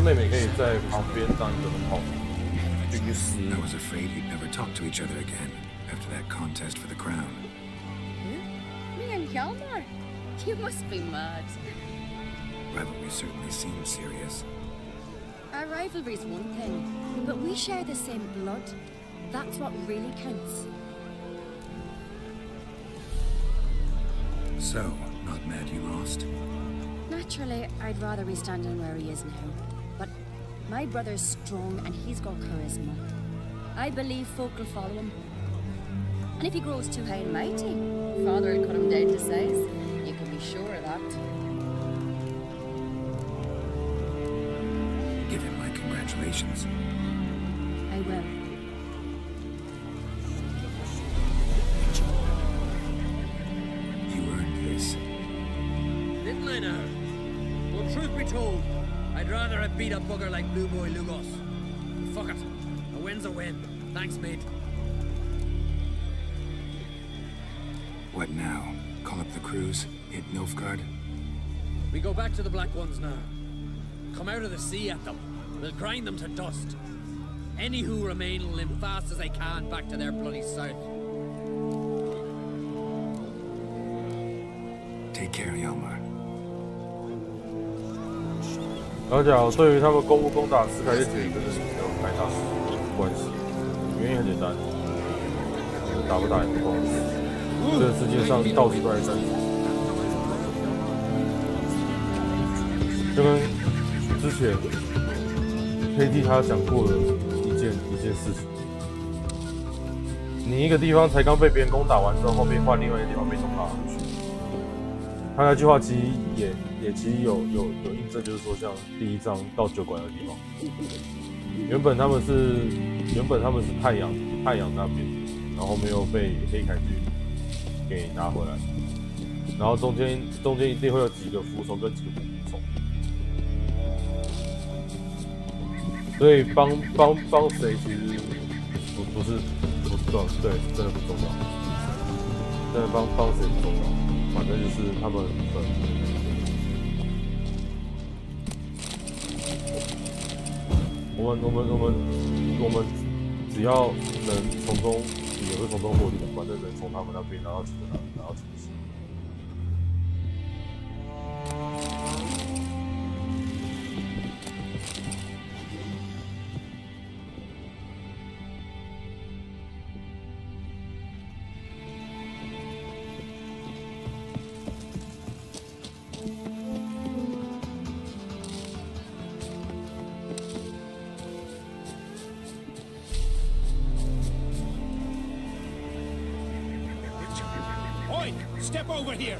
妹妹可以在旁边当一个很好的军师。I was afraid you'd never talk to each other again after that contest for the crown. Me and Hjalmar? You must be mad. Rivalry certainly seems serious. Our rivalry's one thing, but we share the same blood. That's what really counts. So, not mad you lost? Naturally, I'd rather be standing where he is now. But my brother's strong and he's got charisma. I believe folk will follow him. And if he grows too high and mighty, Father will cut him down to size. You can be sure of that. Give him my congratulations. I will. You earned this. Didn't I now? Well, truth be told, I'd rather have beat a bugger like Blue Boy Lugos. But fuck it. A win's a win. Thanks, mate. What now? Call up the crews? Hit Nilfgaard? We go back to the Black Ones now. Come out of the sea at them. We'll grind them to dust. Any who remain will limp fast as they can back to their bloody south. Take care, Hjalmar. 然后讲对于他们攻不攻打斯凯列姐跟这没有太大关系，原因很简单，打不打也不关我事。这个世界上到处都在战争，就跟之前KT他讲过的一件事情，你一个地方才刚被别人攻打完之后，后面换另外一个地方被攻打回去。他那句话其实也其实有印证，就是说像第1章到酒馆的地方，原本他们是太阳那边，然后后面又被黑凯军给拿回来，然后中间一定会有几个服从跟几个不服从，所以帮谁其实不重要，对，真的不重要，真的帮谁不重要。反正就是他们我们只要能从中也会从中获利，反正能从他们那边拿到钱就拿到钱。Step over here!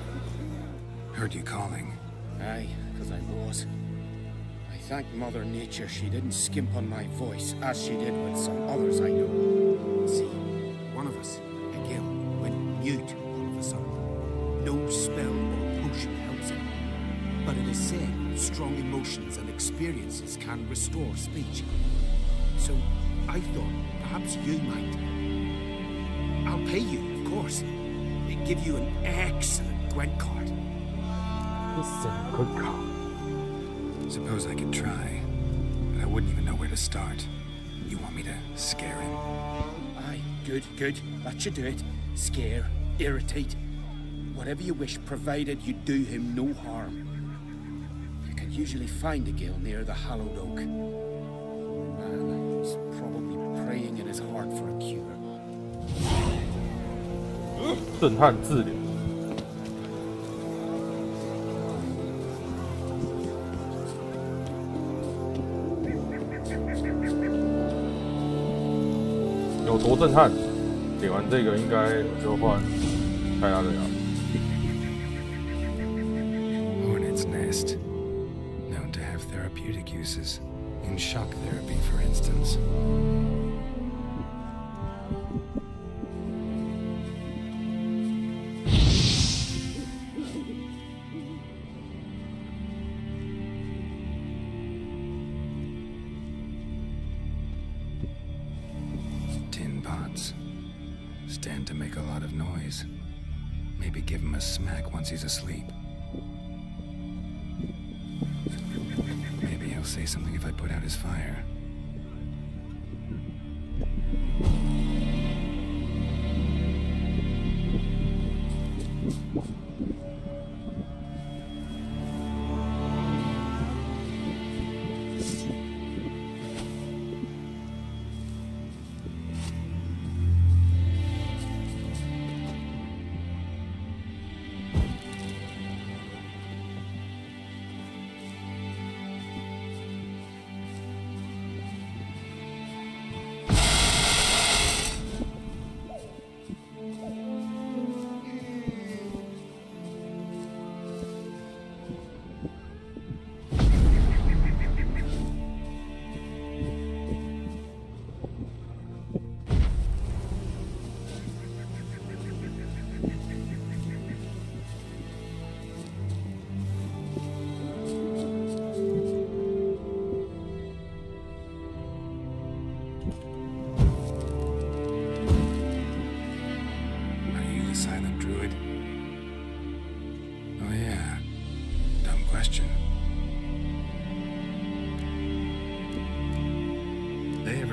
Heard you calling. Aye, because I was. I thank Mother Nature she didn't skimp on my voice, as she did with some others I know. See, one of us, a gill, went mute all of a sudden. No spell or potion helps him. But it is said strong emotions and experiences can restore speech. So I thought perhaps you might. I'll pay you, of course. They give you an excellent Gwent card. Suppose I could try, but I wouldn't even know where to start. You want me to scare him? Aye, good, good. That should do it. Scare, irritate. Whatever you wish, provided you do him no harm. You can usually find a gill near the hallowed oak. Man, he's probably praying in his heart for a cure. 震撼治疗。有多震撼？点完这个应该就换开他的牙。Hornet's nest, known to have therapeutic uses, in shock therapy, for instance. Stand to make a lot of noise. Maybe give him a smack once he's asleep. Maybe he'll say something if I put out his fire.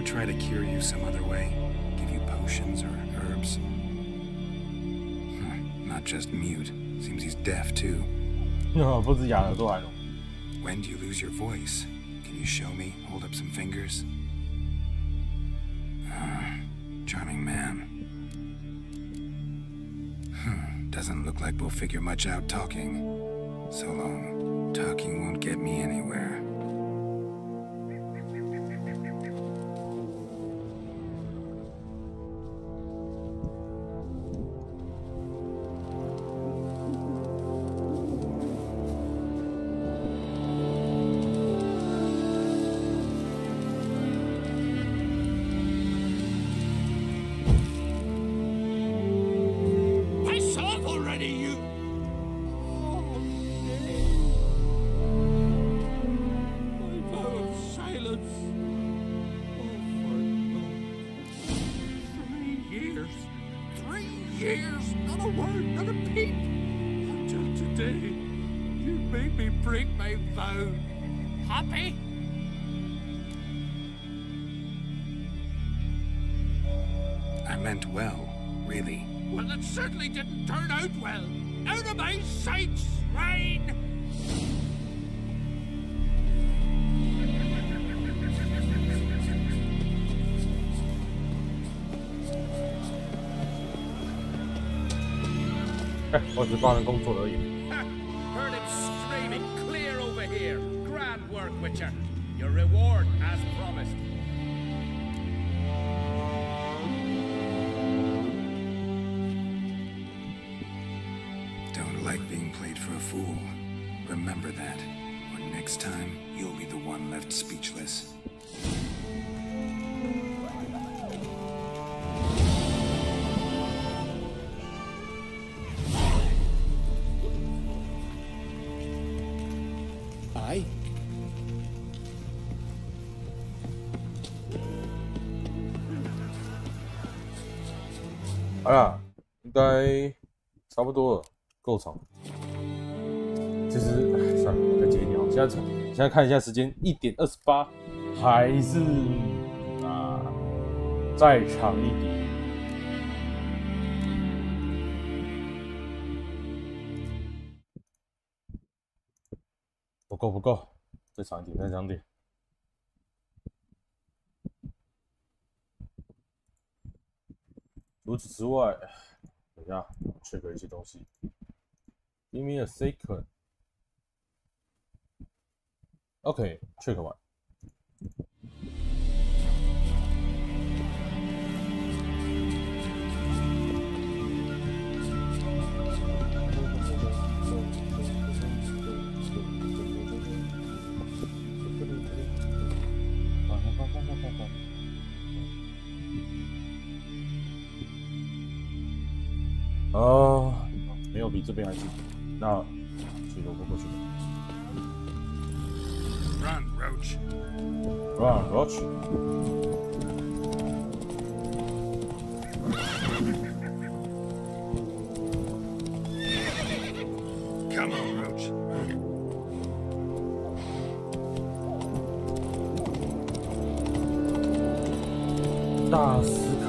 Try to cure you some other way? Give you potions or herbs? Not just mute. Seems he's deaf too. When do you lose your voice? Can you show me? Hold up some fingers? Charming man. Doesn't look like we'll figure much out talking. So long. Talking won't get me anywhere. Certainly didn't turn out well. Out of my sight, swine! Heard it screaming clear over here. Grand work, Witcher. Your reward as promised. like being played for a fool. Remember that, or next time, you'll be the one left speechless. Aye.好啦，应该差不多了，够长。其实，算了，我再截一条。现在看一下时间，1点28，还是再长一点。不够，再长一点。除此之外，等一下 check 一些东西。Give me a second. OK, check 完。没有比这边还近，那这个我过去了。Run, Roach. Run, Roach. Come on, Roach. 大斯凯。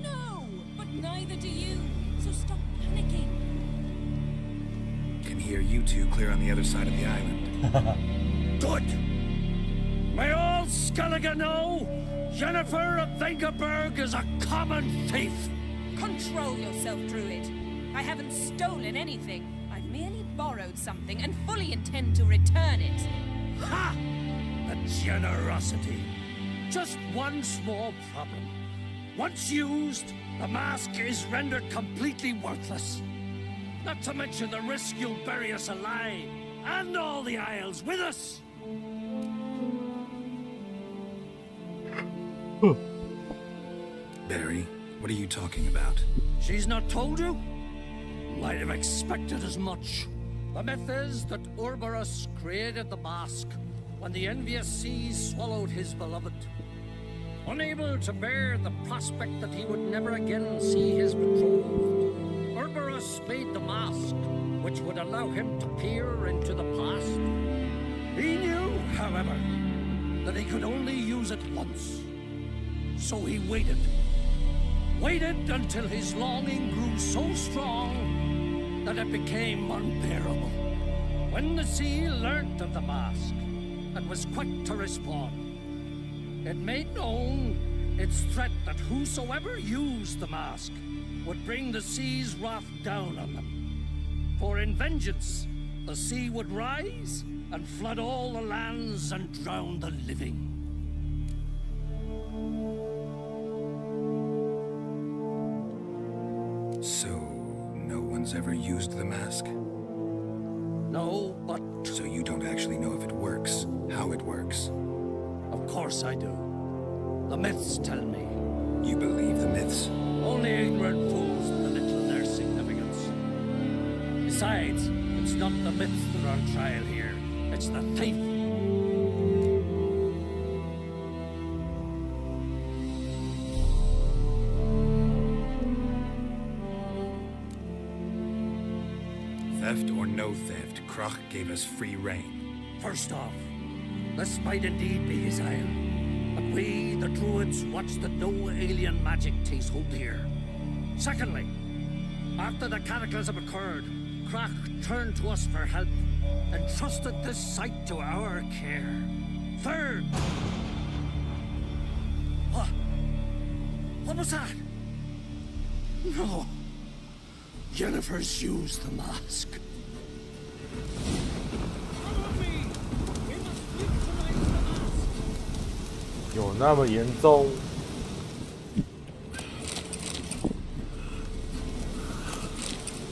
No, but neither do you. So stop panicking. Can hear you two clear on the other side of the island. Good. May all Skellige know Jennifer of Vengerberg is a common thief. Control yourself, Druid. I haven't stolen anything. I've merely borrowed something and fully intend to return it. Ha! The generosity. Just one small problem. Once used, the mask is rendered completely worthless. Not to mention the risk you'll bury us alive, and all the Isles with us. Barry, what are you talking about? She's not told you? Might have expected as much. The myth is that Ouroboros created the mask when the envious seas swallowed his beloved. Unable to bear the prospect that he would never again see his betrothed, Ouroboros made the mask, which would allow him to peer into the past. He knew, however, that he could only use it once. So he waited. Waited until his longing grew so strong that it became unbearable. When the sea learnt of the mask and was quick to respond, it made known its threat that whosoever used the mask would bring the sea's wrath down on them. For in vengeance, the sea would rise and flood all the lands and drown the living. So, no one's ever used the mask? No, but... So you don't actually know if it works, how it works? Of course I do. The myths tell me. You believe the myths? Only ignorant fools belittle their significance. Besides, it's not the myths that are on trial here. It's the thief. Theft or no theft, Krach gave us free reign. First off, this might indeed be his isle, but we The druids watched that no alien magic takes hold here. Secondly, after the cataclysm occurred, Krak turned to us for help and trusted this site to our care. Third... What? What was that? No. Jennifer's used the mask. Follow me. We must neutralize the mask. 有那么严重？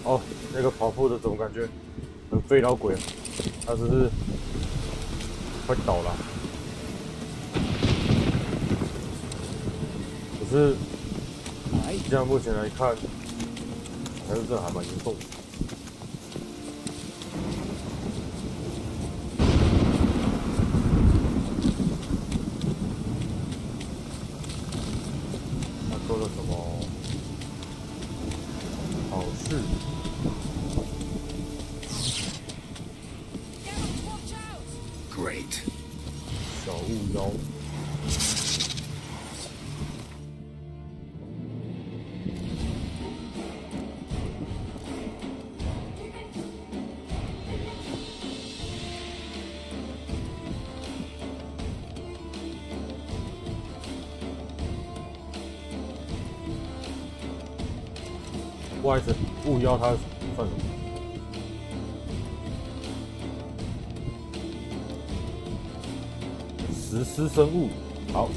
哦，那个跑步的怎么感觉很废老鬼啊？他只是快倒了，可是这样目前来看，还是这还蛮严重的。他说了什么？好事。 Great. 小雾妖。不好意思，雾妖它算什么？ 食尸生物，好。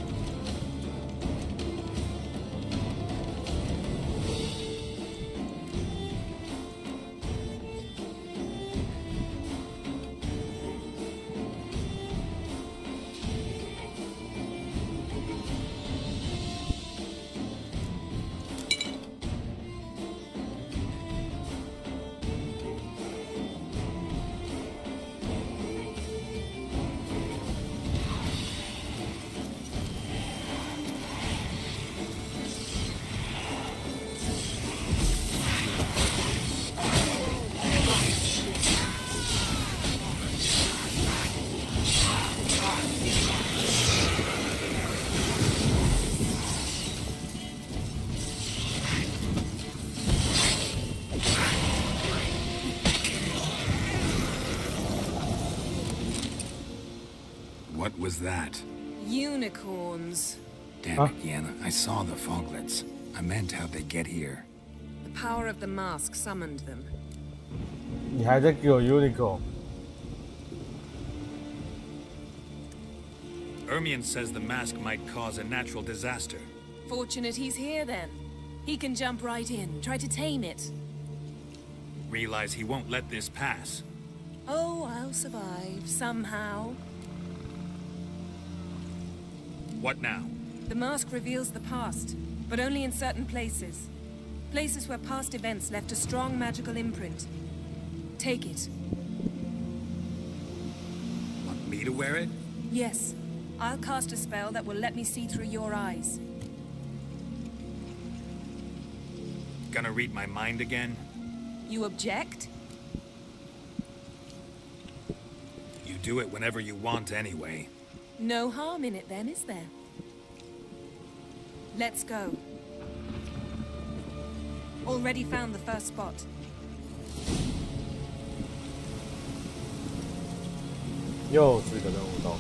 What was that? Unicorns. Damn it, Yana. I saw the foglets. I meant how'd they get here. The power of the mask summoned them. 你还在给我 unicorn？ Ermion says the mask might cause a natural disaster. Fortunate he's here then. He can jump right in, try to tame it. Realize he won't let this pass. Oh, I'll survive, somehow. What now? The mask reveals the past, but only in certain places. Places where past events left a strong magical imprint. Take it. Want me to wear it? Yes. I'll cast a spell that will let me see through your eyes. Gonna read my mind again? You object? You do it whenever you want anyway. No harm in it then, is there? Let's go. Already found the first spot. Yo, 是个任务到。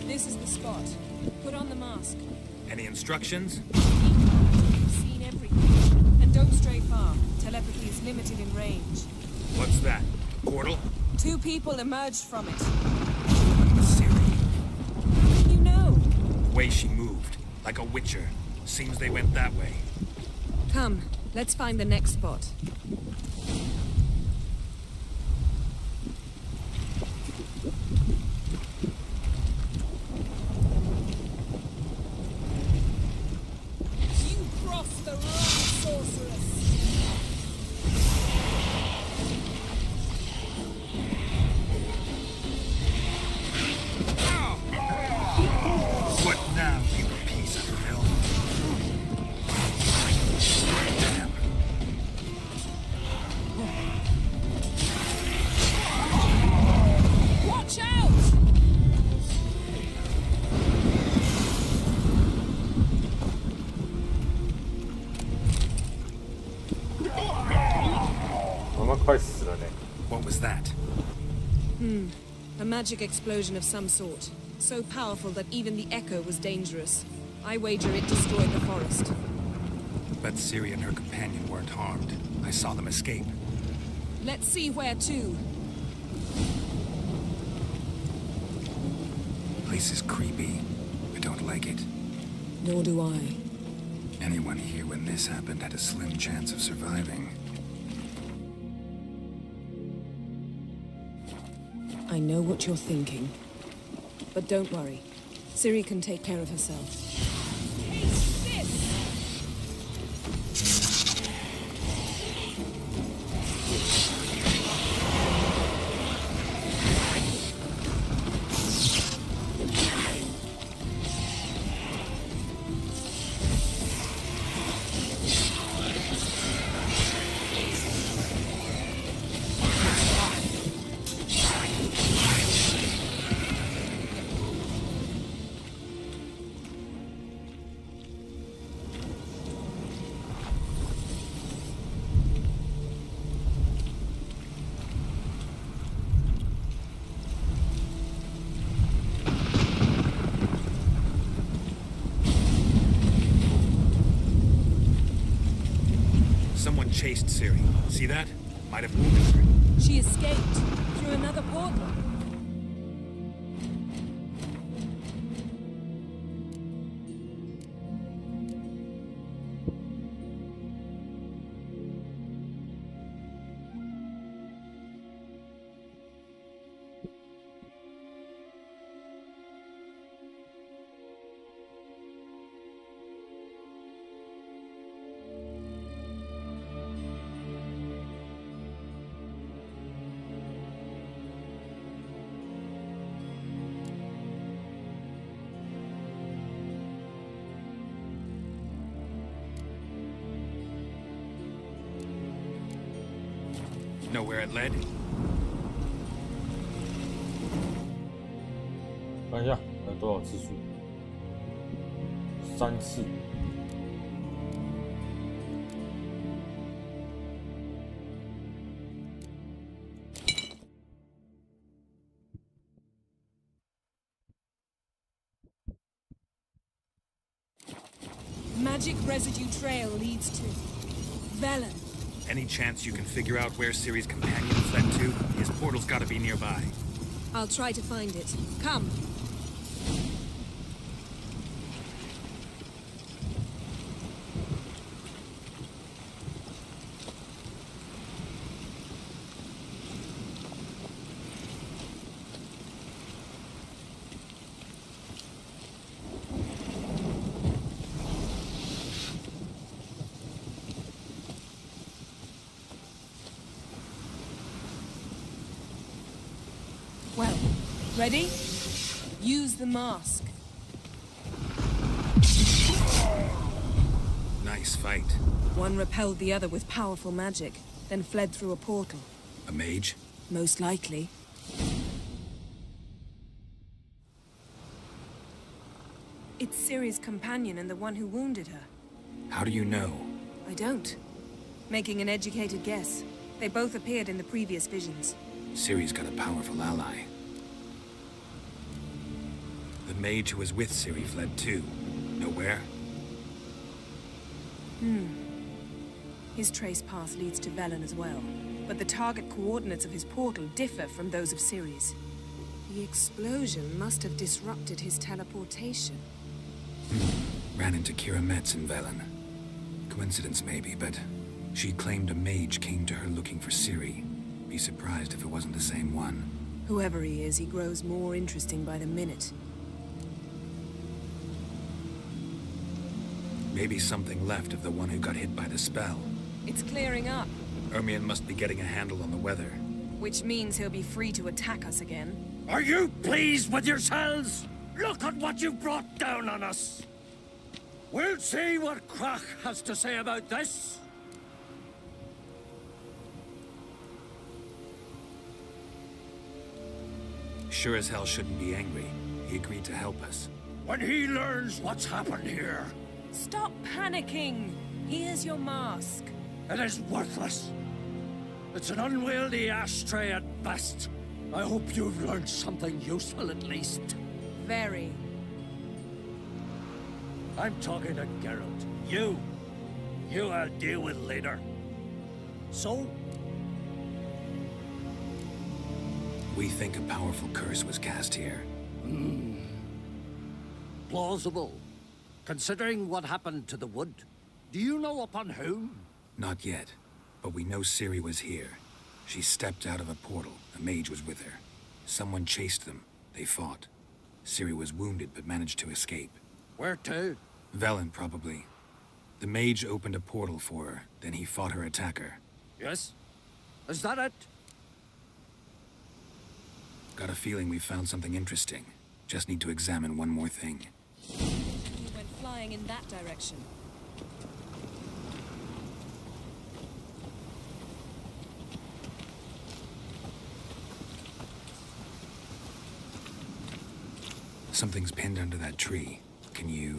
This is the spot. Put on the mask. Any instructions? You've seen everything. And don't stray far. Telepathy is limited in range. What's that? Portal? 2 people emerged from it. Siri. How can you know? The way she moved. Like a witcher. Seems they went that way. Come, let's find the next spot. You crossed the wrong sorceress. magic explosion of some sort. So powerful that even the echo was dangerous. I wager it destroyed the forest. But Ciri and her companion weren't harmed. I saw them escape. Let's see where to. The place is creepy. I don't like it. Nor do I. Anyone here when this happened had a slim chance of surviving. I know what you're thinking. But don't worry. Ciri can take care of herself. Someone chased Ciri. See that? Might have wounded her. She escaped through another portal. Know where it led? 看一下，来多少次数？3次。Magic residue trail leads to Velen. Any chance you can figure out where Ciri's companion fled to? His portal's gotta be nearby. I'll try to find it. Come. Well, ready? Use the mask. Nice fight. One repelled the other with powerful magic, then fled through a portal. A mage? Most likely. It's Ciri's companion and the one who wounded her. How do you know? I don't. Making an educated guess. They both appeared in the previous visions. Ciri's got a powerful ally. The mage who was with Ciri fled too. Know where? His trace path leads to Velen as well. But the target coordinates of his portal differ from those of Ciri's. The explosion must have disrupted his teleportation. Ran into Kira Metz in Velen. Coincidence maybe, but she claimed a mage came to her looking for Ciri. Be surprised if it wasn't the same one. Whoever he is, he grows more interesting by the minute. Maybe something left of the one who got hit by the spell. It's clearing up. Ermion must be getting a handle on the weather. Which means he'll be free to attack us again. Are you pleased with yourselves? Look at what you brought down on us. We'll see what Krach has to say about this. Sure as hell shouldn't be angry. He agreed to help us. When he learns what's happened here... Stop panicking! Here's your mask. It is worthless. It's an unwieldy ashtray at best. I hope you've learned something useful at least. Very. I'm talking to Geralt. You I'll deal with later. So? We think a powerful curse was cast here. Plausible. Considering what happened to the wood. Do you know upon whom? Not yet, but we know Ciri was here. She stepped out of a portal. A mage was with her. Someone chased them. They fought. Ciri was wounded, but managed to escape. Where to? Velen, probably. The mage opened a portal for her, then he fought her attacker. Yes? Is that it? Got a feeling we found something interesting. Just need to examine one more thing. We went flying in that direction. Something's pinned under that tree. Can you...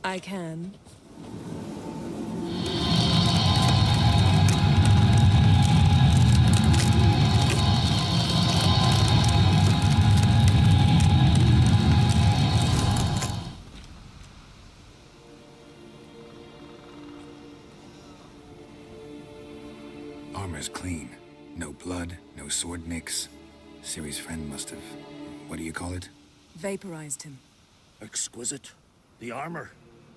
I can. Armor's clean. No blood, no sword nicks. Ciri's friend must have... what do you call it? Vaporized him. Exquisite. The armor,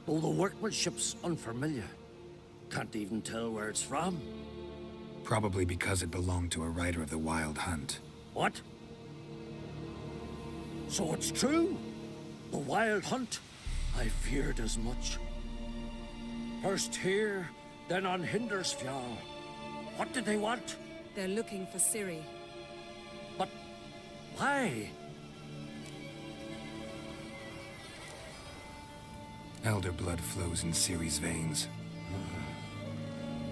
though the workmanship's unfamiliar. Can't even tell where it's from. Probably because it belonged to a rider of the Wild Hunt. What? So it's true? The Wild Hunt? I feared as much. First here, then on Hindersfjall. What did they want? They're looking for Ciri. But why? Elder blood flows in Ciri's veins.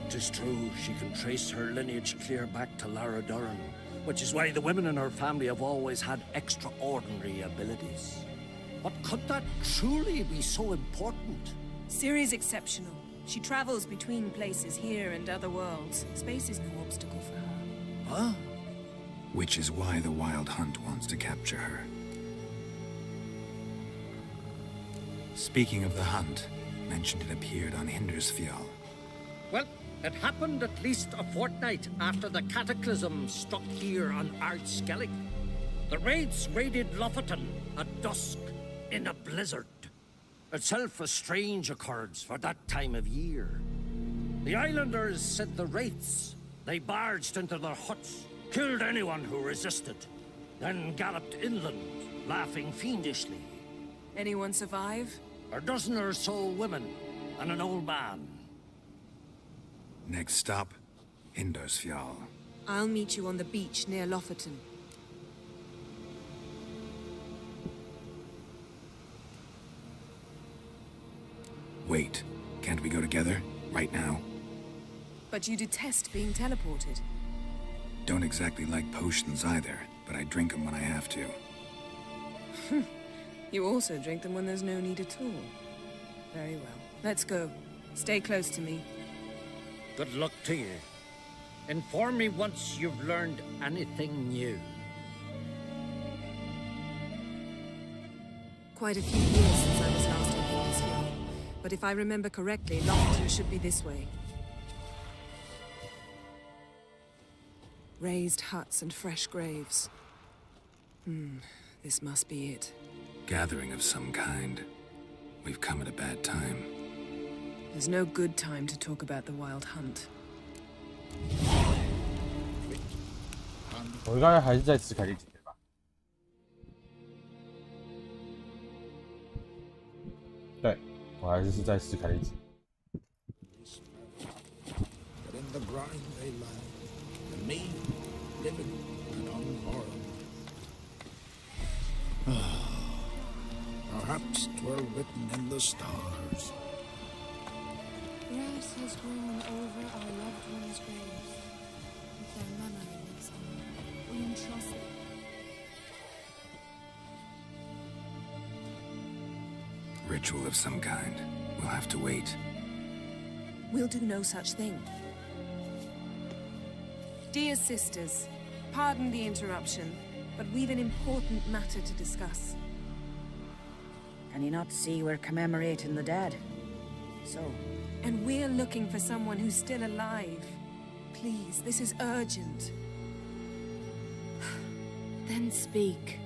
'Tis true, she can trace her lineage clear back to Lara Duran, which is why the women in her family have always had extraordinary abilities. But could that truly be so important? Ciri's exceptional. She travels between places here and other worlds. Space is no obstacle for her. Huh? Which is why the Wild Hunt wants to capture her. Speaking of the hunt, mentioned it appeared on Hindersfjall. Well, it happened at least a fortnight after the cataclysm struck here on Ardskellig. The raids raided Lofoten at dusk in a blizzard. Itself a strange occurrence for that time of year. The islanders sent the wraiths. They barged into their huts, killed anyone who resisted, then galloped inland, laughing fiendishly. Anyone survive? A dozen or so women and an old man. Next stop, Hindersfjall. I'll meet you on the beach near Lofoten. Wait, can't we go together? Right now? But you detest being teleported. Don't exactly like potions either, but I drink them when I have to. You also drink them when there's no need at all. Very well. Let's go. Stay close to me. Good luck to you. Inform me once you've learned anything new. Quite a few years since I was last in Hindersfjall. But if I remember correctly, Lofoten should be this way. Raised huts and fresh graves. This must be it. Gathering of some kind. We've come at a bad time. There's no good time to talk about the Wild Hunt. 我刚才还是在斯凯利体对吧？对，我还是在斯凯利体。But in the grind they lie, the mean, living, and unharmed. Perhaps 'twere written in the stars. Grass has grown over our loved ones' graves. With their memory lives on. We entrust them. Ritual of some kind. We'll have to wait. We'll do no such thing. Dear sisters, pardon the interruption, but we've an important matter to discuss. Can you not see we're commemorating the dead? So? And we're looking for someone who's still alive. Please, this is urgent. Then speak.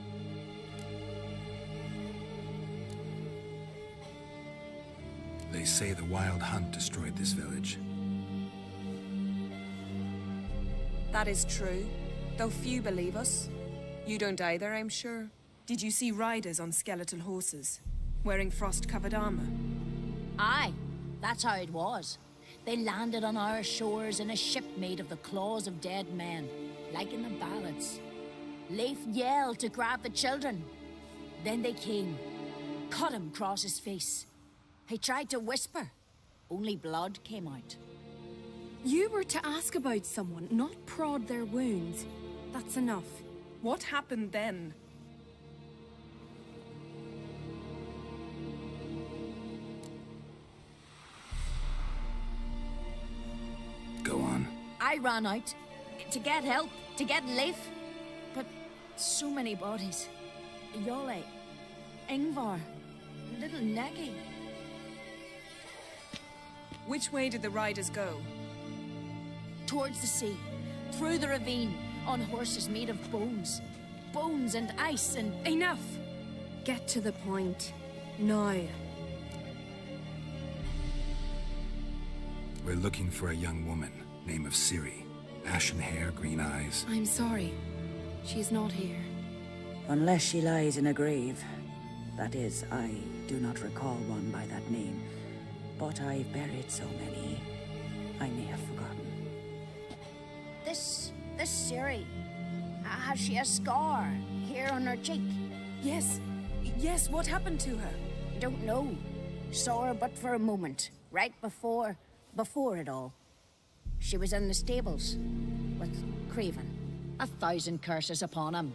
They say the Wild Hunt destroyed this village. That is true, though few believe us. You don't either, I'm sure. Did you see riders on skeletal horses, wearing frost-covered armor? Aye, that's how it was. They landed on our shores in a ship made of the claws of dead men, like in the ballads. Leif yelled to grab the children. Then they came, cut him across his face. He tried to whisper, only blood came out. You were to ask about someone, not prod their wounds. That's enough. What happened then? Go on. I ran out to get help, to get Leif. But so many bodies. Yolle, Ingvar, little Neggy. Which way did the riders go? Towards the sea, through the ravine, on horses made of bones. Bones and ice and... Enough! Get to the point. Now. We're looking for a young woman, name of Ciri. Ashen hair, green eyes. I'm sorry. She's not here. Unless she lies in a grave. That is, I do not recall one by that name. But I've buried so many, I may have forgotten. This Ciri, has she a scar here on her cheek? Yes, what happened to her? I don't know. Saw her but for a moment, right before it all. She was in the stables with Craven. 1,000 curses upon him.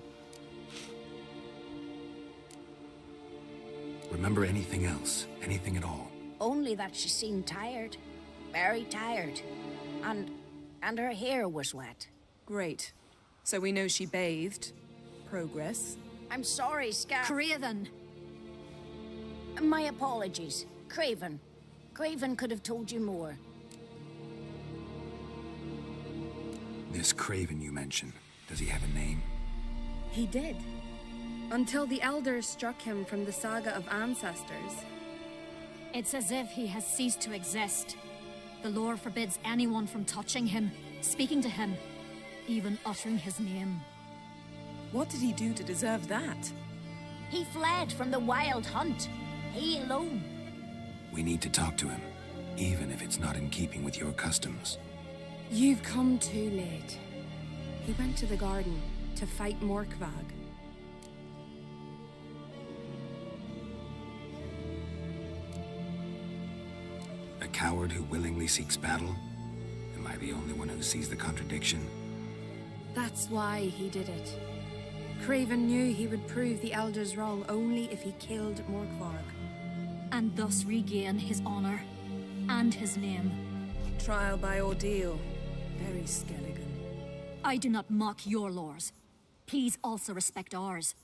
Remember anything else? Anything at all? Only that she seemed tired. Very tired. And her hair was wet. Great. So we know she bathed. Progress. I'm sorry, Craven! My apologies. Craven. Craven could have told you more. This Craven you mentioned, does he have a name? He did. Until the elders struck him from the saga of ancestors. It's as if he has ceased to exist. The lore forbids anyone from touching him, speaking to him, even uttering his name. What did he do to deserve that? He fled from the Wild Hunt. He alone. We need to talk to him, even if it's not in keeping with your customs. You've come too late. He went to the garden to fight Morkvag. A coward who willingly seeks battle? Am I the only one who sees the contradiction? That's why he did it. Craven knew he would prove the elders wrong only if he killed Morkvarg. And thus regain his honor and his name. Trial by ordeal. Very Skelligan. I do not mock your laws. Please also respect ours.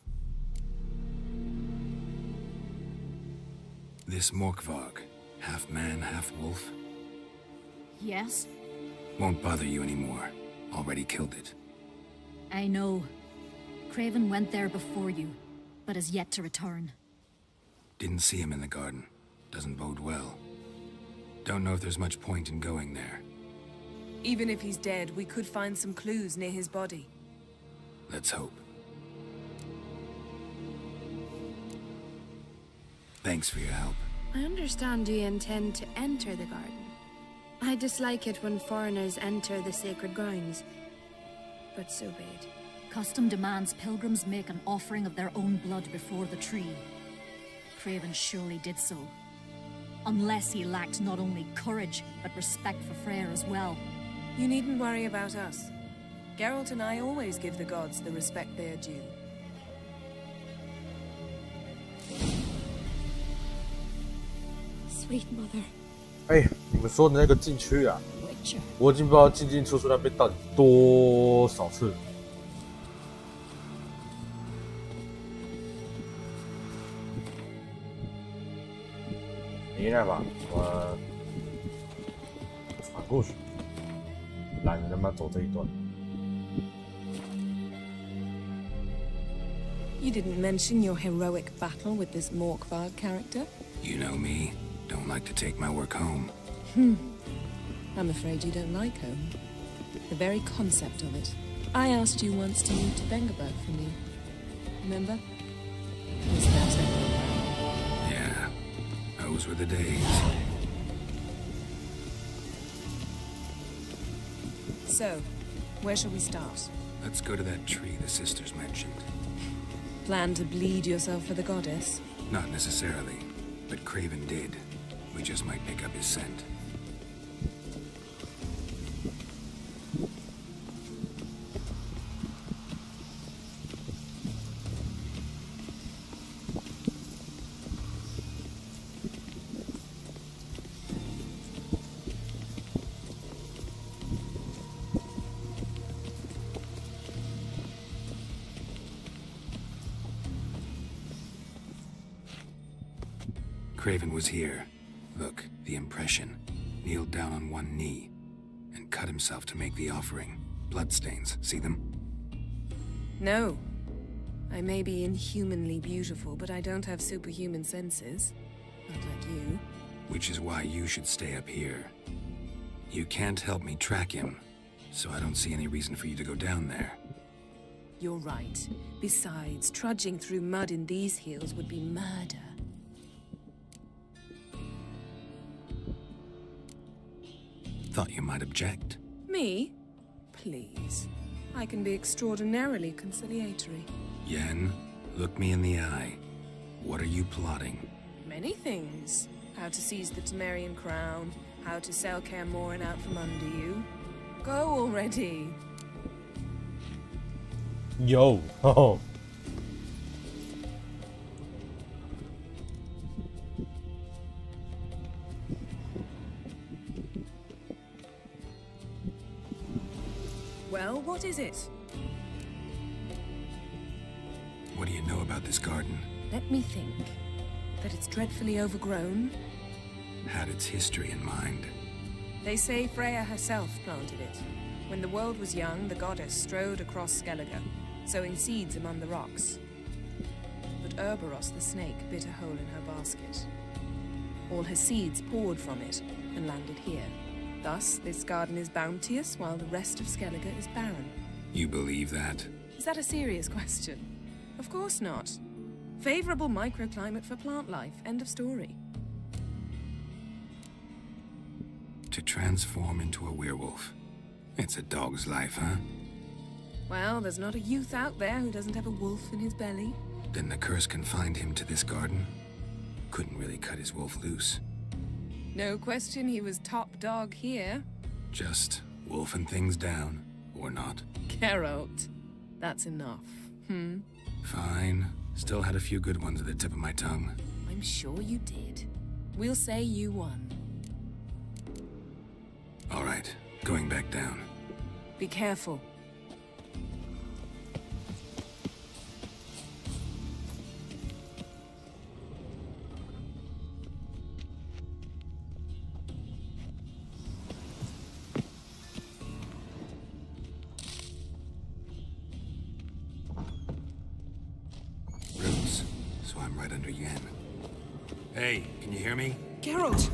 This Morkvarg, half man, half wolf? Yes? Won't bother you anymore. Already killed it. I know. Craven went there before you, but is yet to return. Didn't see him in the garden. Doesn't bode well. Don't know if there's much point in going there. Even if he's dead, we could find some clues near his body. Let's hope. Thanks for your help. I understand you intend to enter the garden. I dislike it when foreigners enter the sacred grounds. But so be it. Custom demands pilgrims make an offering of their own blood before the tree. Craven surely did so. Unless he lacked not only courage, but respect for Freyr as well. You needn't worry about us. Geralt and I always give the gods the respect they are due. Sweet mother. 哎，你们说的那个禁区啊，我已经不知道进进出出那边到底多少次了。你来吧，我反过去，懒得他妈走这一段。 You didn't mention your heroic battle with this Morkvarg character. You know me. Don't like to take my work home. I'm afraid you don't like home. The very concept of it. I asked you once to move to Vengerberg for me. Remember? Was that it? Yeah. Those were the days. So, where shall we start? Let's go to that tree the sisters mentioned. Plan to bleed yourself for the goddess? Not necessarily, but Craven did. We just might pick up his scent. Craven was here. Look, the impression. Kneeled down on one knee and cut himself to make the offering. Bloodstains, see them? No. I may be inhumanly beautiful, but I don't have superhuman senses. Not like you. Which is why you should stay up here. You can't help me track him, so I don't see any reason for you to go down there. You're right. Besides, trudging through mud in these hills would be murder. Thought you might object. Me? Please. I can be extraordinarily conciliatory. Yen, look me in the eye. What are you plotting? Many things. How to seize the Temerian crown, how to sell Kaer Morhen out from under you. Go already. Yo, oh. Well, what is it? What do you know about this garden? Let me think. That it's dreadfully overgrown? Had its history in mind. They say Freya herself planted it. When the world was young, the goddess strode across Skellige, sowing seeds among the rocks. But Urboros the snake bit a hole in her basket. All her seeds poured from it and landed here. Thus, this garden is bounteous, while the rest of Skellige is barren. You believe that? Is that a serious question? Of course not. Favorable microclimate for plant life. End of story. To transform into a werewolf. It's a dog's life, huh? Well, there's not a youth out there who doesn't have a wolf in his belly. Then the curse confined him to this garden? Couldn't really cut his wolf loose. No question he was top dog here. Just wolfing things down, or not. Geralt. That's enough. Fine. Still had a few good ones at the tip of my tongue. I'm sure you did. We'll say you won. All right, going back down. Be careful. Roots, so I'm right under Yen. Hey, can you hear me? Geralt!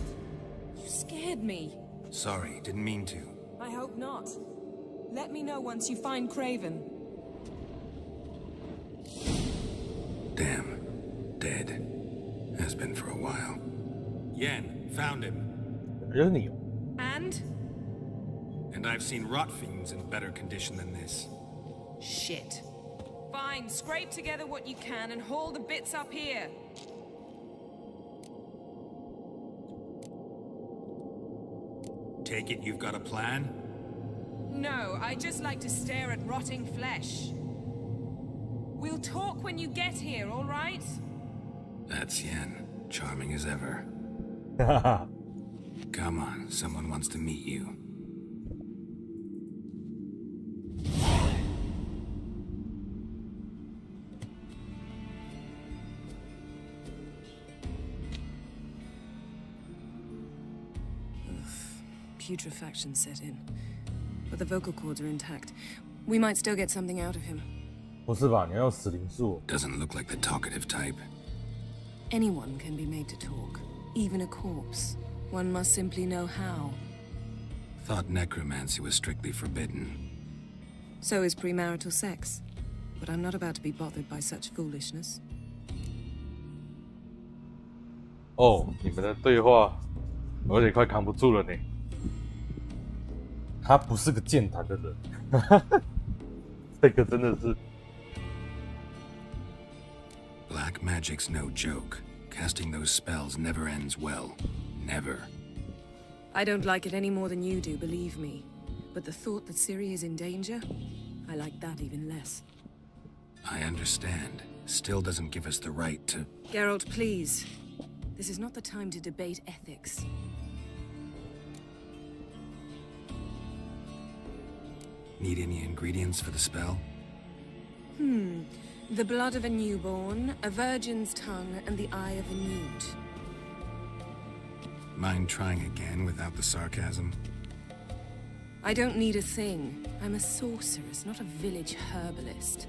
You scared me. Sorry, didn't mean to. I hope not. Let me know once you find Craven. Damn. Dead. Has been for a while. Yen, found him. Really? And I've seen rot fiends in better condition than this. Shit. Fine, scrape together what you can and haul the bits up here. Take it you've got a plan? No, I just like to stare at rotting flesh. We'll talk when you get here, all right? That's Yen. Charming as ever. Come on, someone wants to meet you. putrefaction set in. But the vocal cords are intact. We might still get something out of him. 不是吧？你要死灵术。Doesn't look like the talkative type. Anyone can be made to talk, even a corpse. One must simply know how. Thought necromancy was strictly forbidden. So is premarital sex. But I'm not about to be bothered by such foolishness. 哦，你们的对话，我有点快扛不住了呢。他不是个健谈的人，这个真的是。Black magic's no joke. Casting those spells never ends well. Never. I don't like it any more than you do, believe me. But the thought that Ciri is in danger, I like that even less. I understand. Still doesn't give us the right to... Geralt, please. This is not the time to debate ethics. Need any ingredients for the spell? The blood of a newborn, a virgin's tongue, and the eye of a newt. Mind trying again without the sarcasm? I don't need a thing. I'm a sorceress, not a village herbalist.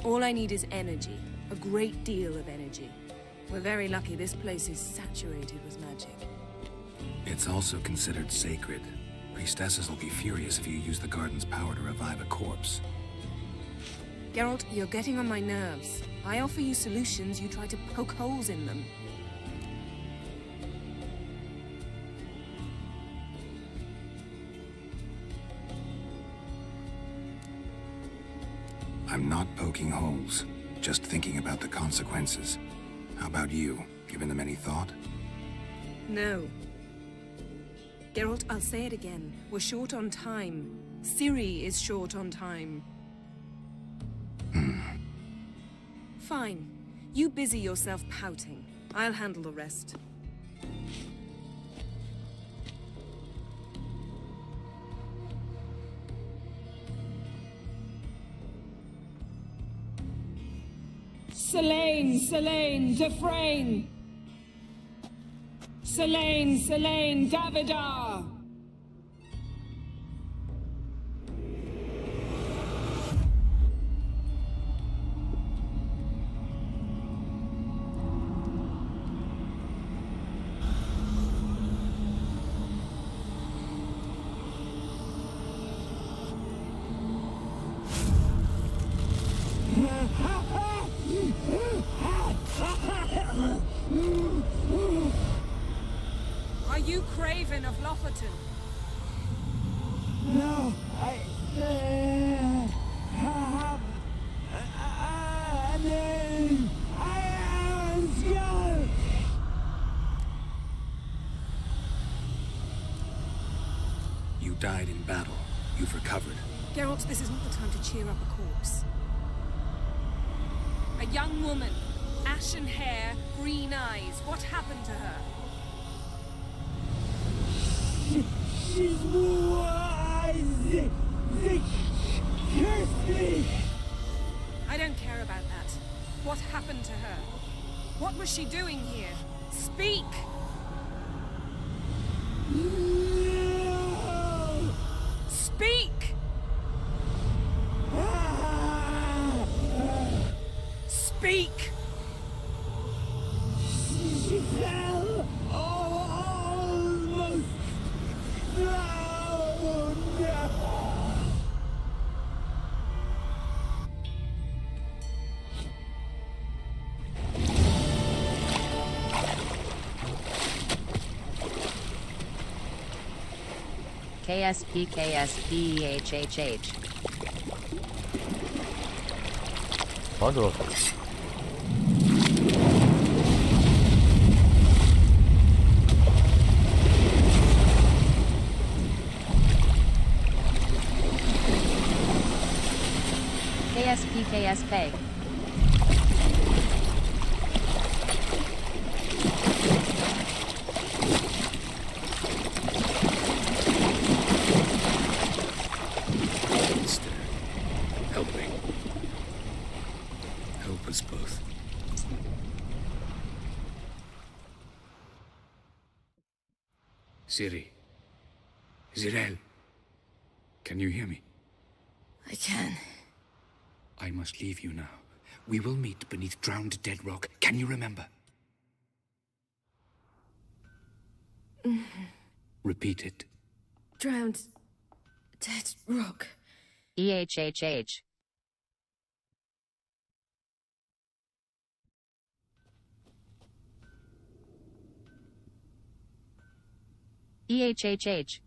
All I need is energy. A great deal of energy. We're very lucky this place is saturated with magic. It's also considered sacred. Priestesses will be furious if you use the garden's power to revive a corpse. Geralt, you're getting on my nerves. I offer you solutions, you try to poke holes in them. I'm not poking holes, just thinking about the consequences. How about you? Given them any thought? No. Geralt, I'll say it again. We're short on time. Ciri is short on time. Fine. You busy yourself pouting. I'll handle the rest. Selene, Selene, Dufresne! Selene, Selene, Davidar! Are you Craven of Lofoten? No, I have a name. I am Skull. You died in battle. You've recovered. Geralt, this is not the time to cheer up a corpse. A young woman. Ashen hair, green eyes. What happened to her? She's wise. They cursed me. I don't care about that. What happened to her? What was she doing here? Speak! No. Speak! Speak! She fell almost drowned. KSP KSP EHHH. Pardon. KSP KSP. Mister, help me. Help us both. Ciri, Zirel, can you hear me? I can. I must leave you now. We will meet beneath drowned dead rock. Can you remember? Repeat it. Drowned dead rock. EHHH. EHHH.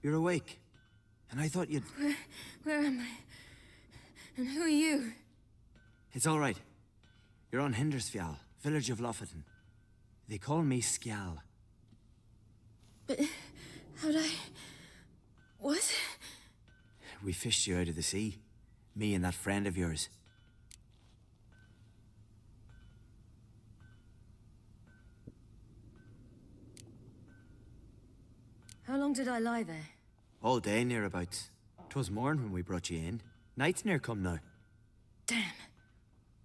You're awake. And I thought you'd... Where am I? And who are you? It's all right. You're on Hindersfjall, village of Lofoten. They call me Skjal. But how'd I... What? We fished you out of the sea. Me and that friend of yours. How long did I lie there? All day, nearabouts. 'Twas morn when we brought you in. Night's near come now. Damn.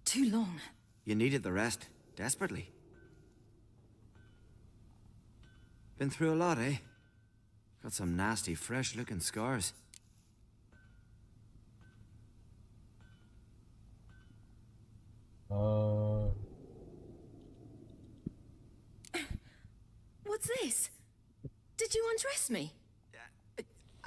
Too long. You needed the rest, desperately. Been through a lot, eh? Got some nasty, fresh-looking scars. What's this? Did you undress me?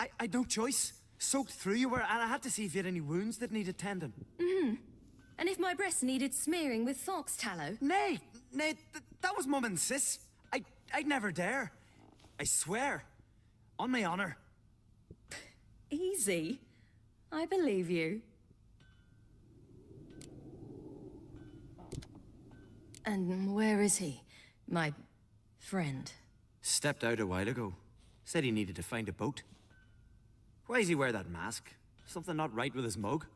I had no choice. Soaked through you were, and I had to see if you had any wounds that needed tending. And if my breasts needed smearing with fox tallow? Nay, that was Mum and Sis. I'd never dare. I swear. On my honor. Easy. I believe you. And where is he? My friend? Stepped out a while ago. Said he needed to find a boat. Why does he wear that mask? Something not right with his mug?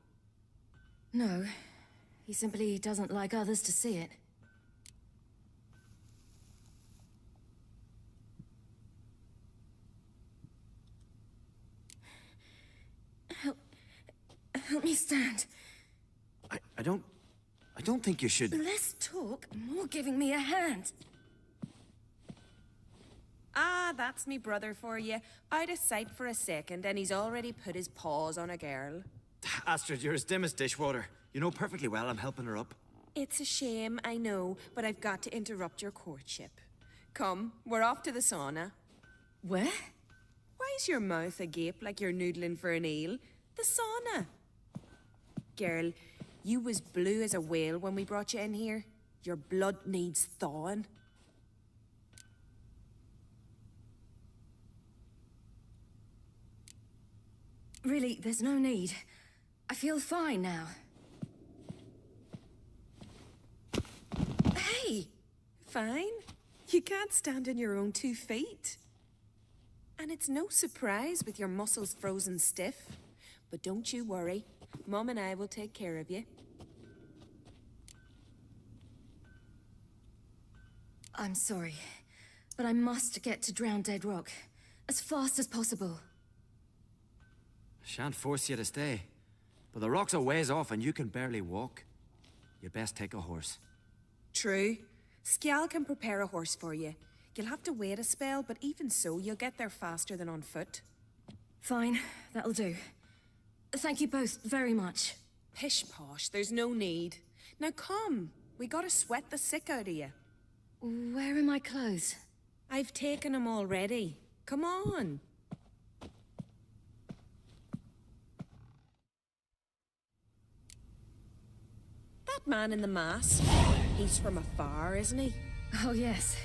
No. He simply doesn't like others to see it. Help me stand. I don't think you should... Less talk, more giving me a hand. Ah, that's me brother for you. Out of sight for a second, and he's already put his paws on a girl. Astrid, you're as dim as dishwater. You know perfectly well I'm helping her up. It's a shame, I know, but I've got to interrupt your courtship. Come, we're off to the sauna. Where? Why's your mouth agape like you're noodling for an eel? The sauna. Girl, you was blue as a whale when we brought you in here. Your blood needs thawing. Really, there's no need. I feel fine now. Hey! Fine? You can't stand on your own 2 feet. And it's no surprise with your muscles frozen stiff. But don't you worry. Mum and I will take care of you. I'm sorry, but I must get to Drowned Dead Rock as fast as possible. Shan't force you to stay. But the rock's a ways off and you can barely walk. You best take a horse. True. Skjal can prepare a horse for you. You'll have to wait a spell, but even so, you'll get there faster than on foot. Fine, that'll do. Thank you both very much. Pish-posh, there's no need. Now come, we gotta sweat the sick out of you. Where are my clothes? I've taken them already. Come on. That man in the mask, he's from afar, isn't he? Oh yes,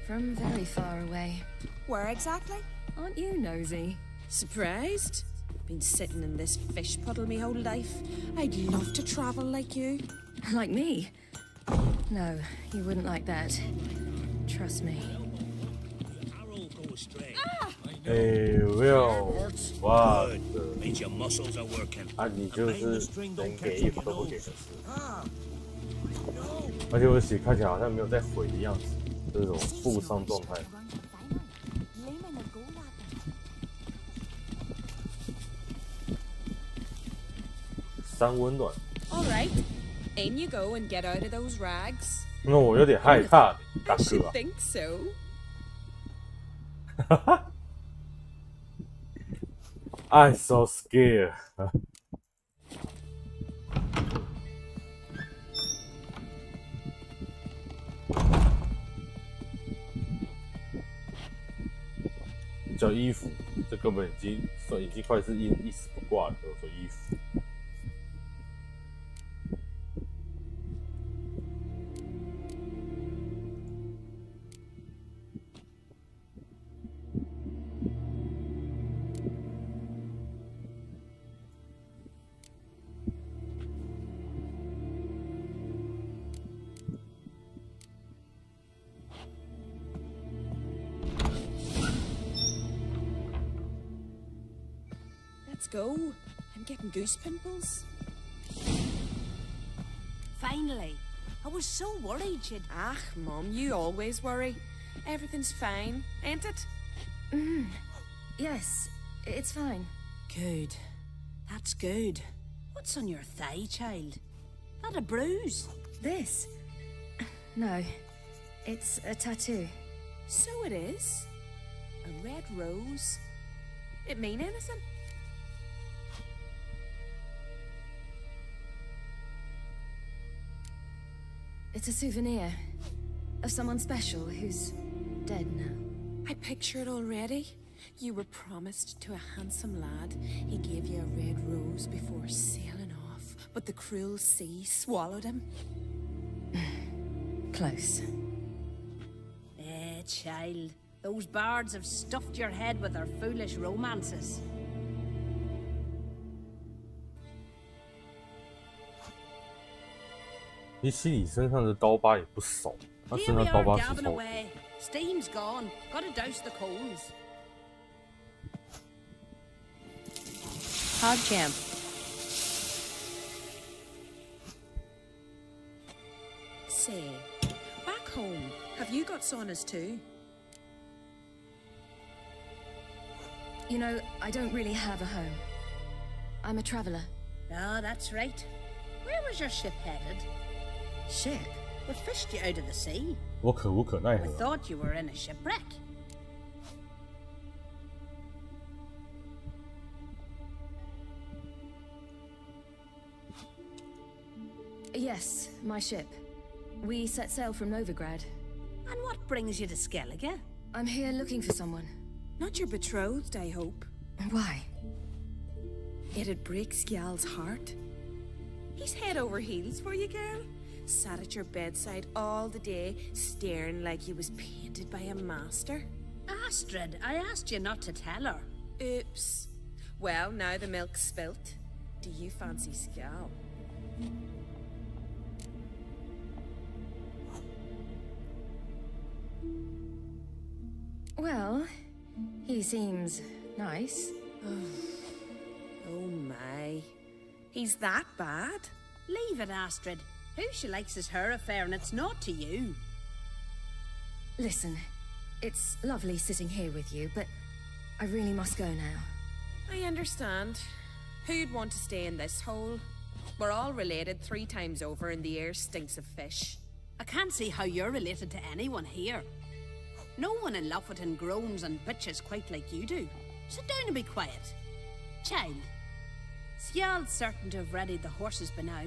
from very far away. Where exactly? Aren't you nosy? Surprised? Been sitting in this fish puddle me whole life. I'd love to travel like you. Like me? No, you wouldn't like that. Trust me. Will， 哇， means your muscles are working. 啊，你就是能给一分都不给的事，而且我的血看起来好像没有在毁的样子，这种负伤状态。三温暖。 All right, in you go and get out of those rags. 那我有点害怕，大 I should 哥啊。 think so. I'm so scared 。叫衣服，这根本已经快是一丝不挂了。我说衣服。Let's go. I'm getting goose pimples. Finally. I was so worried you'd... Ah, Mum, you always worry. Everything's fine, ain't it? Yes, it's fine. Good. That's good. What's on your thigh, child? Not a bruise? This? No, it's a tattoo. So it is. A red rose. It mean anything? It's a souvenir of someone special who's dead now. I picture it already. You were promised to a handsome lad. He gave you a red rose before sailing off, but the cruel sea swallowed him. Close. Child. Those bards have stuffed your head with their foolish romances. 其实你身上的刀疤也不少，他 Here 身 we 上刀 are 疤是 dabbing 超。 away. Steam's gone. Gotta douse the coals. PogChamp. Say, back home, have you got saunas too? You know, I don't really have a home. I'm a traveler. Ah, that's right. Where was your ship headed? Ship? We fished you out of the sea. 我可无可奈 We 何。 thought you were in a shipwreck. Yes, my ship. We set sail from Novigrad. And what brings you to Skellige? I'm here looking for someone. Not your betrothed, I hope. Why? It'd break Skjal's heart. He's head over heels for you, girl. Sat at your bedside all the day, staring like he was painted by a master. Astrid, I asked you not to tell her. Oops. Well, now the milk's spilt. Do you fancy Skjal? Well, he seems nice. Oh my. He's that bad? Leave it, Astrid. Who she likes is her affair, and it's not to you. Listen, it's lovely sitting here with you, but I really must go now. I understand. Who'd want to stay in this hole? We're all related 3 times over, and the air stinks of fish. I can't see how you're related to anyone here. No one in Lofoten groans and bitches quite like you do. Sit down and be quiet. Child, Skjal's certain to have readied the horses by now.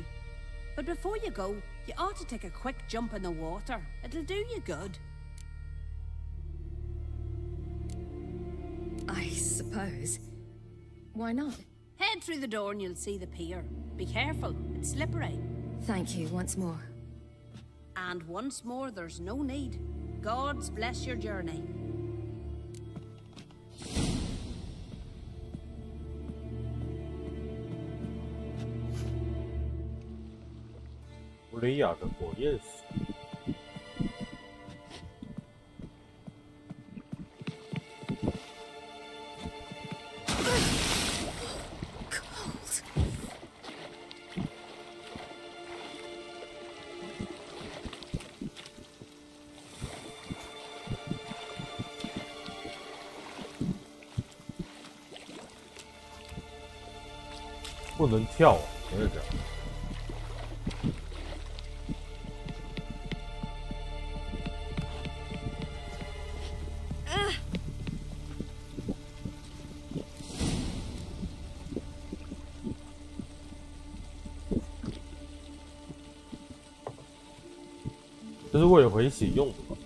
But before you go, you ought to take a quick jump in the water. It'll do you good. I suppose. Why not? Head through the door and you'll see the pier. Be careful, it's slippery. Thank you once more. And once more, there's no need. Gods bless your journey. "弗雷亚的火焰石。不能跳，我跟你讲。这是为了回血用的吧？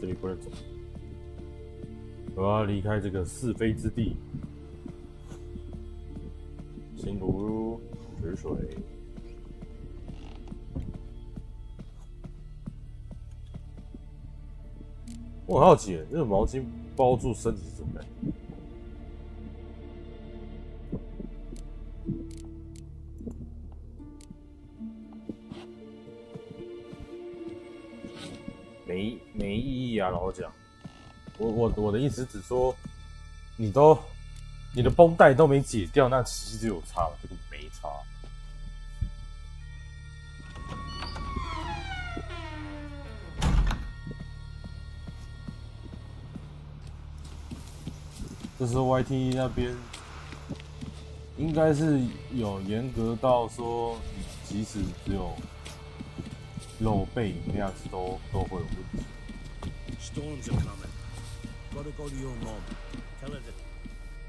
这里不能走，我要离开这个是非之地。心如止水。我很好奇，那个毛巾包住身体是什么感觉？没意义啊！老实讲，我的意思只说，你的绷带都没解掉，那其实就有差了，这个没差。这是 YT 那边应该是有严格到说，你即使只有露背那样子都会有问题。Storms are coming. Gotta go to your mom. Tell her that.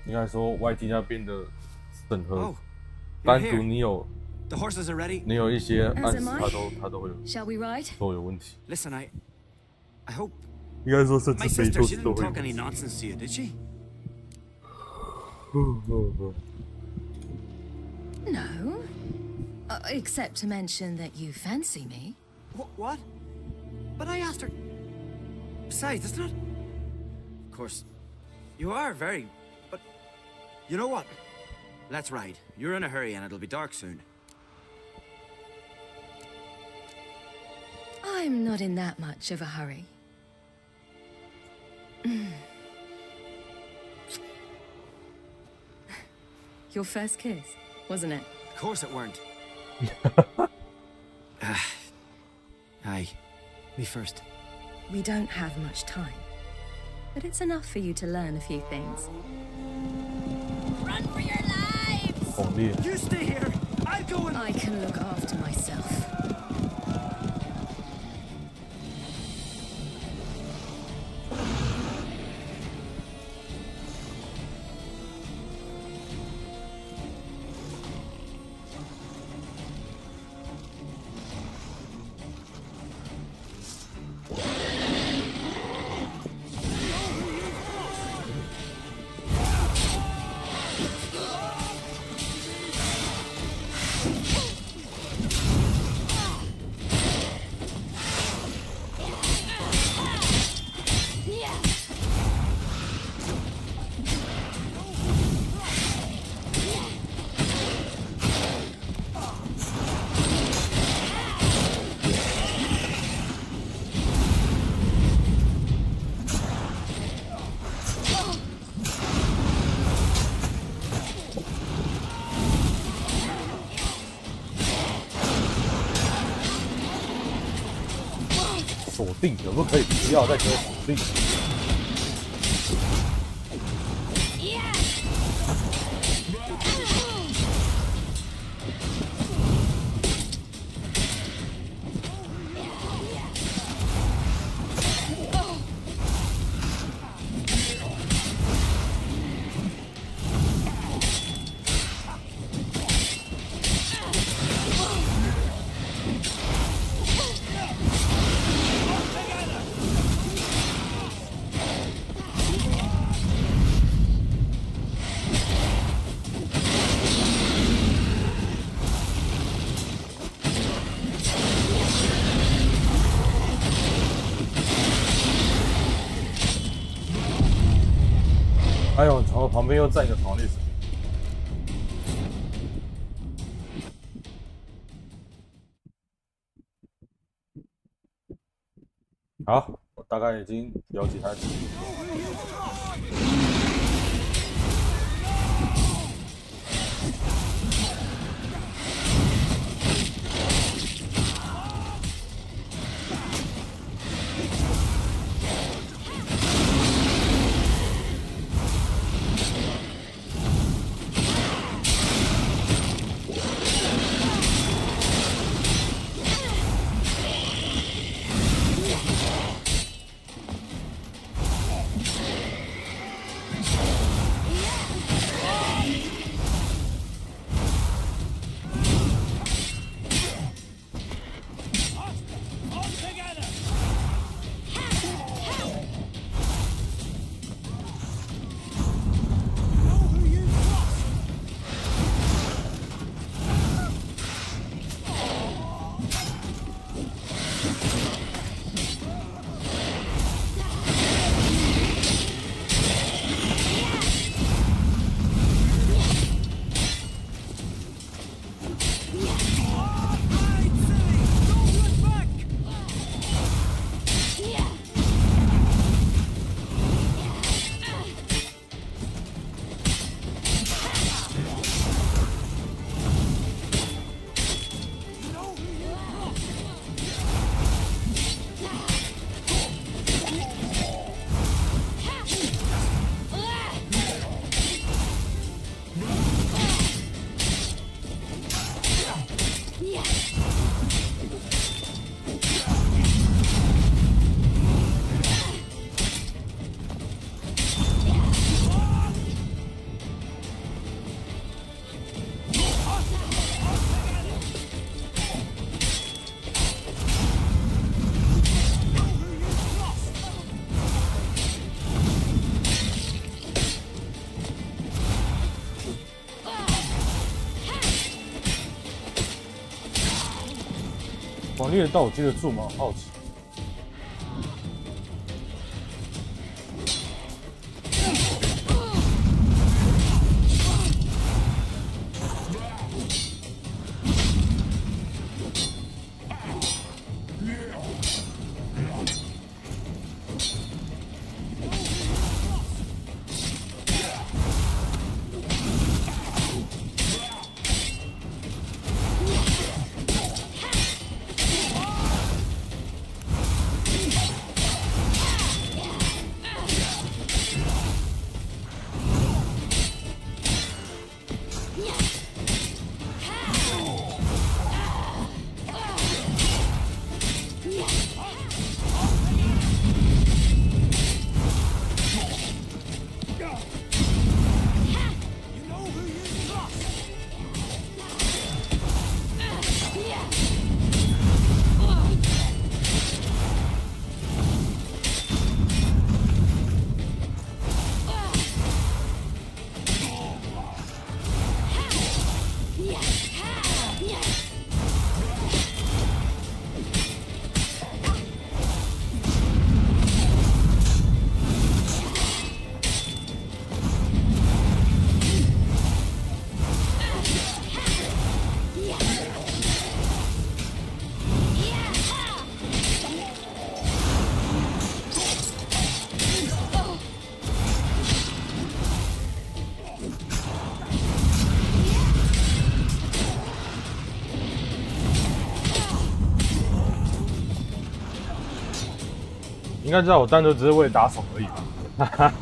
应该说 YT 那边的审核，单独你有一些暗示，他都会有都有问题。Listen, I hope. 应该说甚至 My 非 sister, 洲 she 都 didn't 会有 talk 问 any 题。 nonsense to you, did she? No. Except to mention that you fancy me. What? But I asked her. Besides, it's not. Of course, you are very. But you know what? Let's ride. You're in a hurry, and it'll be dark soon. I'm not in that much of a hurry. Your first kiss, wasn't it? Of course it weren't. Aye. Me first. We don't have much time, but it's enough for you to learn a few things. Run for your lives! You stay here. I'll go and. I can look after myself.可不可以不要再给我锁定？哎呦，从旁边又站一个狂烈士兵。好，我大概已经了解他的情况。猎得到，我接得住吗？好奇。应该知道我单独只是为了打手而已吧，哈哈。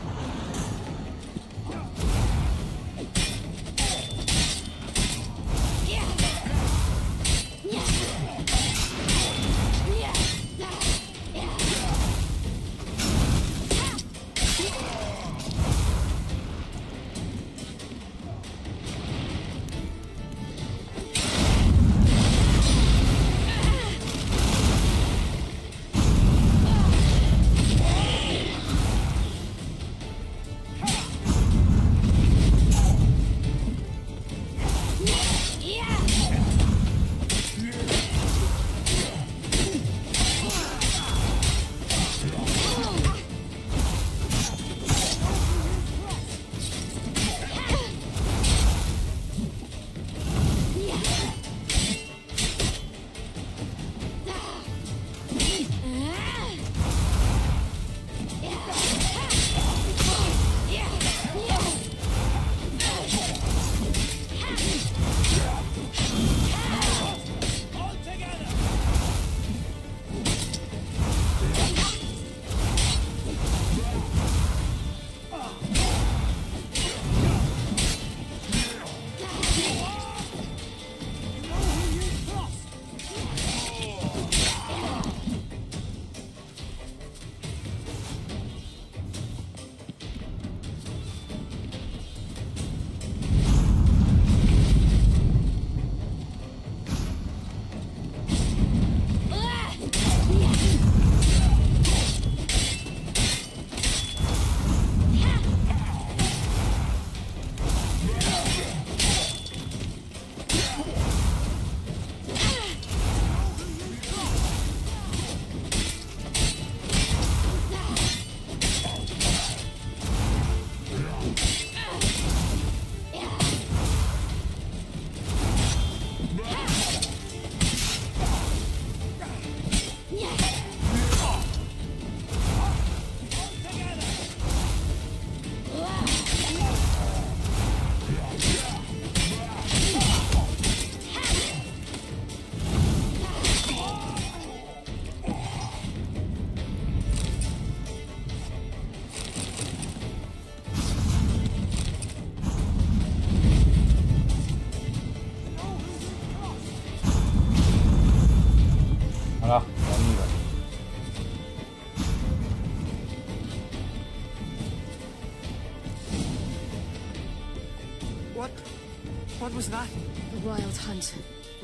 What was that? The wild hunt.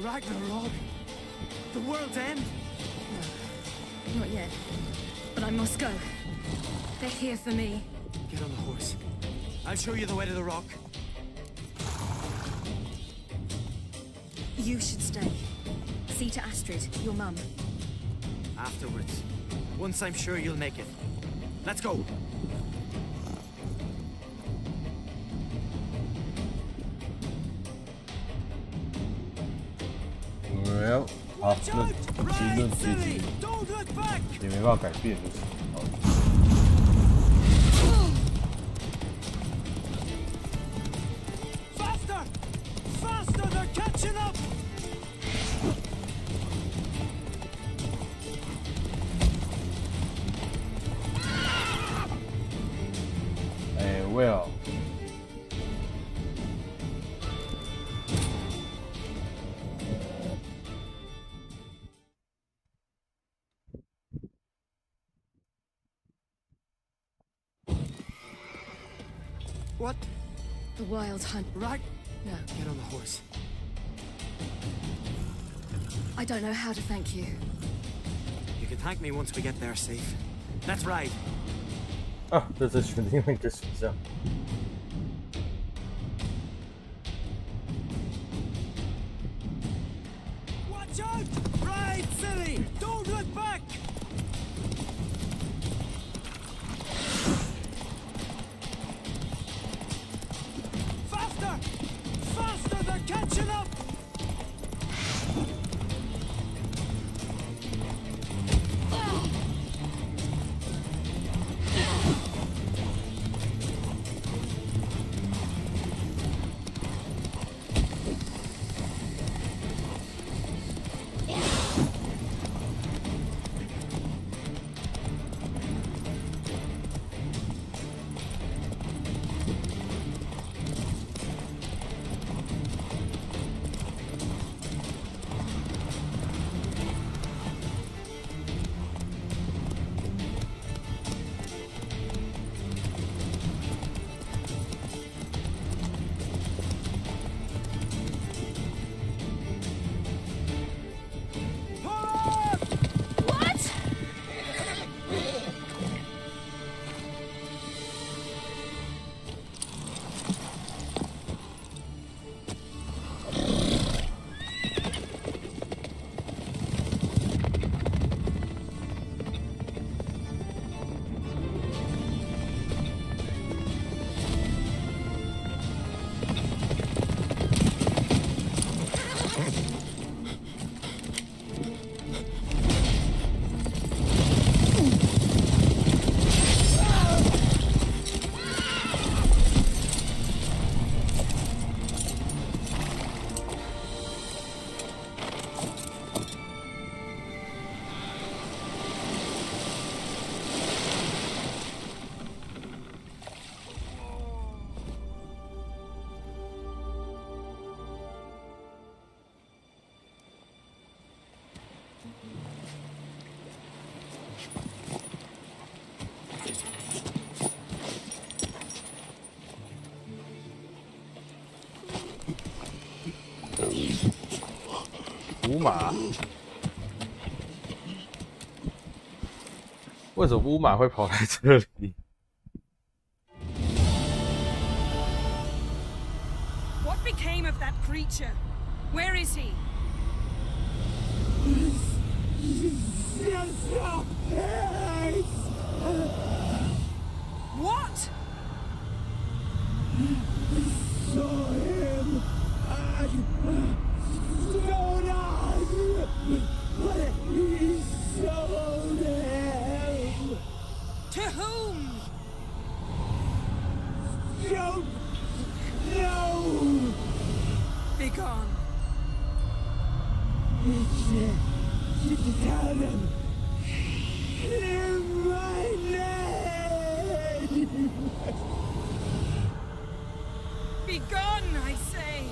Ragnarok? The world's end? No, not yet. But I must go. They're here for me. Get on the horse. I'll show you the way to the rock. You should stay. See to Astrid, your mum. Afterwards. Once I'm sure you'll make it. Let's go. Well， 好，那结论结局也没办法改变，就是。Faster! Faster! They're catching up! Well. What? The wild hunt. Right. Now, get on the horse. I don't know how to thank you. You can thank me once we get there safe. Let's ride. 啊，这是选另外一个选项。Watch out! Ride, silly! Don't look back! Faster! Faster! They're catching up! What? 五马？为什么乌马会跑来这里？ What became of that creature? Where is he? What? Saw him and stone on, but he sold him. To whom? Don't know. Be gone. Tell them. Clear my name. Be gone, I say.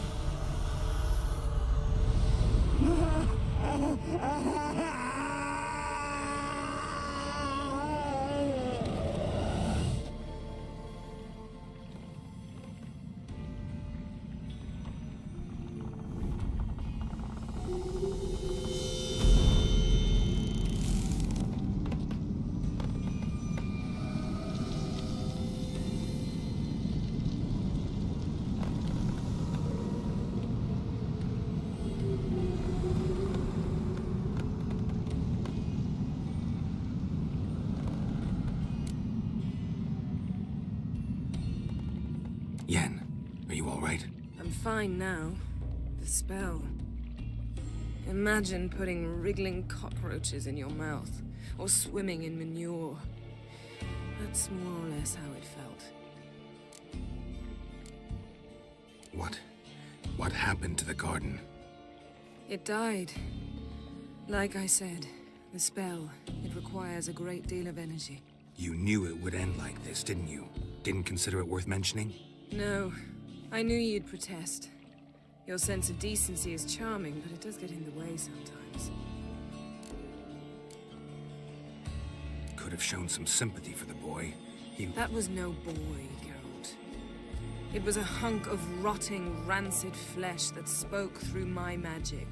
Yen, are you all right? I'm fine now. The spell. Imagine putting wriggling cockroaches in your mouth, or swimming in manure. That's more or less how it felt. What happened to the garden? It died. Like I said, the spell, it requires a great deal of energy. You knew it would end like this, didn't you? Didn't consider it worth mentioning? No. I knew you'd protest. Your sense of decency is charming, but it does get in the way sometimes. Could have shown some sympathy for the boy. That was no boy, Geralt. It was a hunk of rotting, rancid flesh that spoke through my magic.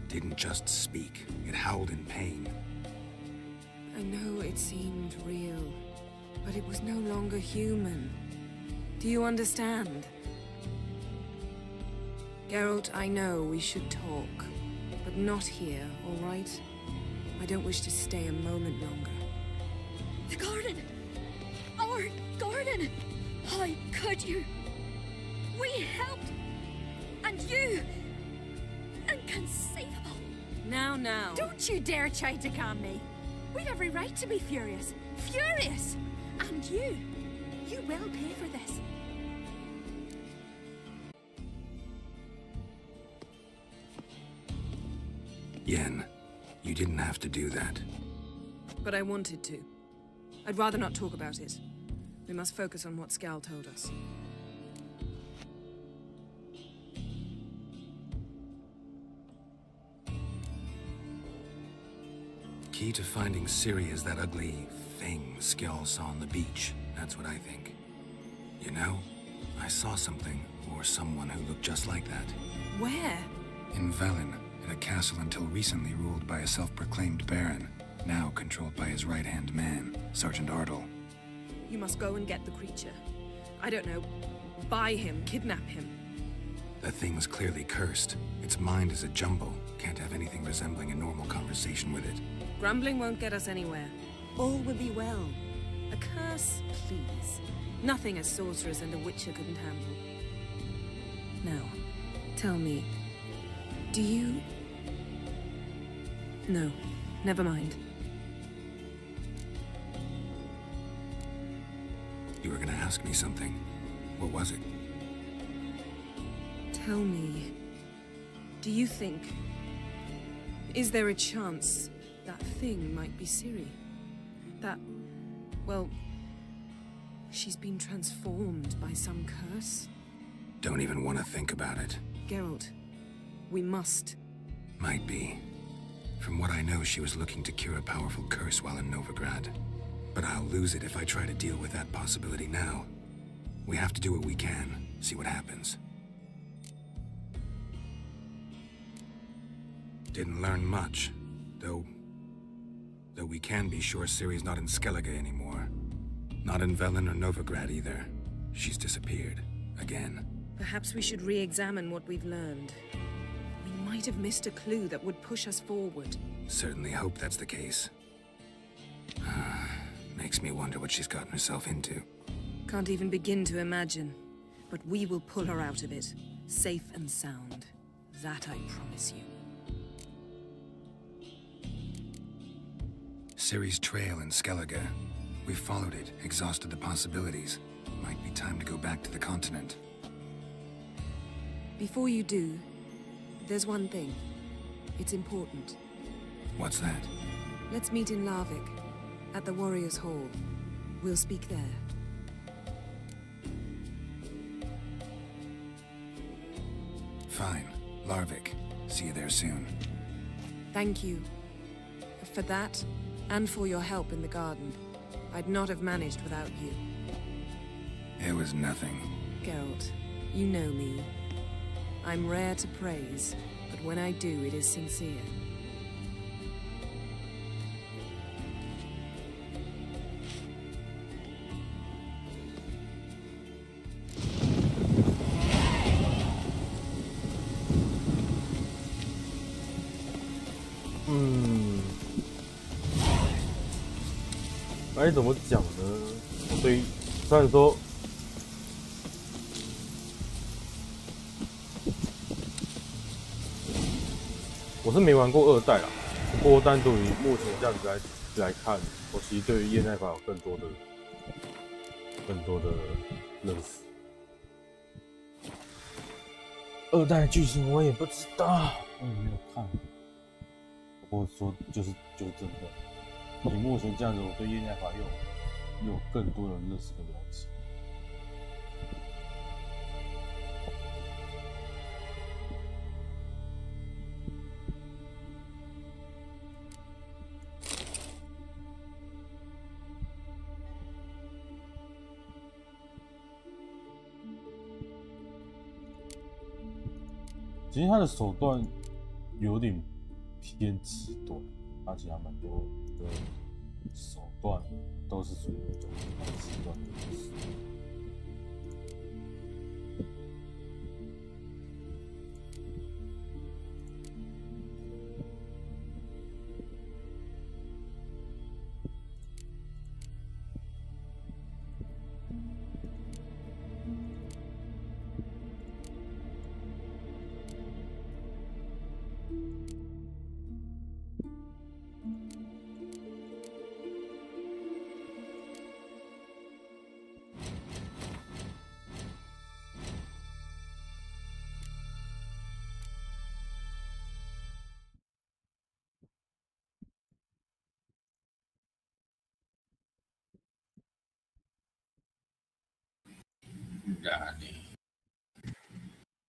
Didn't just speak. It howled in pain. I know it seemed real, but it was no longer human. Do you understand? Geralt, I know we should talk, but not here, all right? I don't wish to stay a moment longer. The garden! Our garden! How could you? We helped! And you! Inconceivable! Now. Don't you dare try to calm me. We'd every right to be furious. Furious! And you will pay for this. Yen, you didn't have to do that. But I wanted to. I'd rather not talk about it. We must focus on what Skal told us. Key to finding Ciri is that ugly thing Skell saw on the beach. That's what I think. You know, I saw something, or someone who looked just like that. Where? In Velen, in a castle until recently ruled by a self-proclaimed baron, now controlled by his right-hand man, Sergeant Ardle. You must go and get the creature. I don't know, buy him, kidnap him. The thing's clearly cursed. Its mind is a jumble. Can't have anything resembling a normal conversation with it. Grumbling won't get us anywhere. All will be well. A curse, please. Nothing a sorceress and a witcher couldn't handle. Now, tell me, do you... No, never mind. You were gonna ask me something. What was it? Tell me, do you think... Is there a chance that thing might be Ciri? That... well... she's been transformed by some curse? Don't even want to think about it. Geralt, we must. Might be. From what I know, she was looking to cure a powerful curse while in Novigrad. But I'll lose it if I try to deal with that possibility now. We have to do what we can, see what happens. Didn't learn much, though we can be sure Ciri's not in Skellige anymore. Not in Velen or Novigrad either. She's disappeared. Again. Perhaps we should re-examine what we've learned. We might have missed a clue that would push us forward. Certainly hope that's the case. Makes me wonder what she's gotten herself into. Can't even begin to imagine. But we will pull her out of it. Safe and sound. That I promise you. Ciri's trail in Skellige. We've followed it, exhausted the possibilities. Might be time to go back to the continent. Before you do, there's one thing. It's important. What's that? Let's meet in Larvik, at the Warriors' Hall. We'll speak there. Fine. Larvik. See you there soon. Thank you. For that, and for your help in the garden. I'd not have managed without you. It was nothing. Geralt, you know me. I'm rare to praise, but when I do, it is sincere.该怎么讲呢？虽然说我是没玩过2代啦，不过单独以目前这样子来看，我其实对于夜奈法有更多的认识。2代剧情我也不知道，我也没有看。不过说就是真的，以目前这样子，我对夜奈法又有更多的认识跟了解。其实他的手段有点偏极端，而且还蛮多的手段都是属于那种蛮极端的模式。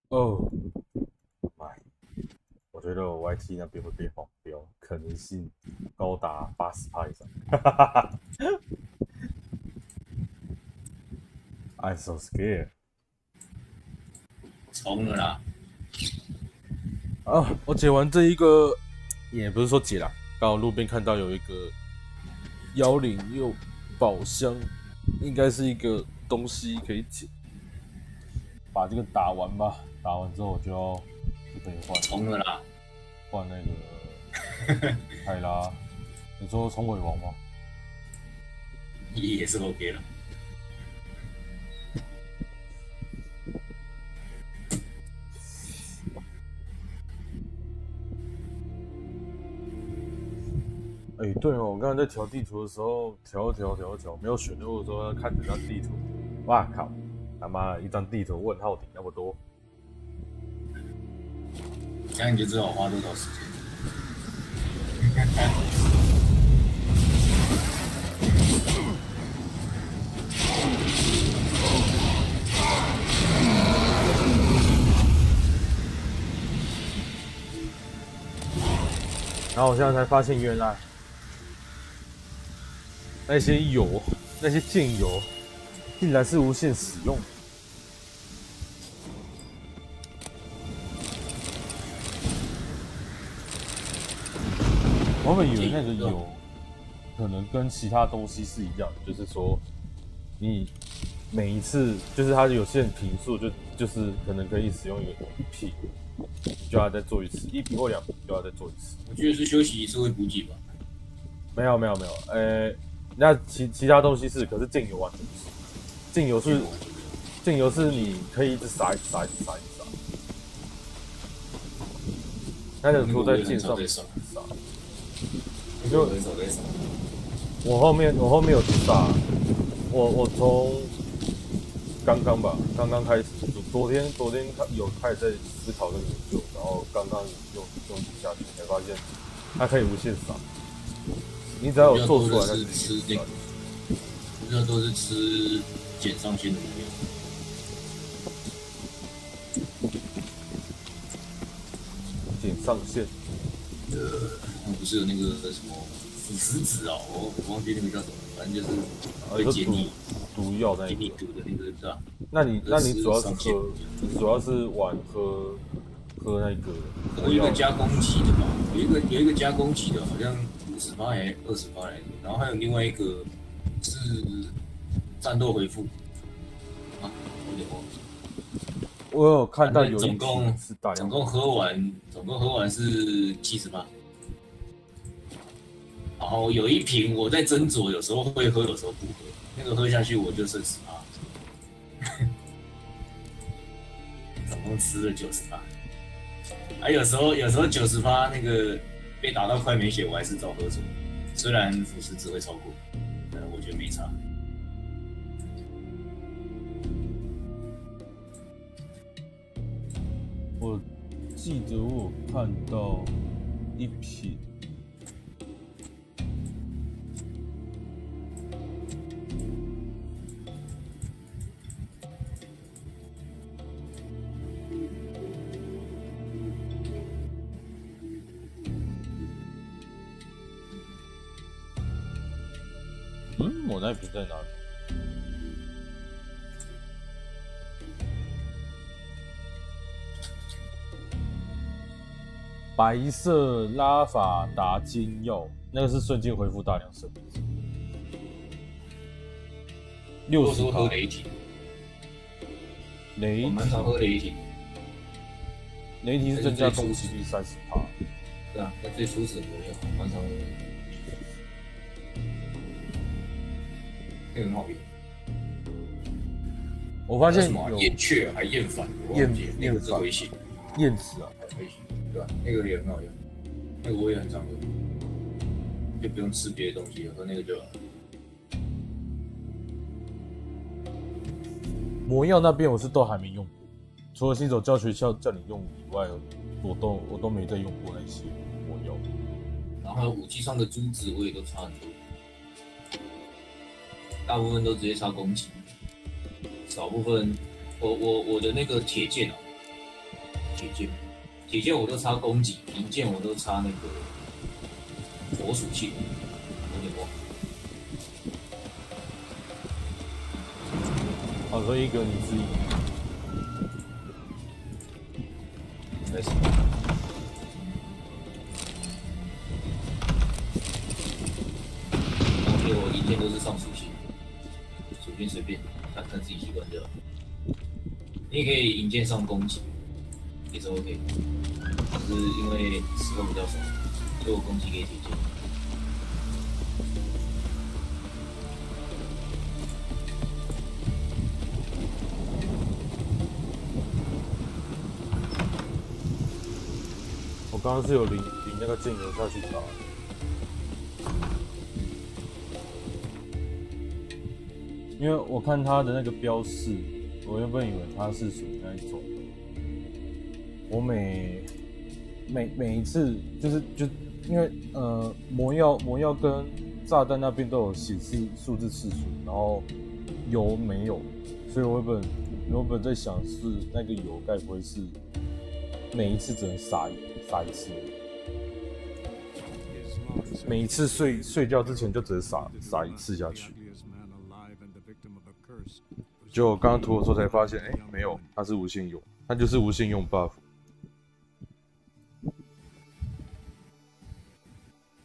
哦，my， 我觉得我 YT 那边会被黄标，可能性高达80%以上。I'm so scared。冲了啦！啊，我解完这一个，也不是说解啦，刚好路边看到有一个妖灵又宝箱，应该是一个东西可以解。把这个打完吧，打完之后我就可以换。冲了啦！换那个泰拉，你说冲尾王吗？也是 OK 了。哎，对哦，我刚才在调地图的时候，调，没有选路的时候，要看整张地图。哇靠！他妈的，一张地图问号顶那么多，这样你就知道我花多少时间。然后我现在才发现，原来那些油、那些剑油，竟然是无限使用。我本以为那个油可能跟其他东西是一样的，就是说你每一次就是它有限瓶数，就是可能可以使用一瓶，你就要再做一次，1瓶或2瓶就要再做一次。我觉得是休息一次会补给吧？没有，那其他东西是，可是剑油完全不是，剑油是你可以一直撒，那个涂在剑上面撒。就我后面有去撒，我从刚刚开始，昨天有开始在思考跟研究，然后刚刚用下去，才发现它可以无限撒。你只要有做出来，它是吃那个，比较多是吃减上限的能量。减上限。不是有那个什么腐蚀子啊，我忘记那个叫什么，反正就是会解你毒药那解你毒的那个是吧？那你主要是喝，主要是玩喝那个。有一个加工级的吧，有一个加工级的，好像50%还是20%来的，然后还有另外一个是战斗回复啊，有点忘了。我有看到有总共喝完是70%。然后有一瓶我在斟酌，有时候会喝，有时候不喝。那个喝下去我就剩10%，总共吃了90%。啊，有时候90%那个被打到快没血，我还是照喝水，虽然腐蚀值会超过，但我觉得没差。我记得我有看到一瓶。我那瓶在哪里？白色拉法达金药，那个是瞬间恢复大量生命，60%。喝雷霆，雷霆，我蛮常喝雷霆。雷霆是增加攻击力30%。对啊，那最初始魔药蛮常喝的。那个很好用。我发现有燕雀还燕反，那个是回血，燕子啊，回血，对吧？那个也很好用，那个我也很常喝，就不用吃别的东西，喝那个就好了。魔药那边我是都还没用过，除了新手教学校叫你用以外，我都没再用过那些魔药。然后还有武器上的珠子我也都差很多。大部分都直接插攻击，少部分我的那个铁剑啊，铁剑我都插攻击，银剑我都插那个火属性，有点忘。好，所以一个你是开始。而且我银剑都是上属性。随便看自己习惯就好。你也可以引剑上攻击，也是 OK。只是因为时候比较少，所以我攻击给铁剑。我刚刚是有领那个剑油下去打。因为我看它的那个标示，我原本以为它是属于那一种，我每一次就因为魔药跟炸弹那边都有显示数字次数，然后油没有，所以我原本在想是那个油该不会是每一次只能撒一次，每一次睡觉之前就只能撒一次下去。就刚刚涂的时候才发现，没有，它是无限用，它就是无限用 buff。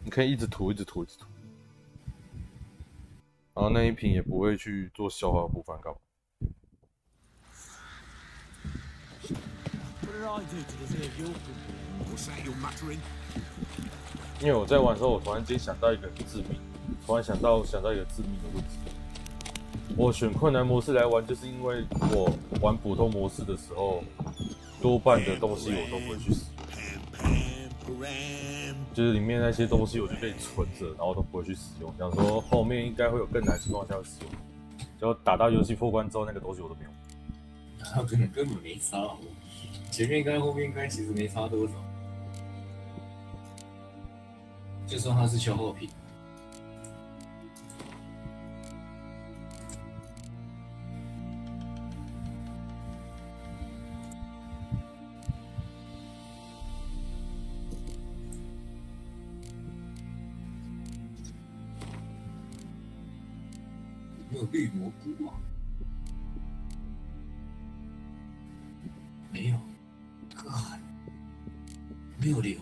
你可以一直涂，然后那一瓶也不会去做消化部分干嘛。因为我在玩的时候，我突然间想到一个致命，想到一个致命的问题。我选困难模式来玩，就是因为我玩普通模式的时候，多半的东西我都不会去使用，就是里面那些东西我就可以存着，然后都不会去使用。想说后面应该会有更难的情况下会使用，就打到游戏破关之后，那个东西我都没有。根本没差，前面跟后面跟其实没差多少，就算它是消耗品。有绿蘑菇啊？没有，没有留。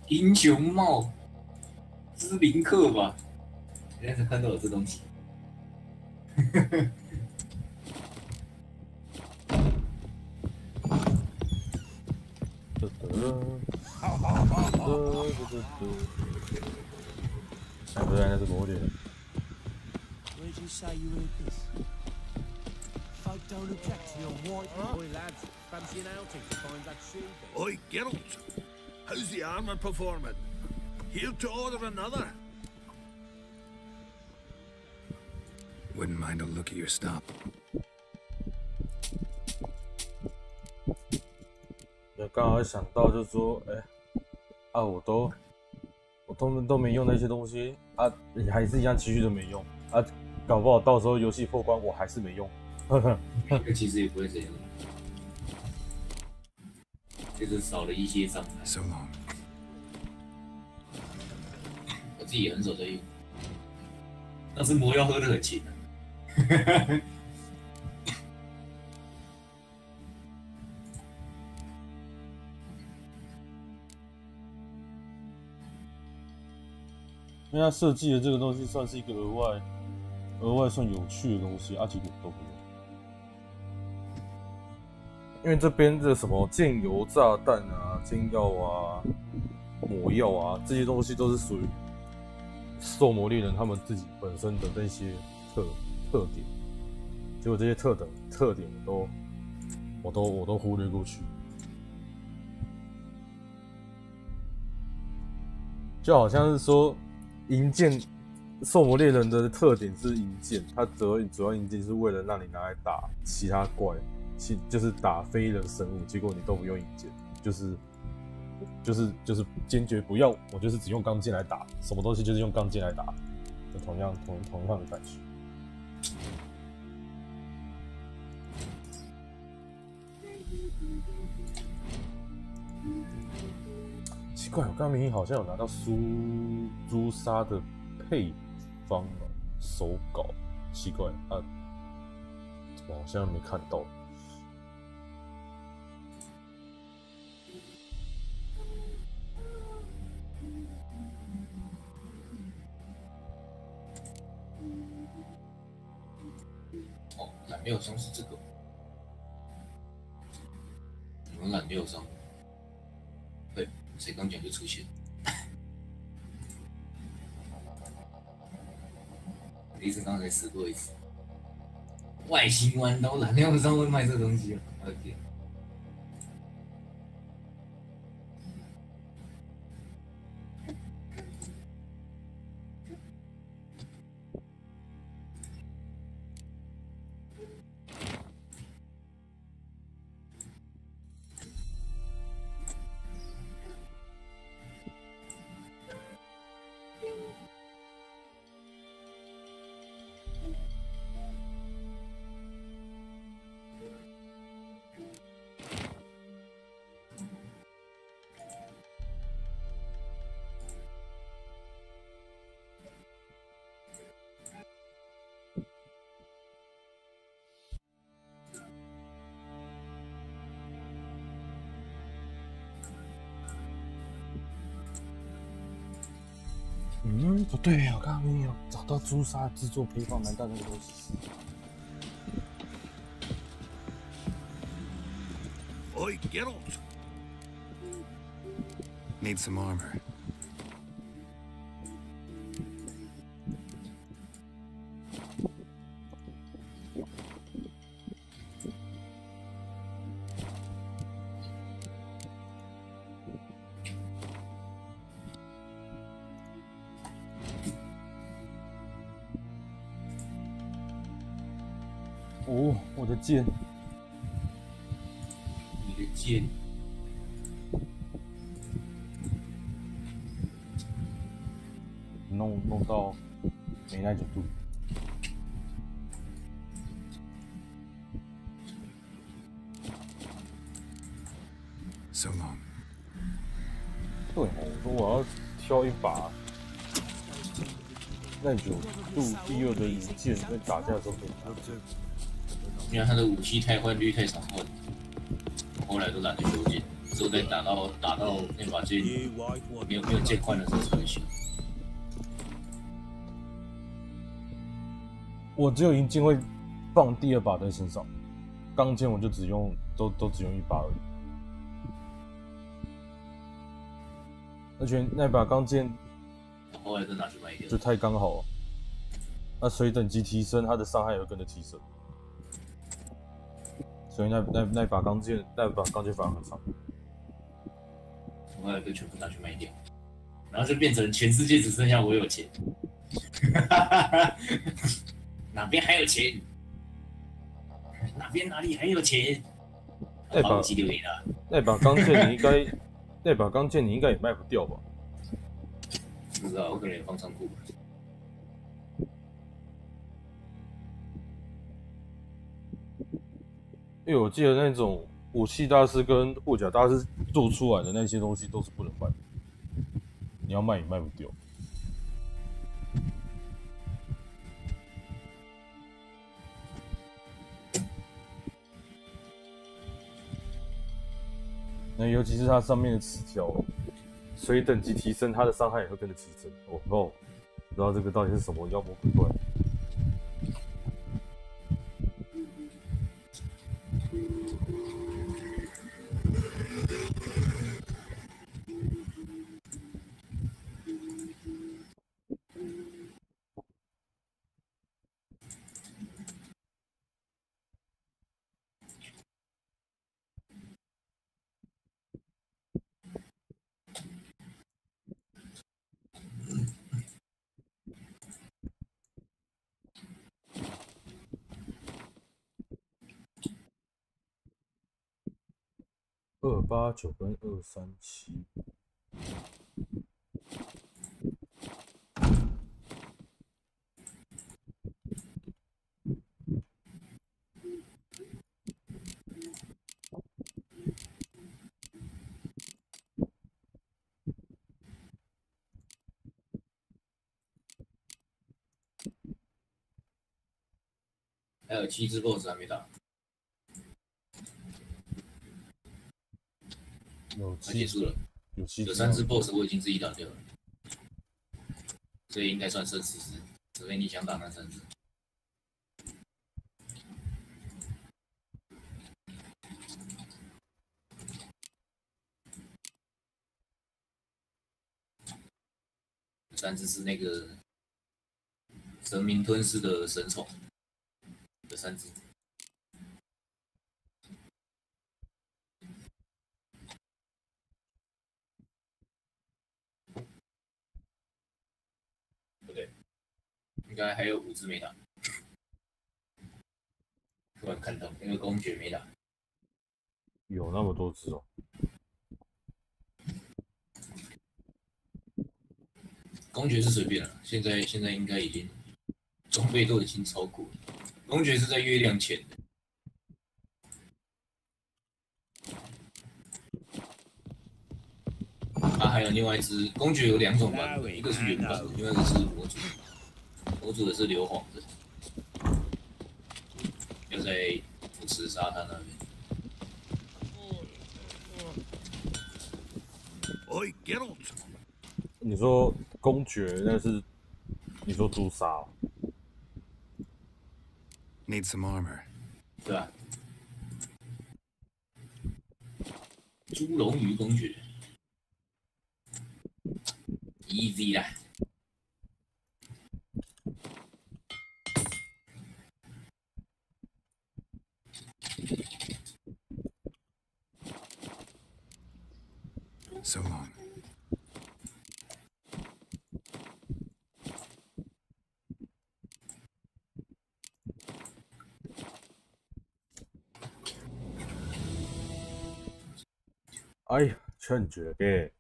英雄帽，斯林克吧？现在才看到有这东西。哎，不对，那是魔猎人。 Where'd you say you heard this? Folk don't object to your white. Oi, lads, fancy an outing to find that shoe? Oi, Geralt! How's the armor performing? Here to order another? Wouldn't mind a look at your stop. 就刚好想到，就是说，哎，我都没用那些东西啊，还是一样继续都没用啊，搞不好到时候游戏破关我还是没用。这个其实也不会这样，就是少了一些障碍。 So long. 我自己也很少在用，但是魔药喝得很勤啊。因为它设计的这个东西算是一个额外算有趣的东西啊，结果都不用。因为这边的什么箭油炸弹啊、煎药啊、魔药啊，这些东西都是属于兽魔猎人他们自己本身的那些特点，结果这些特点我都忽略过去，就好像是说银剑，兽魔猎人的特点是银剑，它主要银剑是为了让你拿来打其他怪，就是打非人生物，结果你都不用银剑，就是坚决不要，我就是只用钢剑来打，什么东西就是用钢剑来打，就同样的感觉。奇怪，我刚刚明明好像有拿到朱砂的配方哦，手稿，奇怪啊，怎么好像没看到？哦，染料商是这个，你们染料商，对，谁刚讲就出现。第一次刚才试过一次，外星弯刀染料商会卖这东西啊！我的天。不对，我刚刚没有找到朱砂制作配方，难道那个东西？ Oi, Geralt! Need some armor. Oh, 我的剑！你的剑。 弄到没耐久度。So long. 对哦，我说我要挑一把耐久度第2的银剑在打架的时候可以拿。因为他的武器汰换率太常换，后来都懒得修剑，只有在打到那把剑没有剑换的时候才会修。我只有银剑会放第2把在身上，钢剑我就只用都只用1把而已。而且那把钢剑后来都拿去卖掉，就太刚好了。那随等级提升，它的伤害也会跟着提升，所以那把钢剑反而很长。后来就全部拿去卖掉，然后就变成全世界只剩下我有钱。哪边还有钱？哪里还有钱？那把钢剑你应该也卖不掉吧？不知道，我可能也放仓库。因为我记得那种武器大师跟护甲大师做出来的那些东西都是不能卖的，你要卖也卖不掉。那尤其是它上面的词条，随等级提升，它的伤害也会跟着提升。哦，不知道这个到底是什么妖魔鬼怪。289跟237，还有7只 BOSS 还没打。快结束了，有3只 BOSS 我已经自己打掉了，所以应该算剩10只，除非你想打那3只。3只是那个神明吞噬的神宠，有3只。应该还有5只没打，突然看到那个公爵没打，有那么多只哦。公爵是随便了，现在应该已经装备都已经超过了。公爵是在月亮前的。还有另外一只公爵有2种版本，一个是原版，另外一个是模组。模组的是硫磺的，要在腐蚀沙滩那边。Oi, Geralt！ 你说公爵那是你说朱砂哦 Need some armor。对啊，猪龙鱼公爵 ，easy 啦。So long。哎呀，劝绝给。